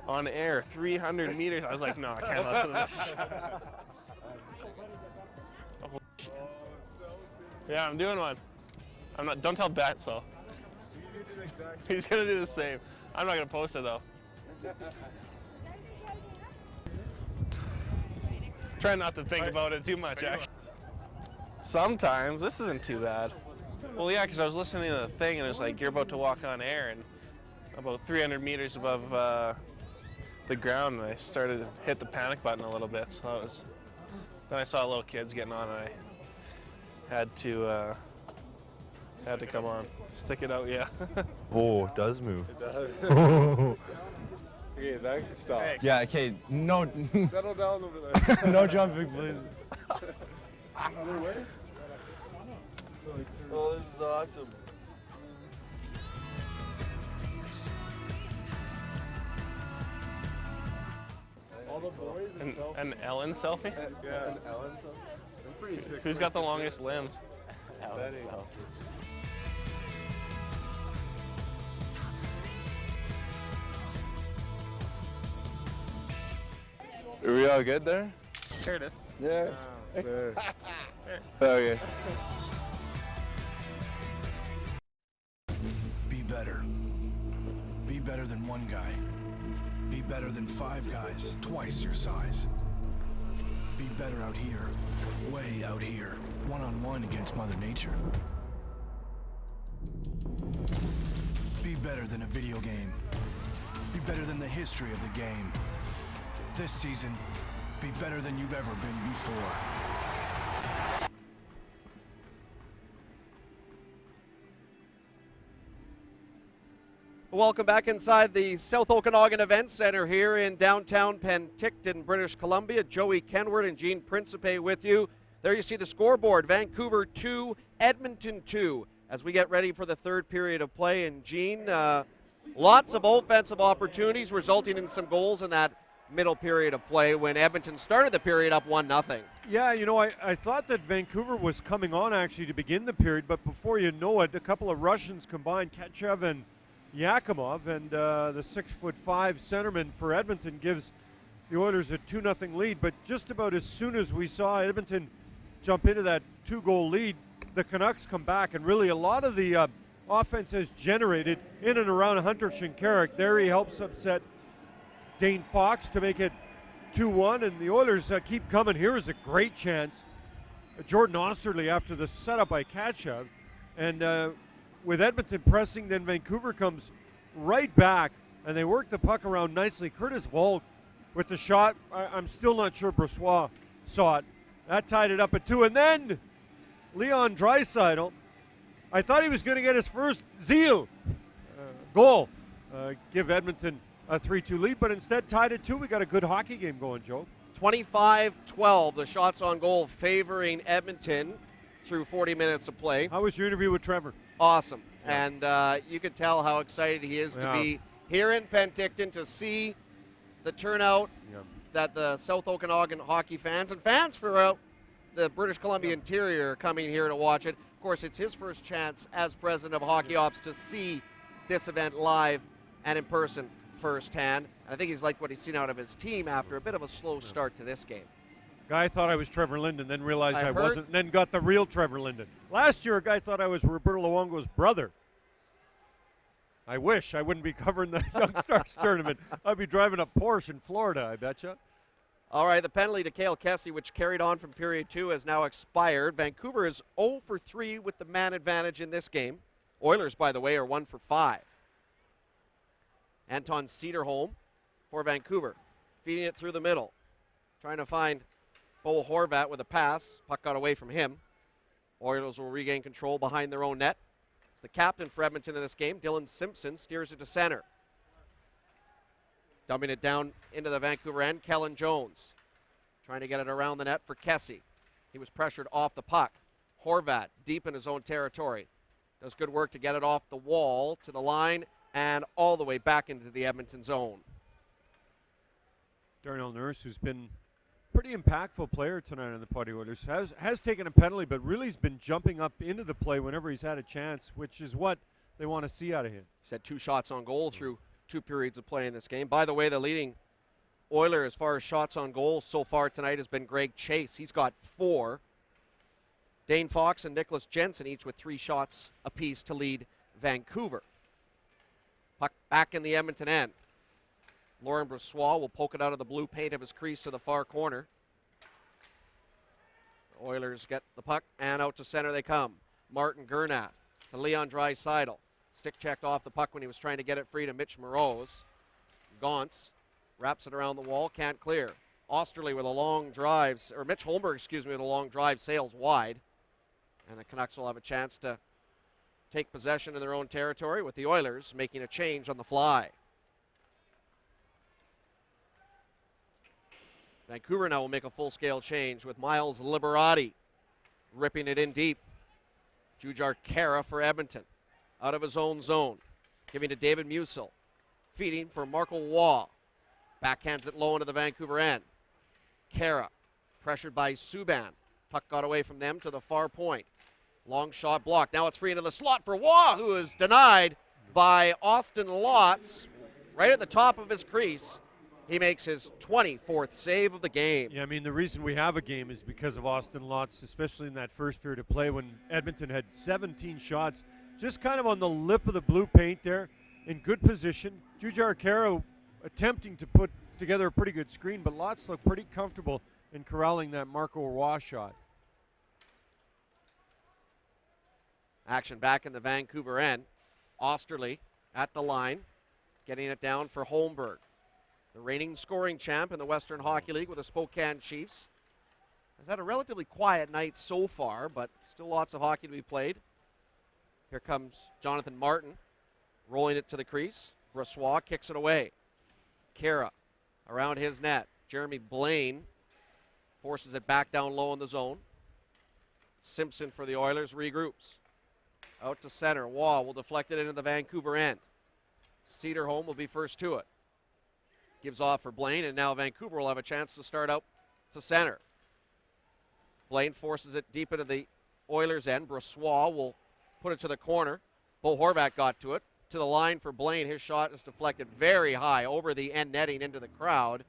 on air 300 meters. I was like, no, I can't listen to this. Oh, shit. Yeah, I'm doing one. I'm not. Don't tell Bet, so. He's gonna do the same. I'm not gonna post it though. Try not to think about it too much, actually. Sometimes. This isn't too bad. Well, yeah, because I was listening to the thing and it was like, you're about to walk on air, and about 300 meters above the ground, and I started to hit the panic button a little bit. So that was. Then I saw little kids getting on, and I had to come on. Stick it out, yeah. Oh, it does move. It does. Okay, that stop. Hey. Yeah, okay, no. Settle down over there. No jumping, please. Oh, this is awesome. All the boys and An Ellen selfie? Yeah, an Ellen selfie. I'm pretty sick. Who's got the longest limbs? Ellen selfie. Are we all good there? Here it is. Yeah. There. Okay. Be better. Be better than one guy. Be better than 5 guys, twice your size. Be better out here, way out here, one-on-one against Mother Nature. Be better than a video game. Be better than the history of the game. This season, be better than you've ever been before. Welcome back inside the South Okanagan Event Center here in downtown Penticton, British Columbia. Joey Kenward and Gene Principe with you. There you see the scoreboard, Vancouver 2, Edmonton 2, as we get ready for the third period of play. And Gene, lots of offensive opportunities resulting in some goals in that middle period of play when Edmonton started the period up 1-0. Yeah, you know, I thought that Vancouver was coming on actually to begin the period, but before you know it, a couple of Russians combined, Ketchev and Yakimov, and the 6'5" centerman for Edmonton gives the Oilers a 2-0 lead. But just about as soon as we saw Edmonton jump into that 2-goal lead, the Canucks come back, and really a lot of the offense has generated in and around Hunter Shinkaruk. There he helps upset Dane Fox to make it 2-1, and the Oilers keep coming. Here is a great chance. Jordan Osterley after the setup by Ketchev, and with Edmonton pressing, then Vancouver comes right back, and they work the puck around nicely. Curtis Volk with the shot. I'm still not sure Brossoit saw it. That tied it up at 2, and then Leon Draisaitl. I thought he was going to get his first goal, give Edmonton a 3-2 lead, but instead tied at 2. We got a good hockey game going, Joe. 25-12, the shots on goal favoring Edmonton through 40 minutes of play. How was your interview with Trevor? Awesome. Yeah. And you can tell how excited he is to be here in Penticton, to see the turnout that the South Okanagan hockey fans and fans throughout the British Columbia interior are coming here to watch it. Of course, it's his first chance as president of Hockey Ops to see this event live and in person firsthand. I think he's liked what he's seen out of his team after a bit of a slow start to this game. Guy thought I was Trevor Linden, then realized I wasn't, and then got the real Trevor Linden. Last year, a guy thought I was Roberto Luongo's brother. I wish I wouldn't be covering the Young Stars tournament. I'd be driving a Porsche in Florida, I betcha. All right, the penalty to Cale Kessie, which carried on from period 2, has now expired. Vancouver is 0 for 3 with the man advantage in this game. Oilers, by the way, are 1 for 5. Anton Cederholm for Vancouver, feeding it through the middle, trying to find Bo Horvat with a pass. Puck got away from him. Oilers will regain control behind their own net. It's the captain for Edmonton in this game. Dylan Simpson steers it to center. Dumping it down into the Vancouver end. Kellen Jones trying to get it around the net for Kessie. He was pressured off the puck. Horvat deep in his own territory. Does good work to get it off the wall to the line and all the way back into the Edmonton zone. Darnell Nurse, who's been pretty impactful player tonight on the Putty Oilers, has taken a penalty, but really has been jumping up into the play whenever he's had a chance, which is what they want to see out of him. He's had 2 shots on goal through 2 periods of play in this game. By the way, the leading Oiler as far as shots on goal so far tonight has been Greg Chase. He's got 4. Dane Fox and Nicholas Jensen each with 3 shots apiece to lead Vancouver. Puck back in the Edmonton end. Laurent Brossoit will poke it out of the blue paint of his crease to the far corner. The Oilers get the puck and out to center they come. Martin Gernat to Leon Draisaitl. Stick checked off the puck when he was trying to get it free to Mitch Moroz. Gauntz wraps it around the wall, can't clear. Osterley with a long drive, or Mitch Holmberg, with a long drive, sails wide. And the Canucks will have a chance to take possession in their own territory with the Oilers making a change on the fly. Vancouver now will make a full-scale change with Miles Liberati ripping it in deep. Jujhar Khaira for Edmonton. Out of his own zone. Giving to David Musil. Feeding for Marco Waugh. Backhands it low into the Vancouver end. Khaira pressured by Subban. Puck got away from them to the far point. Long shot blocked. Now it's free into the slot for Waugh, who is denied by Austin Lotz right at the top of his crease. He makes his 24th save of the game. Yeah, I mean, the reason we have a game is because of Austin Lotz, especially in that first period of play when Edmonton had 17 shots, just kind of on the lip of the blue paint there, in good position. Jujhar Khaira attempting to put together a pretty good screen, but Lotz looked pretty comfortable in corralling that Marco Waugh shot. Action back in the Vancouver end. Osterley at the line, getting it down for Holmberg. The reigning scoring champ in the Western Hockey League with the Spokane Chiefs. Has had a relatively quiet night so far, but still lots of hockey to be played. Here comes Jonathan Martin, rolling it to the crease. Brossoit kicks it away. Khaira around his net. Jeremy Blaine forces it back down low in the zone. Simpson for the Oilers regroups. Out to center. Waugh will deflect it into the Vancouver end. Cederholm will be first to it. Gives off for Blaine, and now Vancouver will have a chance to start out to center. Blaine forces it deep into the Oilers' end. Brossoit will put it to the corner. Bo Horvat got to it. To the line for Blaine. His shot is deflected very high over the end netting into the crowd,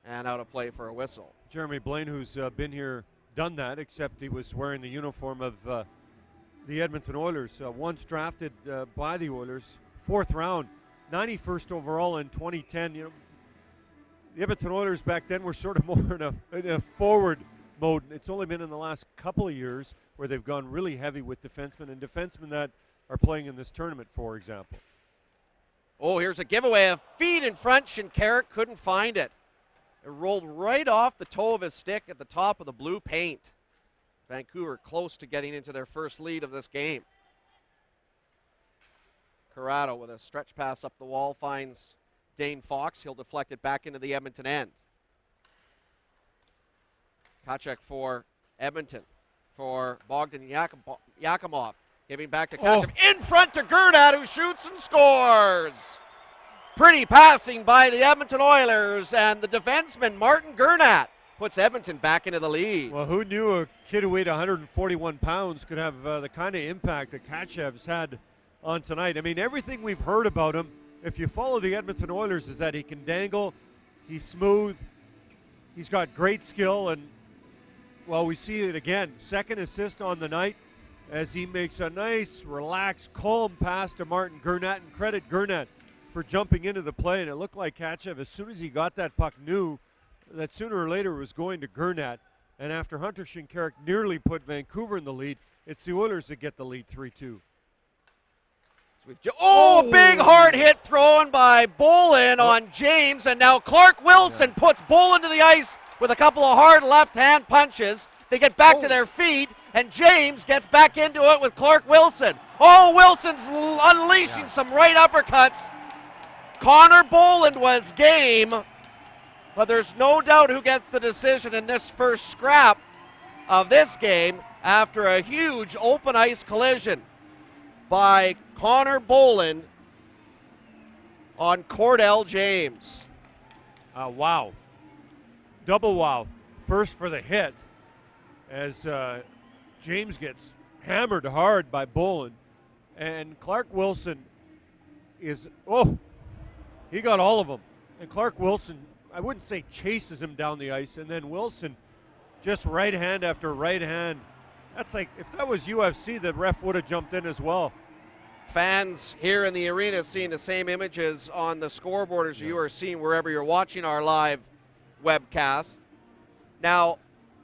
and out of play for a whistle. Jeremy Blaine, who's been here, done that, except he was wearing the uniform of the Edmonton Oilers. Once drafted by the Oilers, 4th round, 91st overall in 2010. You know, the Edmonton Oilers back then were sort of more in a forward mode. It's only been in the last couple of years where they've gone really heavy with defensemen, and defensemen that are playing in this tournament, for example. Oh, here's a giveaway. A feed in front. Shinkarik couldn't find it. It rolled right off the toe of his stick at the top of the blue paint. Vancouver close to getting into their first lead of this game. Corrado with a stretch pass up the wall finds Dane Fox. He'll deflect it back into the Edmonton end. Kachuk for Edmonton for Bogdan Yakimov. Giving back to Kachuk. In front to Gernat, who shoots and scores. Pretty passing by the Edmonton Oilers, and the defenseman Martin Gernat puts Edmonton back into the lead. Well, who knew a kid who weighed 141 pounds could have the kind of impact that Kachuk's had on tonight? I mean, everything we've heard about him, if you follow the Edmonton Oilers, is that he can dangle, he's smooth, he's got great skill, and, well, we see it again. 2nd assist on the night as he makes a nice, relaxed, calm pass to Martin Gernat, and credit Gernat for jumping into the play. And it looked like Kachuk, as soon as he got that puck, knew that sooner or later it was going to Gernat. And after Hunter Shinkarik nearly put Vancouver in the lead, it's the Oilers that get the lead 3-2. Big hard hit thrown by Bolin on James, and now Clark Wilson puts Bolin to the ice with a couple of hard left-hand punches. They get back to their feet, and James gets back into it with Clark Wilson. Wilson's unleashing some right uppercuts. Connor Boland was game, but there's no doubt who gets the decision in this first scrap of this game after a huge open ice collision by Connor Boland on Cordell James. Wow. Double wow. First for the hit as James gets hammered hard by Boland. And Clark Wilson he got all of them. And Clark Wilson, I wouldn't say chases him down the ice, and then Wilson just right hand after right hand. That's like, if that was UFC, the ref would have jumped in as well. Fans here in the arena seeing the same images on the scoreboard as you are seeing wherever you're watching our live webcast. Now,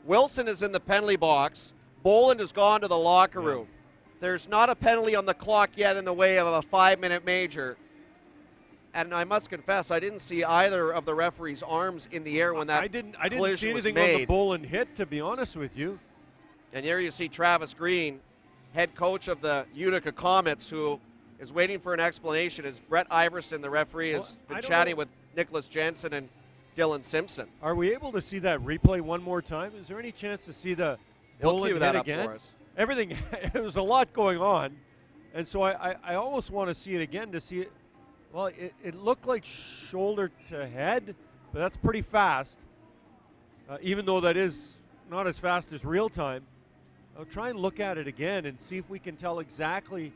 Wilson is in the penalty box. Boland has gone to the locker room. There's not a penalty on the clock yet in the way of a 5-minute major. And I must confess, I didn't see either of the referees' arms in the air when that collision was made. I didn't see anything on the Boland hit, to be honest with you. And here you see Travis Green, head coach of the Utica Comets, who is waiting for an explanation as Brett Iverson, the referee, has been chatting with Nicholas Jensen and Dylan Simpson. Are we able to see that replay one more time? Is there any chance to see the Boland hit again? For us. Everything, there was a lot going on, and so I almost want to see it again to see it. Well, it looked like shoulder to head, but that's pretty fast, even though that is not as fast as real time. I'll try and look at it again and see if we can tell exactly.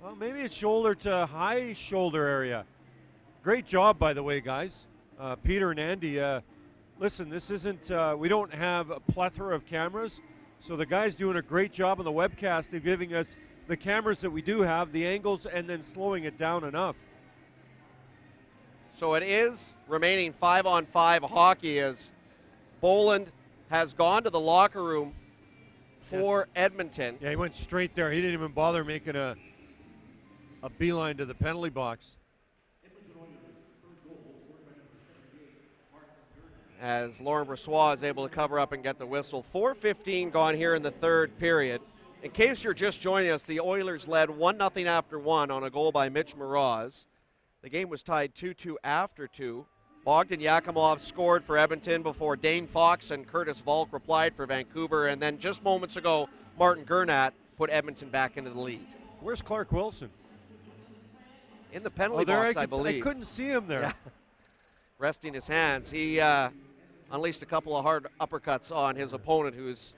Well, maybe it's shoulder to high shoulder area. Great job, by the way, guys. Peter and Andy. Listen, this isn't, we don't have a plethora of cameras, so the guy's doing a great job on the webcast of giving us the cameras that we do have, the angles, and then slowing it down enough. So it is remaining 5-on-5 hockey as Boland has gone to the locker room for Edmonton. Yeah, he went straight there. He didn't even bother making a beeline to the penalty box. As Laurent Brossoit is able to cover up and get the whistle. 4:15 gone here in the third period. In case you're just joining us, the Oilers led 1-0 after 1 on a goal by Mitch Moroz. The game was tied 2-2 after 2. Bogdan Yakimov scored for Edmonton before Dane Fox and Curtis Volk replied for Vancouver. And then just moments ago, Martin Gernat put Edmonton back into the lead. Where's Clark Wilson? In the penalty box, I believe. I couldn't see him there. Yeah. Resting his hands. He unleashed a couple of hard uppercuts on his opponent, who's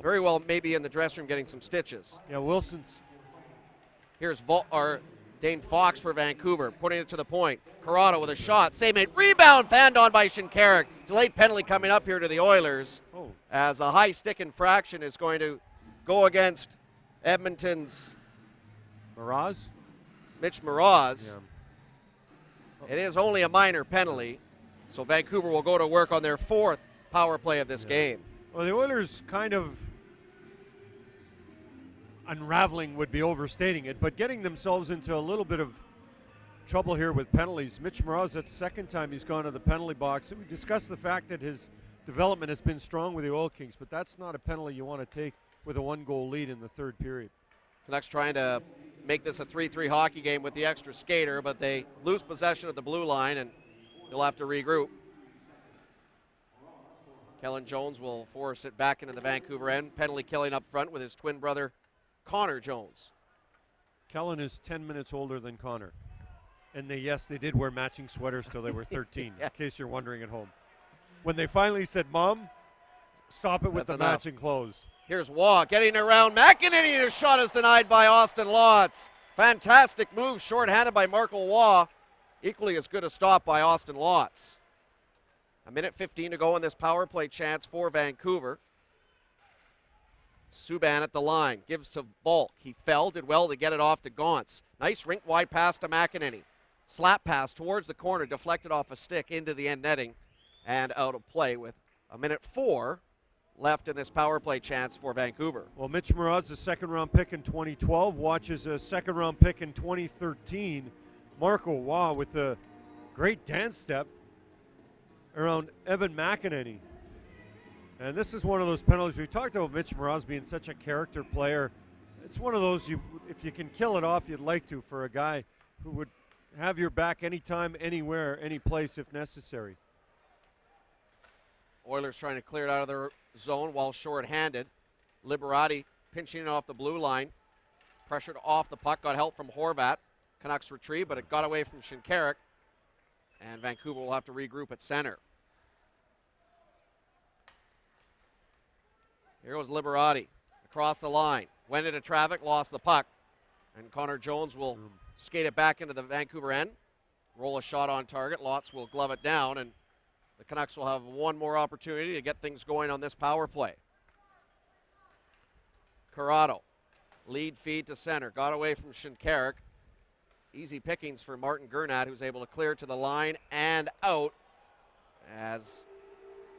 very well maybe in the dressing room getting some stitches. Yeah, Wilson's. Here's Dane Fox for Vancouver, putting it to the point. Corrado with a shot. Save made. Rebound fanned on by Shinkarik. Delayed penalty coming up here to the Oilers as a high stick infraction is going to go against Edmonton's Mitch Moroz. Yeah. It is only a minor penalty, so Vancouver will go to work on their fourth power play of this game. Well, the Oilers kind of unraveling would be overstating it, but getting themselves into a little bit of trouble here with penalties. Mitch Moroz, that's the second time he's gone to the penalty box. And we discussed the fact that his development has been strong with the Oil Kings, but that's not a penalty you want to take with a 1-goal lead in the third period. Canucks trying to make this a 3-3 hockey game with the extra skater, but they lose possession of the blue line and they'll have to regroup. Kellen Jones will force it back into the Vancouver end. Penalty killing up front with his twin brother, Connor Jones. Kellen is 10 minutes older than Connor. And they did wear matching sweaters till they were 13, in case you're wondering at home. When they finally said, Mom, stop it with the matching clothes. Here's Waugh getting around McEnany, and his shot is denied by Austin Lotz. Fantastic move, shorthanded by Marco Waugh. Equally as good a stop by Austin Lotz. 1:15 to go in this power play chance for Vancouver. Subban at the line, gives to Volk. He fell, did well to get it off to Gaunce. Nice rink-wide pass to McEnany. Slap pass towards the corner, deflected off a stick into the end netting and out of play with 1:04 left in this power play chance for Vancouver. Well, Mitch Moroz, a second-round pick in 2012, watches a second-round pick in 2013. Marco Waugh with the great dance step around Evan McEnany. And this is one of those penalties. We talked about Mitch Moroz being such a character player. It's one of those, if you can kill it off, you'd like to, for a guy who would have your back anytime, anywhere, any place if necessary. Oilers trying to clear it out of their zone while short-handed. Liberati pinching it off the blue line. Pressured off the puck, got help from Horvat. Canucks retrieve, but it got away from Shinkarik. And Vancouver will have to regroup at center. Here goes Liberati across the line. Went into traffic, lost the puck. And Connor Jones will skate it back into the Vancouver end. Roll a shot on target. Lotz will glove it down, and the Canucks will have one more opportunity to get things going on this power play. Corrado, lead feed to center. Got away from Shinkarik. Easy pickings for Martin Gernat, who's able to clear to the line and out, as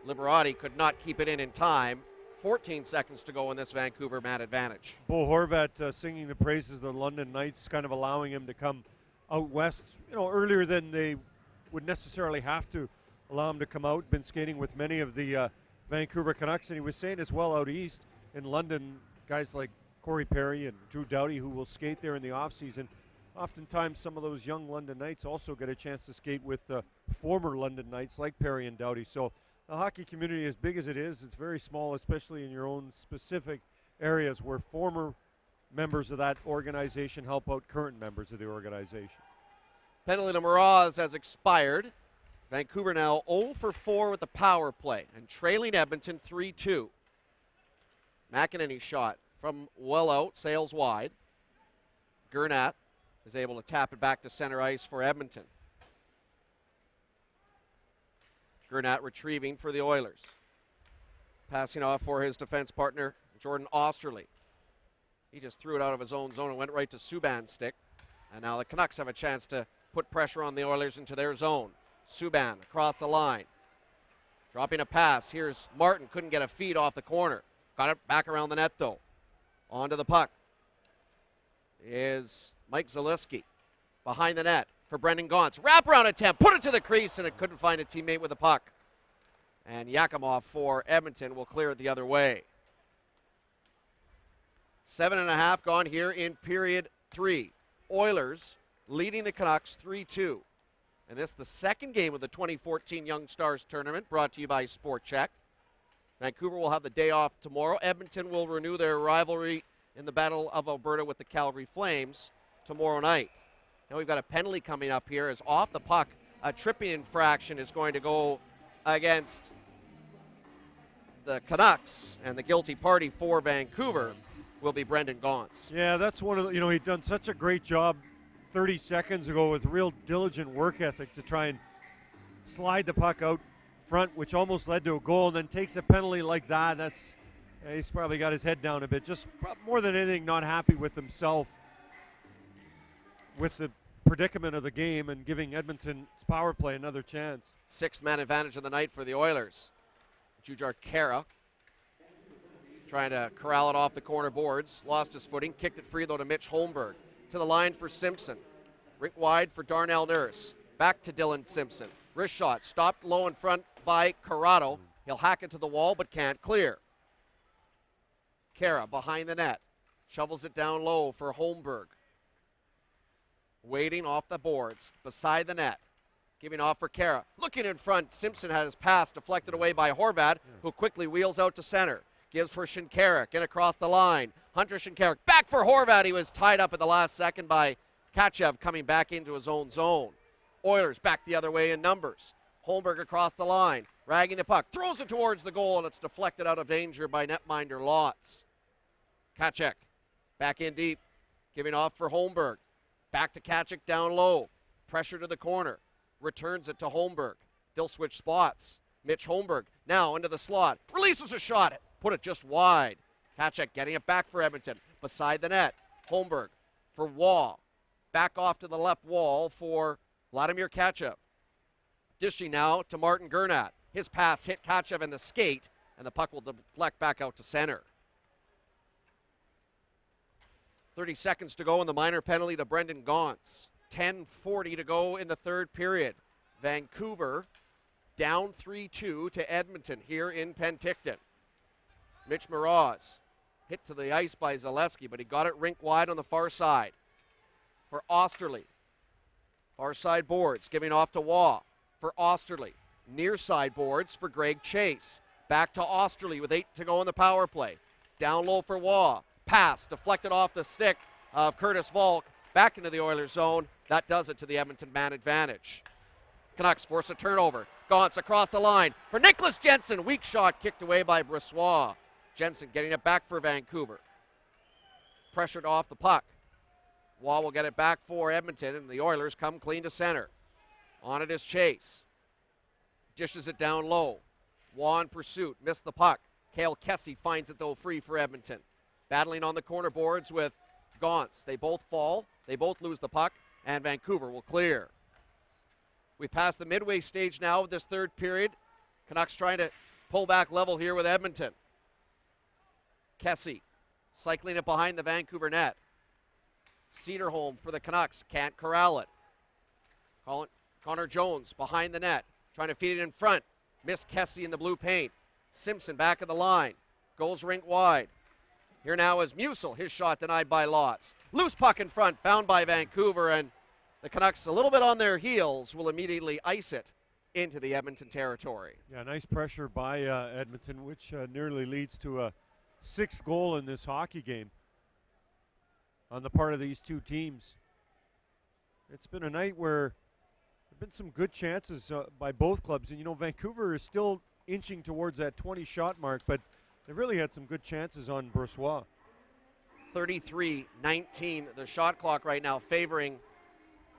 Liberati could not keep it in time. 14 seconds to go in this Vancouver man advantage. Bo Horvat singing the praises of the London Knights, kind of allowing him to come out west, earlier than they would necessarily have to allow him to come out. Been skating with many of the Vancouver Canucks, and he was saying as well out east in London, guys like Corey Perry and Drew Doughty who will skate there in the offseason. Oftentimes some of those young London Knights also get a chance to skate with former London Knights like Perry and Doughty. So the hockey community, as big as it is, it's very small, especially in your own specific areas where former members of that organization help out current members of the organization. Penalty to Mraz has expired. Vancouver now 0 for 4 with the power play and trailing Edmonton 3-2. McEnany shot from well out, sails wide. Gernat is able to tap it back to center ice for Edmonton. Gernat retrieving for the Oilers. Passing off for his defense partner, Jordan Osterley. He just threw it out of his own zone and went right to Subban's stick. And now the Canucks have a chance to put pressure on the Oilers into their zone. Subban across the line. Dropping a pass. Here's Martin. Couldn't get a feed off the corner. Got it back around the net, though. Onto the puck is Mike Zaleski. Behind the net for Brendan Gaunce. Wraparound attempt. Put it to the crease, and it couldn't find a teammate with the puck. And Yakimov for Edmonton will clear it the other way. 7.5 gone here in period 3. Oilers leading the Canucks 3-2. And this the second game of the 2014 Young Stars Tournament, brought to you by Sport Check. Vancouver will have the day off tomorrow. Edmonton will renew their rivalry in the Battle of Alberta with the Calgary Flames tomorrow night. Now we've got a penalty coming up here as off the puck, a tripping infraction is going to go against the Canucks, and the guilty party for Vancouver will be Brendan Gaunce. Yeah, that's one of the, he'd done such a great job 30 seconds ago with real diligent work ethic to try and slide the puck out front, which almost led to a goal, and then takes a penalty like that. He's probably got his head down a bit. Just more than anything, not happy with himself with the predicament of the game and giving Edmonton's power play another chance. 6-man advantage of the night for the Oilers. Jujhar Khaira trying to corral it off the corner boards. Lost his footing. Kicked it free, though, to Mitch Holmberg. To the line for Simpson. Rink wide for Darnell Nurse. Back to Dylan Simpson. Wrist shot. Stopped low in front by Corrado. He'll hack it to the wall, but can't clear. Khaira behind the net. Shovels it down low for Holmberg. Waiting off the boards. Beside the net. Giving off for Khaira. Looking in front. Simpson had his pass deflected away by Horvat, who quickly wheels out to center. Gives for Shinkarik and across the line. Hunter Shinkarik back for Horvat. He was tied up at the last second by Kachev coming back into his own zone. Oilers back the other way in numbers. Holmberg across the line. Ragging the puck. Throws it towards the goal, and it's deflected out of danger by netminder Lotz. Kachek back in deep. Giving off for Holmberg. Back to Kachek down low. Pressure to the corner. Returns it to Holmberg. They'll switch spots. Mitch Holmberg now into the slot. Releases a shot. Put it just wide. Kachek getting it back for Edmonton. Beside the net. Holmberg for Waugh. Back off to the left wall for Vladimir Kachev. Dishing now to Martin Gernat. His pass hit Kachev in the skate, and the puck will deflect back out to center. 30 seconds to go in the minor penalty to Brendan Gaunce. 10:40 to go in the third period. Vancouver down 3-2 to Edmonton here in Penticton. Mitch Mraz hit to the ice by Zaleski, but he got it rink wide on the far side for Osterley. Far side boards, giving off to Waugh for Osterley. Near side boards for Greg Chase. Back to Osterley with 8 to go in the power play. Down low for Waugh. Pass deflected off the stick of Curtis Volk. Back into the Oilers zone. That does it to the Edmonton man advantage. Canucks force a turnover. Gaunce across the line for Nicholas Jensen. Weak shot kicked away by Bressois. Jensen getting it back for Vancouver. pressured off the puck. Waugh will get it back for Edmonton, and the Oilers come clean to center. On it is Chase. Dishes it down low. Waugh in pursuit. Missed the puck. Cale Kessie finds it, though, free for Edmonton. Battling on the corner boards with Gaunce. They both fall. They both lose the puck, and Vancouver will clear. We passed the midway stage now of this third period. Canucks trying to pull back level here with Edmonton. Kessie cycling it behind the Vancouver net. Cederholm for the Canucks. Can't corral it. Connor Jones behind the net. Trying to feed it in front. Missed Kessie in the blue paint. Simpson back of the line. Goes rink wide. Here now is Musil. His shot denied by Lotz. Loose puck in front. Found by Vancouver. And the Canucks, a little bit on their heels, will immediately ice it into the Edmonton territory. Yeah, nice pressure by Edmonton, which nearly leads to a sixth goal in this hockey game on the part of these two teams. It's been a night where there have been some good chances by both clubs. And, you know, Vancouver is still inching towards that 20-shot mark, but they really had some good chances on Brossoit. 33-19, the shot clock right now favoring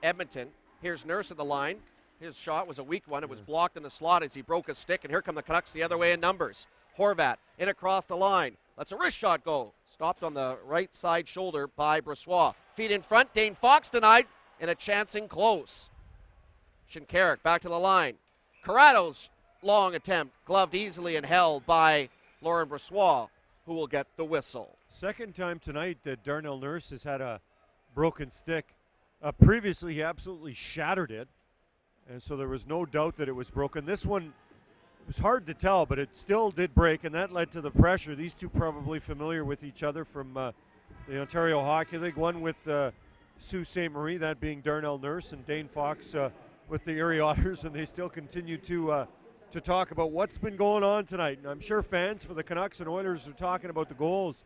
Edmonton. Here's Nurse at the line. His shot was a weak one. It was blocked in the slot as he broke a stick, and here come the Canucks the other way in numbers. Horvat in across the line. Lets a wrist shot go. Stopped on the right side shoulder by Brossoit. Feet in front. Dane Fox denied in a chancing close. Shinkarik back to the line. Corrado's long attempt gloved easily and held by Laurent Brossoit, who will get the whistle. Second time tonight that Darnell Nurse has had a broken stick. Previously, he absolutely shattered it, and so there was no doubt that it was broken. This one, it was hard to tell, but it still did break, and that led to the pressure. These two probably familiar with each other from the Ontario Hockey League, one with Sault Ste. Marie, that being Darnell Nurse, and Dane Fox with the Erie Otters, and they still continue to talk about what's been going on tonight. And I'm sure fans for the Canucks and Oilers are talking about the goals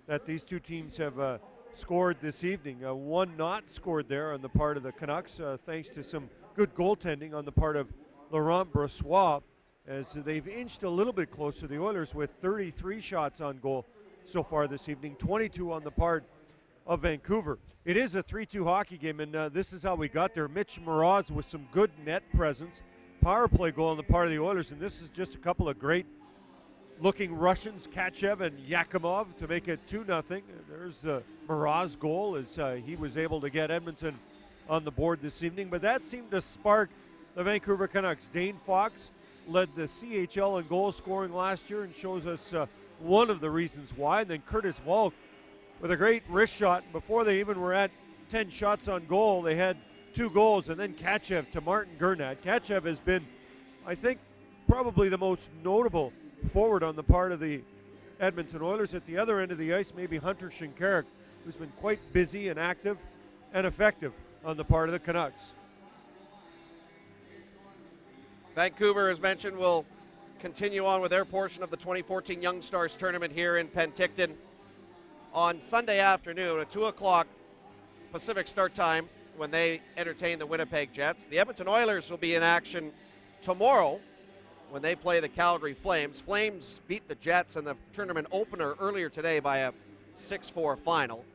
that these two teams have scored this evening. One not scored there on the part of the Canucks, thanks to some good goaltending on the part of Laurent Brossoit, as they've inched a little bit closer to the Oilers with 33 shots on goal so far this evening, 22 on the part of Vancouver. It is a 3-2 hockey game, and this is how we got there. Mitch Moroz with some good net presence. Power play goal on the part of the Oilers, and this is just a couple of great looking Russians, Kachev and Yakimov, to make it 2-0. There's the Moroz goal as he was able to get Edmonton on the board this evening, but that seemed to spark the Vancouver Canucks. Dane Fox led the CHL in goal scoring last year and shows us one of the reasons why. And then Curtis Volk with a great wrist shot. Before they even were at 10 shots on goal, they had 2 goals, and then Kachev to Martin Gernat. Kachev has been, I think, probably the most notable forward on the part of the Edmonton Oilers. At the other end of the ice, maybe Hunter Shinkarik, who's been quite busy and active and effective on the part of the Canucks. Vancouver, as mentioned, will continue on with their portion of the 2014 Young Stars tournament here in Penticton on Sunday afternoon at 2 o'clock Pacific start time when they entertain the Winnipeg Jets. The Edmonton Oilers will be in action tomorrow when they play the Calgary Flames. Flames beat the Jets in the tournament opener earlier today by a 6-4 final.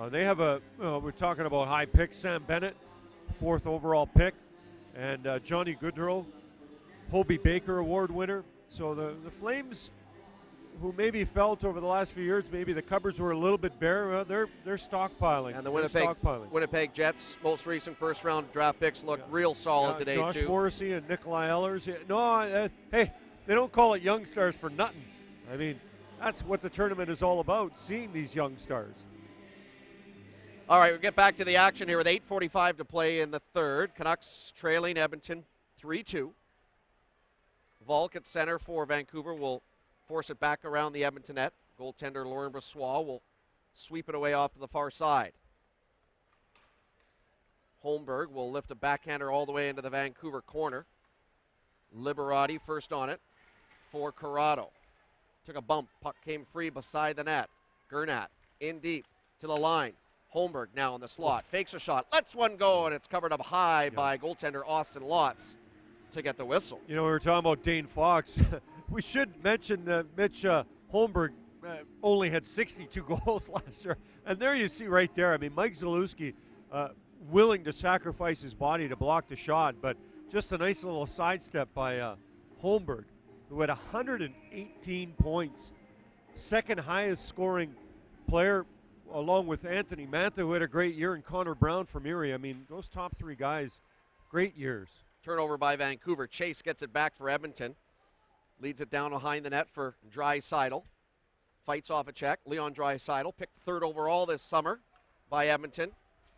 They have we're talking about high pick, Sam Bennett, 4th overall pick, and Johnny Goodrow, Hobie Baker Award winner. So the Flames, who maybe felt over the last few years maybe the cupboards were a little bit bare, they're stockpiling. And the Winnipeg Jets' most recent first-round draft picks look real solid today, Josh too. Morrissey and Nikolai Ehlers. Hey, they don't call it Young Stars for nothing. I mean, that's what the tournament is all about, seeing these young stars. All right, we'll get back to the action here with 8:45 to play in the third. Canucks trailing Edmonton 3-2. Volk at center for Vancouver will force it back around the Edmonton net. Goaltender Laurent Brossoit will sweep it away off to the far side. Holmberg will lift a backhander all the way into the Vancouver corner. Liberati first on it for Corrado. Took a bump, puck came free beside the net. Gernat in deep to the line. Holmberg now in the slot, fakes a shot, lets one go, and it's covered up high by goaltender Austin Lotz to get the whistle. You know, we were talking about Dane Fox. We should mention Mitch Holmberg only had 62 goals last year. And there you see right there, I mean, Mike Zalewski willing to sacrifice his body to block the shot, but just a nice little sidestep by Holmberg, who had 118 points. Second highest scoring player, along with Anthony Mantha, who had a great year, and Connor Brown from Erie. I mean, those top three guys, great years. Turnover by Vancouver. Chase gets it back for Edmonton. Leads it down behind the net for Draisaitl. Fights off a check. Leon Draisaitl, picked third overall this summer by Edmonton.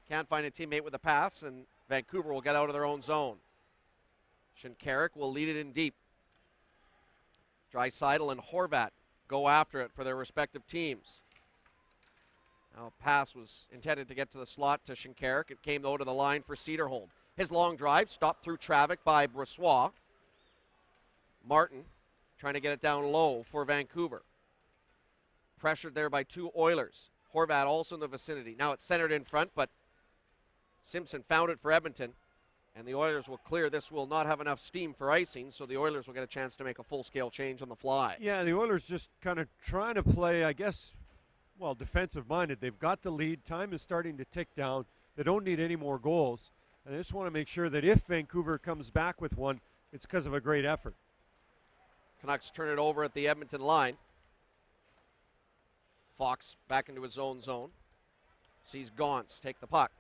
Can't find a teammate with a pass, and Vancouver will get out of their own zone. Shinkarik will lead it in deep. Draisaitl and Horvat go after it for their respective teams. Now, a pass was intended to get to the slot to Shinkarik. It came, though, to the line for Cederholm. His long drive stopped through traffic by Brossoit. Martin trying to get it down low for Vancouver. Pressured there by two Oilers. Horvat also in the vicinity. Now it's centered in front, but Simpson found it for Edmonton, and the Oilers will clear. This will not have enough steam for icing, so the Oilers will get a chance to make a full-scale change on the fly. Yeah, the Oilers just kind of trying to play, I guess, well, defensive-minded. They've got the lead. Time is starting to tick down. They don't need any more goals. And they just want to make sure that if Vancouver comes back with one, it's because of a great effort. Canucks turn it over at the Edmonton line. Fox back into his own zone. Sees Gaunce take the puck.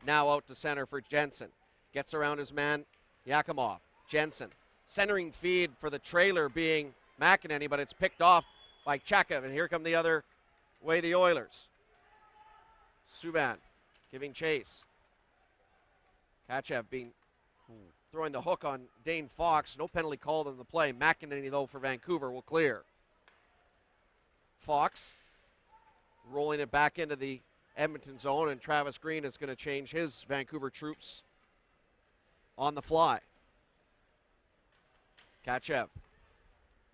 Now out to center for Jensen. Gets around his man, Yakimov. Jensen. Centering feed for the trailer being McEnany, but it's picked off by Chekov. And here come the other way, the Oilers. Subban giving chase. Kachev throwing the hook on Dane Fox. No penalty called on the play. McEnany, though, for Vancouver will clear. Fox rolling it back into the Edmonton zone, and Travis Green is going to change his Vancouver troops on the fly. Kachev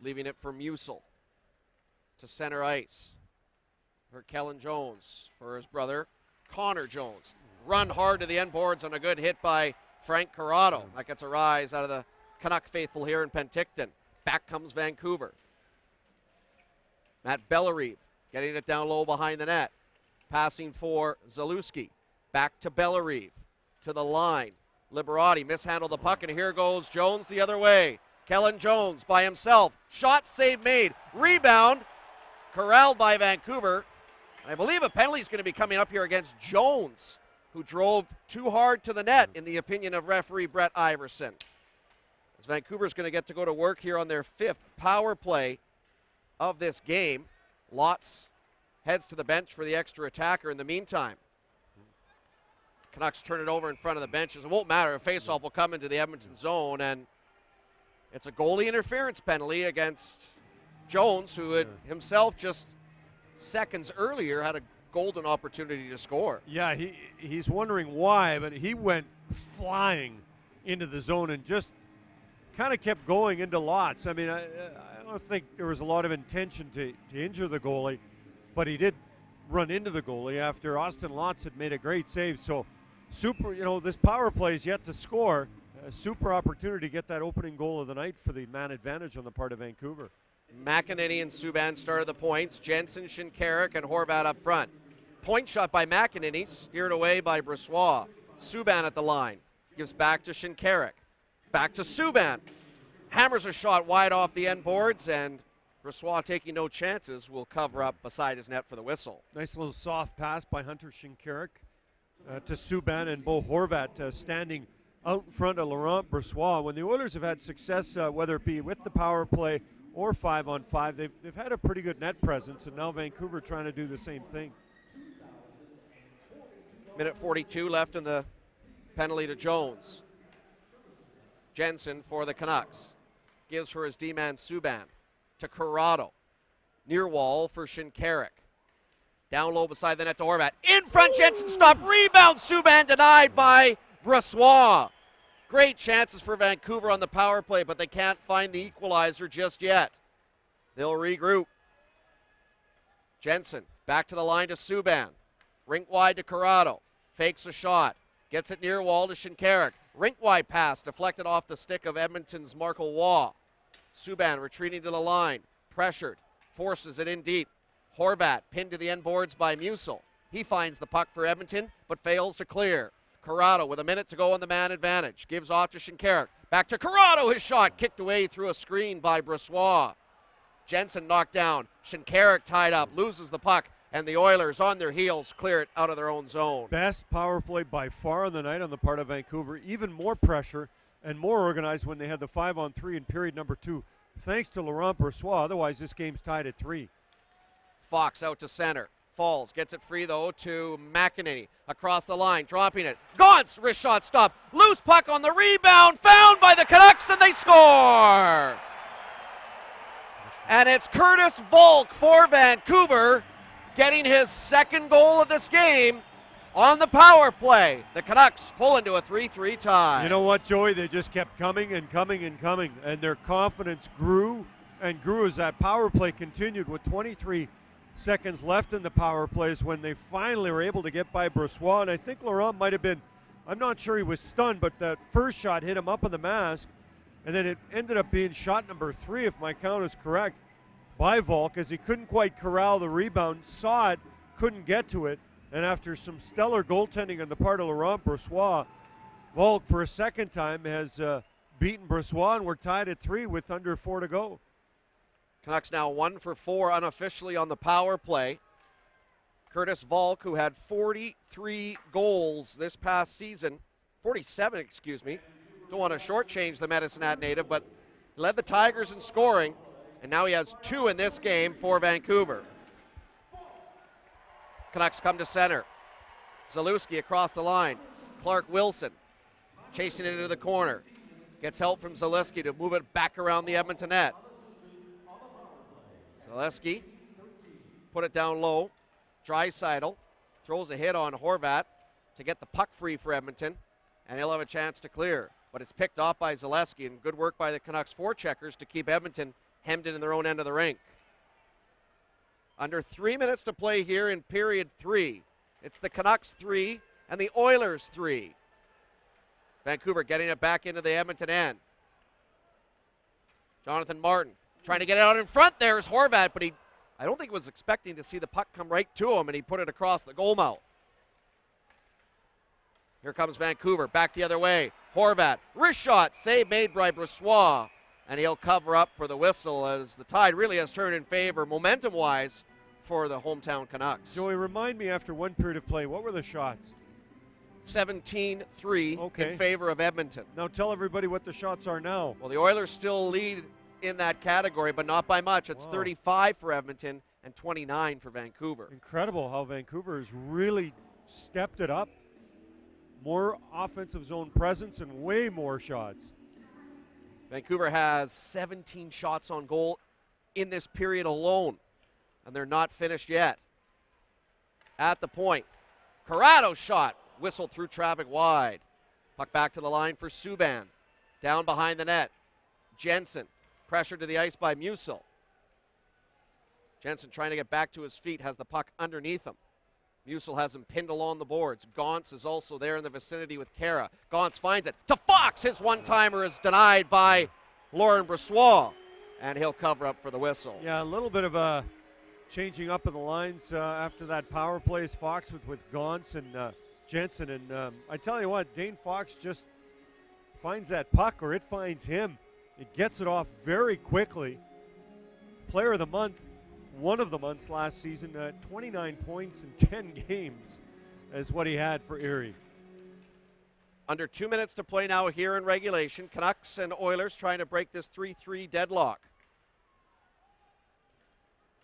leaving it for Musil to center ice for Kellen Jones, for his brother Connor Jones. Run hard to the end boards on a good hit by Frank Corrado. That gets a rise out of the Canuck faithful here in Penticton. Back comes Vancouver. Matt Bellerive getting it down low behind the net. Passing for Zalewski. Back to Bellerive. To the line. Liberati mishandled the puck, and here goes Jones the other way. Kellen Jones by himself. Shot, save made. Rebound. Corralled by Vancouver. I believe a penalty is going to be coming up here against Jones, who drove too hard to the net, in the opinion of referee Brett Iverson. As Vancouver's going to get to go to work here on their fifth power play of this game. Lotz heads to the bench for the extra attacker in the meantime. Canucks turn it over in front of the benches. It won't matter. A faceoff will come into the Edmonton zone, and it's a goalie interference penalty against Jones, who had himself just seconds earlier had a golden opportunity to score. Yeah, he's wondering why, but he went flying into the zone and just kind of kept going into Lotz. I mean, I don't think there was a lot of intention to injure the goalie, but he did run into the goalie after Austin Lotz had made a great save. So super, this power play is yet to score. A super opportunity to get that opening goal of the night for the man advantage on the part of Vancouver. McEnany and Subban started the points. Jensen, Shinkarik, and Horvat up front. Point shot by McEnany, steered away by Brossoit. Subban at the line. Gives back to Shinkarik. Back to Subban. Hammers a shot wide off the end boards, and Brossoit, taking no chances, will cover up beside his net for the whistle. Nice little soft pass by Hunter Shinkarik to Subban, and Bo Horvat standing out in front of Laurent Brossoit. When the Oilers have had success, whether it be with the power play or 5-on-5, they've had a pretty good net presence, and now Vancouver trying to do the same thing. Minute 42 left in the penalty to Jones. Jensen for the Canucks. Gives for his D-man Subban to Corrado. Near wall for Shinkarik. Down low beside the net to Horvat. In front, Jensen stopped. Rebound, Subban denied by Brossoit. Great chances for Vancouver on the power play, but they can't find the equalizer just yet. They'll regroup. Jensen back to the line to Subban. Rink wide to Corrado. Fakes a shot. Gets it near wall to Shinkarik. Rink wide pass deflected off the stick of Edmonton's Marco Waugh. Subban retreating to the line. Pressured. Forces it in deep. Horvat pinned to the end boards by Musil. He finds the puck for Edmonton, but fails to clear. Corrado with a minute to go on the man advantage. Gives off to Shinkarik. Back to Corrado. His shot kicked away through a screen by Brossoit. Jensen knocked down. Shinkarik tied up. Loses the puck. And the Oilers on their heels clear it out of their own zone. Best power play by far on the night on the part of Vancouver. Even more pressure and more organized when they had the 5-on-3 in period number 2. Thanks to Laurent Brossoit. Otherwise, this game's tied at 3. Fox out to center. Falls. Gets it free, though, to McEnany. Across the line. Dropping it. Gaunt's wrist shot stop. Loose puck on the rebound. Found by the Canucks, and they score! And it's Curtis Volk for Vancouver, getting his second goal of this game on the power play. The Canucks pull into a 3-3 tie. You know what, Joey? They just kept coming and coming and coming, and their confidence grew and grew as that power play continued with 23 seconds left in the power plays when they finally were able to get by Brossoit. And I think Laurent might have been, I'm not sure he was stunned, but that first shot hit him up on the mask, and then it ended up being shot number 3, if my count is correct, by Volk, as he couldn't quite corral the rebound, saw it, couldn't get to it, and after some stellar goaltending on the part of Laurent Brossoit, Volk for a second time has beaten Brossoit, and we're tied at 3 with under 4 to go. Canucks now 1 for 4 unofficially on the power play. Curtis Volk, who had 43 goals this past season, 47, excuse me. Don't want to shortchange the Medicine Hat native, but led the Tigers in scoring, and now he has 2 in this game for Vancouver. Canucks come to center. Zalewski across the line. Clark Wilson chasing it into the corner. Gets help from Zalewski to move it back around the Edmonton net. Zalewski put it down low. Draisaitl throws a hit on Horvat to get the puck free for Edmonton, and he'll have a chance to clear. But it's picked off by Zalewski, and good work by the Canucks forecheckers to keep Edmonton hemmed in their own end of the rink. Under 3 minutes to play here in period 3. It's the Canucks 3 and the Oilers 3. Vancouver getting it back into the Edmonton end. Jonathan Martin trying to get it out in front. There's Horvat, but I don't think he was expecting to see the puck come right to him, and he put it across the goal mouth. Here comes Vancouver, back the other way. Horvat, wrist shot, save made by Brossoit, and he'll cover up for the whistle as the tide really has turned in favor, momentum-wise, for the hometown Canucks. Joey, remind me after one period of play, what were the shots? 17-3 in favor of Edmonton. Now tell everybody what the shots are now. Well, the Oilers still lead in that category, but not by much. It's 35 for Edmonton and 29 for Vancouver. Incredible how Vancouver has really stepped it up. More offensive zone presence and way more shots. Vancouver has 17 shots on goal in this period alone, and they're not finished yet. At the point, Corrado's shot whistled through traffic wide. Puck back to the line for Subban. Down behind the net. Jensen pressured to the ice by Musil. Jensen trying to get back to his feet, has the puck underneath him. Musil has him pinned along the boards. Gauntz is also there in the vicinity with Kara. Gauntz finds it to Fox. His one-timer is denied by Laurent Brossoit, and he'll cover up for the whistle. Yeah, a little bit of a changing up of the lines after that power play is Fox with Gauntz and Jensen. And I tell you what, Dane Fox just finds that puck, or it finds him. It gets it off very quickly. Player of the month, one of the months last season, 29 points in 10 games is what he had for Erie. Under 2 minutes to play now here in regulation. Canucks and Oilers trying to break this 3-3 deadlock.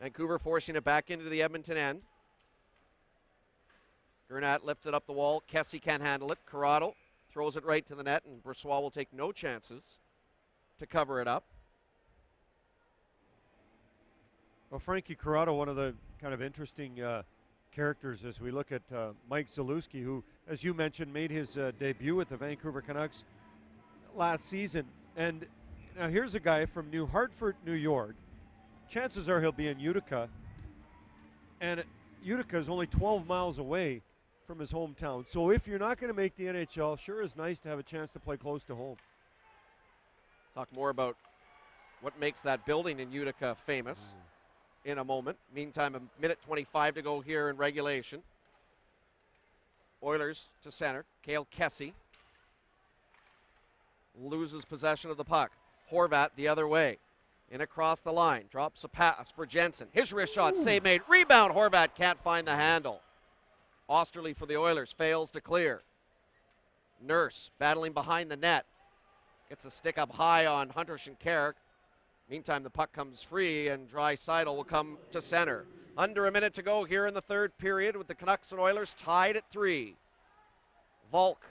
Vancouver forcing it back into the Edmonton end. Gernat lifts it up the wall. Kessie can't handle it. Corrado throws it right to the net, and Brossoit will take no chances to cover it up. Well, Frankie Corrado, one of the kind of interesting characters as we look at Mike Zalewski, who, as you mentioned, made his debut with the Vancouver Canucks last season. And now here's a guy from New Hartford, New York. Chances are he'll be in Utica. And Utica is only 12 miles away from his hometown. So if you're not going to make the NHL, sure is nice to have a chance to play close to home. Talk more about what makes that building in Utica famous. in a moment. Meantime, a minute 25 to go here in regulation. Oilers to center. Cale Kessie loses possession of the puck. Horvat the other way. In across the line. Drops a pass for Jensen. His wrist shot, save made. Rebound. Horvat can't find the handle. Osterley for the Oilers fails to clear. Nurse battling behind the net. Gets a stick up high on Hunter Shinkaruk. Meantime, the puck comes free, and Draisaitl will come to center. Under a minute to go here in the third period with the Canucks and Oilers tied at 3. Volk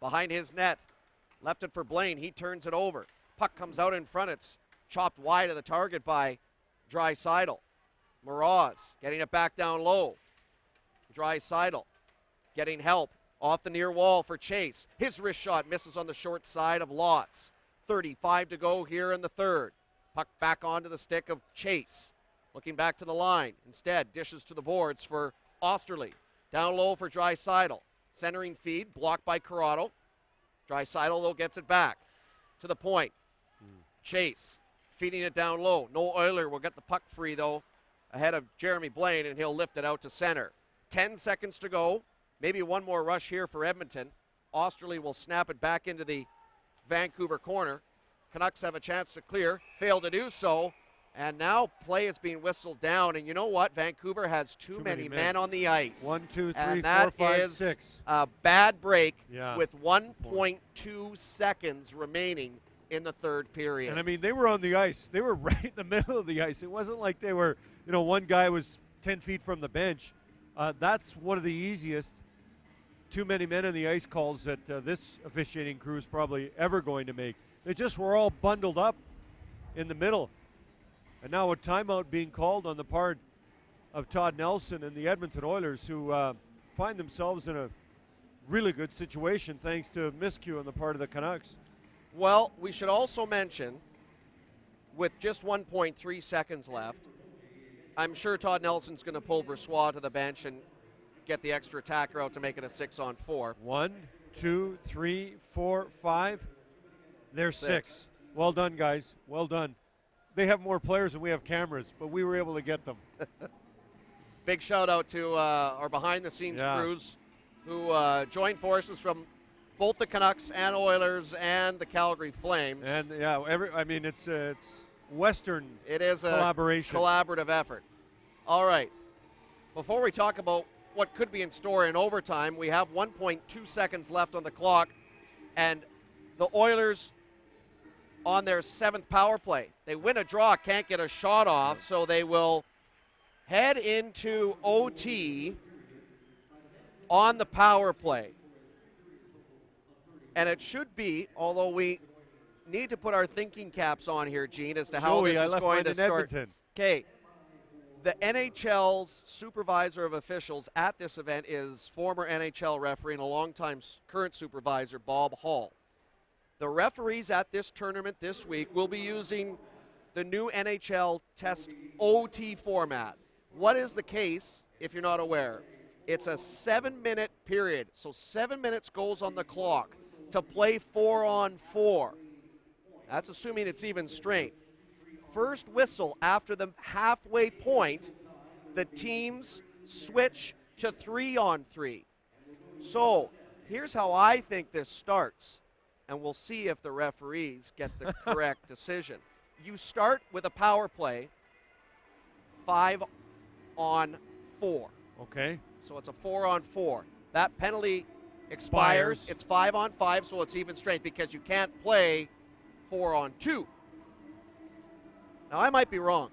behind his net. Left it for Blaine. He turns it over. Puck comes out in front. It's chopped wide of the target by Draisaitl. Mraz getting it back down low. Draisaitl getting help off the near wall for Chase. His wrist shot misses on the short side of Lotz. 35 to go here in the third. Puck back onto the stick of Chase. Looking back to the line. Instead, dishes to the boards for Osterley. Down low for Draisaitl. Centering feed, blocked by Corrado. Draisaitl, though, gets it back. To the point. Chase feeding it down low. No Oiler will get the puck free, though, ahead of Jeremy Blaine, and he'll lift it out to center. 10 seconds to go. Maybe one more rush here for Edmonton. Osterley will snap it back into the Vancouver corner. Canucks have a chance to clear. Fail to do so. And now play is being whistled down. And you know what? Vancouver has too many men on the ice. 1, 2, 3, and 4, 5, is 6. A bad break Yeah. with 1.2 seconds remaining in the third period. And I mean, they were on the ice. They were right in the middle of the ice. It wasn't like they were, one guy was 10 feet from the bench. That's one of the easiest too many men on the ice calls that this officiating crew is probably ever going to make. They just were all bundled up in the middle. And now a timeout being called on the part of Todd Nelson and the Edmonton Oilers, who find themselves in a really good situation thanks to miscue on the part of the Canucks. Well, we should also mention, with just 1.3 seconds left, I'm sure Todd Nelson's going to pull Bressois to the bench and get the extra attacker out to make it a 6-on-4. 1, 2, 3, 4, 5. There's 6. Well done, guys. Well done. They have more players than we have cameras, but we were able to get them. Big shout out to our behind-the-scenes crews who joined forces from both the Canucks and Oilers and the Calgary Flames. And it's Western. It is a collaboration, collaborative effort. All right. Before we talk about what could be in store in overtime, we have 1.2 seconds left on the clock, and the Oilers on their 7th power play. They win a draw, can't get a shot off, so they will head into OT on the power play. And it should be, although we need to put our thinking caps on here, Gene, as to how this is going to start. Okay. The NHL's supervisor of officials at this event is former NHL referee and a longtime current supervisor, Bob Hall. The referees at this tournament this week will be using the new NHL Test OT format. What is the case, if you're not aware? It's a 7-minute period, so 7 minutes goes on the clock to play 4-on-4. That's assuming it's even strength. First whistle after the halfway point, the teams switch to 3-on-3. So here's how I think this starts, and we'll see if the referees get the correct decision. You start with a power play, 5-on-4. Okay. So it's a 4-on-4. That penalty expires. It's 5-on-5, so it's even strength because you can't play 4-on-2. Now, I might be wrong,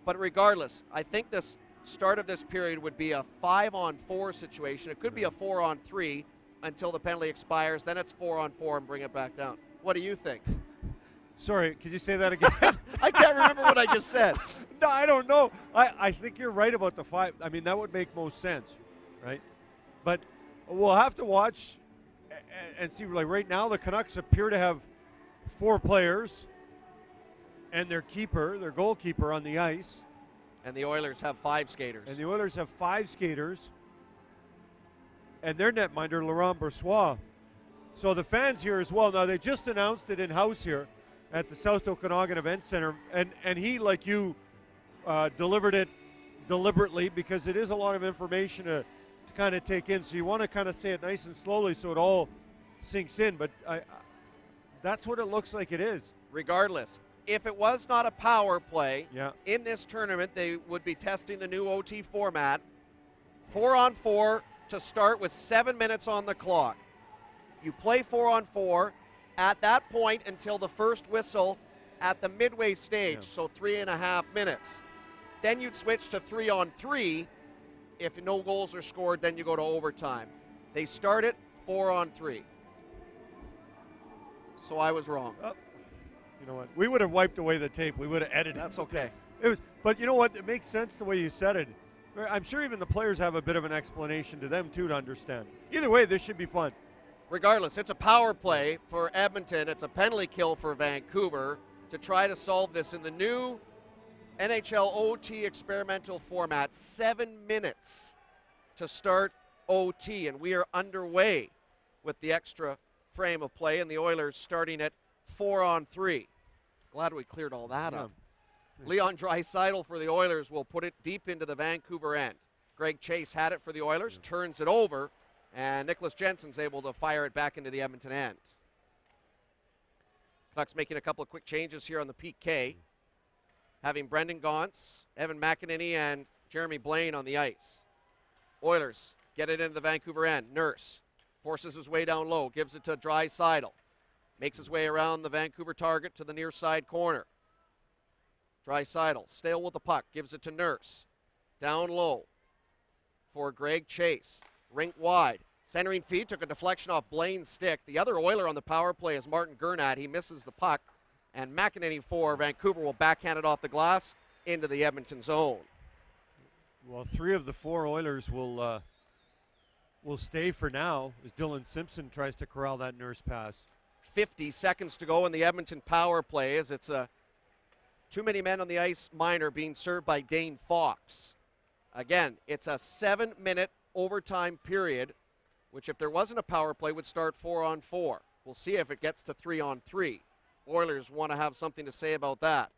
but regardless, I think this start of this period would be a 5-on-4 situation. It could be a 4-on-3 until the penalty expires. Then it's 4-on-4 and bring it back down. What do you think? Sorry, could you say that again? I can't remember what I just said. No, I don't know. I think you're right about the 5. I mean, that would make most sense, right? But we'll have to watch and see. Like right now, the Canucks appear to have 4 players and their goalkeeper on the ice. And the Oilers have 5 skaters. And the Oilers have 5 skaters. And their netminder, Laurent Bressois. So the fans here as well. Now, they just announced it in-house here at the South Okanagan Event Center. And he, like you, delivered it deliberately because it is a lot of information to kind of take in. So you want to kind of say it nice and slowly so it all sinks in. But that's what it looks like it is. Regardless, if it was not a power play Yeah. in this tournament, they would be testing the new OT format. 4-on-4 to start with 7 minutes on the clock. You play 4-on-4 at that point until the first whistle at the midway stage, so 3.5 minutes. Then you'd switch to 3-on-3. If no goals are scored, then you go to overtime. They start it 4-on-3. So I was wrong. You know what? We would have wiped away the tape. We would have edited. That's okay. It was, but you know what? It makes sense the way you said it. I'm sure even the players have a bit of an explanation to them too to understand. Either way, this should be fun. Regardless, it's a power play for Edmonton. It's a penalty kill for Vancouver to try to solve this in the new NHL OT experimental format. 7 minutes to start OT, and we are underway with the extra frame of play, and the Oilers starting at 4-on-3. Glad we cleared all that up. Leon Draisaitl for the Oilers will put it deep into the Vancouver end. Greg Chase had it for the Oilers, turns it over, and Nicholas Jensen's able to fire it back into the Edmonton end. Canucks making a couple of quick changes here on the PK, having Brendan Gaunce, Evan McEnany, and Jeremy Blaine on the ice. Oilers get it into the Vancouver end. Nurse forces his way down low, gives it to Draisaitl. Makes his way around the Vancouver target to the near side corner. Draisaitl, still with the puck, gives it to Nurse. Down low for Greg Chase. Rink wide. Centering feed, took a deflection off Blaine's stick. The other Oiler on the power play is Martin Gernat. He misses the puck. And McEnany for Vancouver will backhand it off the glass into the Edmonton zone. Well, 3 of the 4 Oilers will stay for now as Dylan Simpson tries to corral that Nurse pass. 50 seconds to go in the Edmonton power play as it's too many men on the ice minor being served by Dane Fox. Again, it's a 7-minute overtime period, which if there wasn't a power play would start 4-on-4. We'll see if it gets to 3-on-3. Oilers want to have something to say about that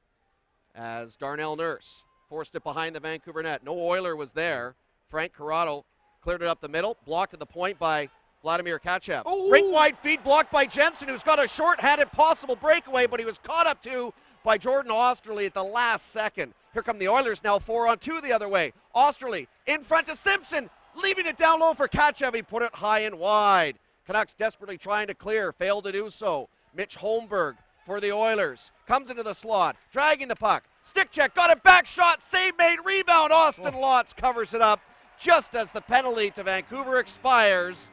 as Darnell Nurse forced it behind the Vancouver net. No Oiler was there. Frank Corrado cleared it up the middle, blocked at the point by Vladimir Kachev. Rink wide feed blocked by Jensen, who's got a short-handed possible breakaway, but he was caught up to by Jordan Osterley at the last second. Here come the Oilers now 4-on-2 the other way. Osterley in front of Simpson, leaving it down low for Kachev. He put it high and wide. Canucks desperately trying to clear, failed to do so. Mitch Holmberg for the Oilers comes into the slot, dragging the puck. Stick check, got it back, shot, save made, rebound. Austin Lotz covers it up just as the penalty to Vancouver expires,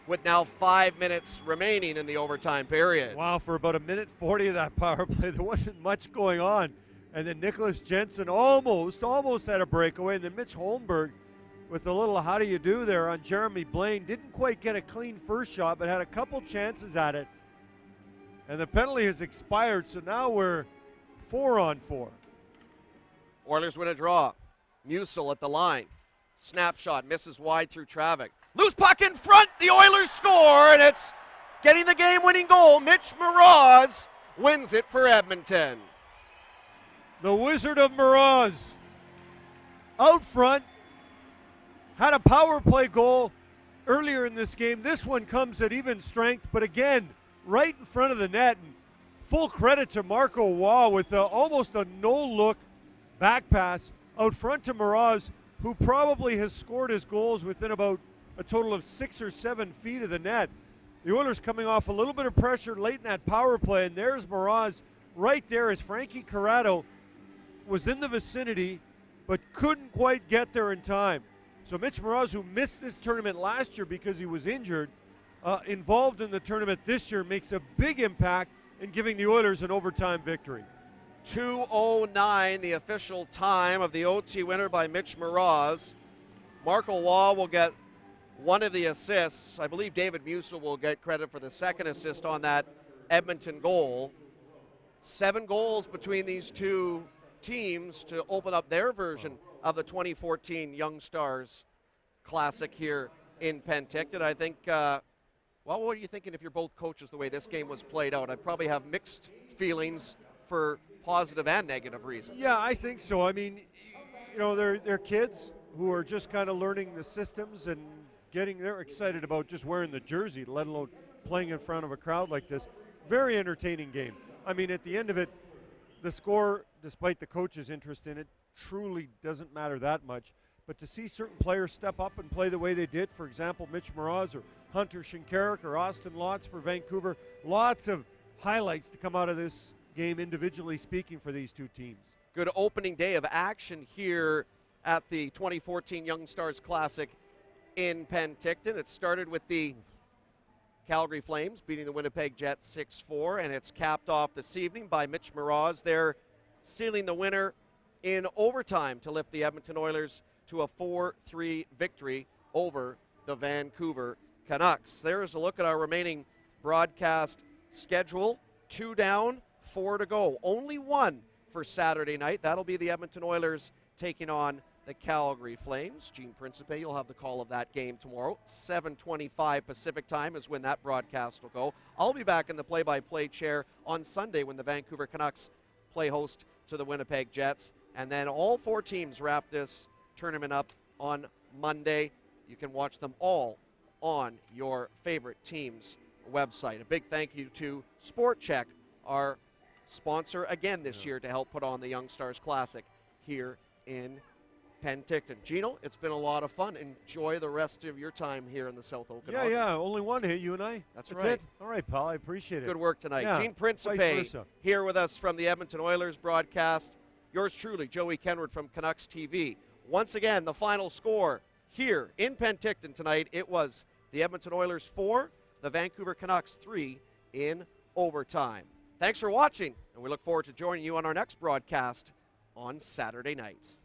with now 5 minutes remaining in the overtime period. Wow, for about 1:40 of that power play, there wasn't much going on. And then Nicholas Jensen almost had a breakaway. And then Mitch Holmberg with a little how do you do there on Jeremy Blaine. Didn't quite get a clean first shot, but had a couple chances at it. And the penalty has expired, so now we're 4-on-4. Oilers win a draw. Musil at the line. Snapshot, misses wide through traffic. Loose puck in front, the Oilers score, and it's getting the game-winning goal. Mitch Moroz wins it for Edmonton. The Wizard of Moroz out front, had a power play goal earlier in this game. This one comes at even strength, but again, right in front of the net. And full credit to Marco Waugh with almost a no-look back pass out front to Moroz, who probably has scored his goals within about a total of 6 or 7 feet of the net. The Oilers coming off a little bit of pressure late in that power play, and there's Moroz right there as Frankie Corrado was in the vicinity but couldn't quite get there in time. So Mitch Moroz, who missed this tournament last year because he was injured, involved in the tournament this year, makes a big impact in giving the Oilers an overtime victory. 2:09, the official time of the OT winner by Mitch Moroz. Marco Waugh will get one of the assists. I believe David Musil will get credit for the second assist on that Edmonton goal. 7 goals between these two teams to open up their version of the 2014 Young Stars Classic here in Penticton. I think, well, what are you thinking if you're both coaches the way this game was played out? I'd probably have mixed feelings for positive and negative reasons. Yeah, I think so. I mean, you know, they're kids who are just kind of learning the systems and they're excited about just wearing the jersey, let alone playing in front of a crowd like this. Very entertaining game. I mean, at the end of it, the score, despite the coach's interest in it, truly doesn't matter that much. But to see certain players step up and play the way they did, for example, Mitch Moroz or Hunter Shinkarik or Austin Lotz for Vancouver, lots of highlights to come out of this game individually speaking for these two teams. Good opening day of action here at the 2014 Young Stars Classic in Penticton. It started with the Calgary Flames beating the Winnipeg Jets 6-4, and it's capped off this evening by Mitch Moroz. They're sealing the winner in overtime to lift the Edmonton Oilers to a 4-3 victory over the Vancouver Canucks. There's a look at our remaining broadcast schedule. 2 down, 4 to go. Only 1 for Saturday night. That'll be the Edmonton Oilers taking on the Calgary Flames. Gene Principe, you'll have the call of that game tomorrow. 7:25 Pacific time is when that broadcast will go. I'll be back in the play-by-play chair on Sunday when the Vancouver Canucks play host to the Winnipeg Jets. And then all 4 teams wrap this tournament up on Monday. You can watch them all on your favorite team's website. A big thank you to Sport Check, our sponsor again this year to help put on the Young Stars Classic here in Penticton. Gino, it's been a lot of fun. Enjoy the rest of your time here in the South Okanagan. Yeah, only one hit, you and I. That's right. right. All right, pal, I appreciate it. Good work tonight. Yeah, Gene Principe here with us from the Edmonton Oilers broadcast. Yours truly, Joey Kenward from Canucks TV. Once again, the final score here in Penticton tonight, it was the Edmonton Oilers 4, the Vancouver Canucks 3 in overtime. Thanks for watching, and we look forward to joining you on our next broadcast on Saturday night.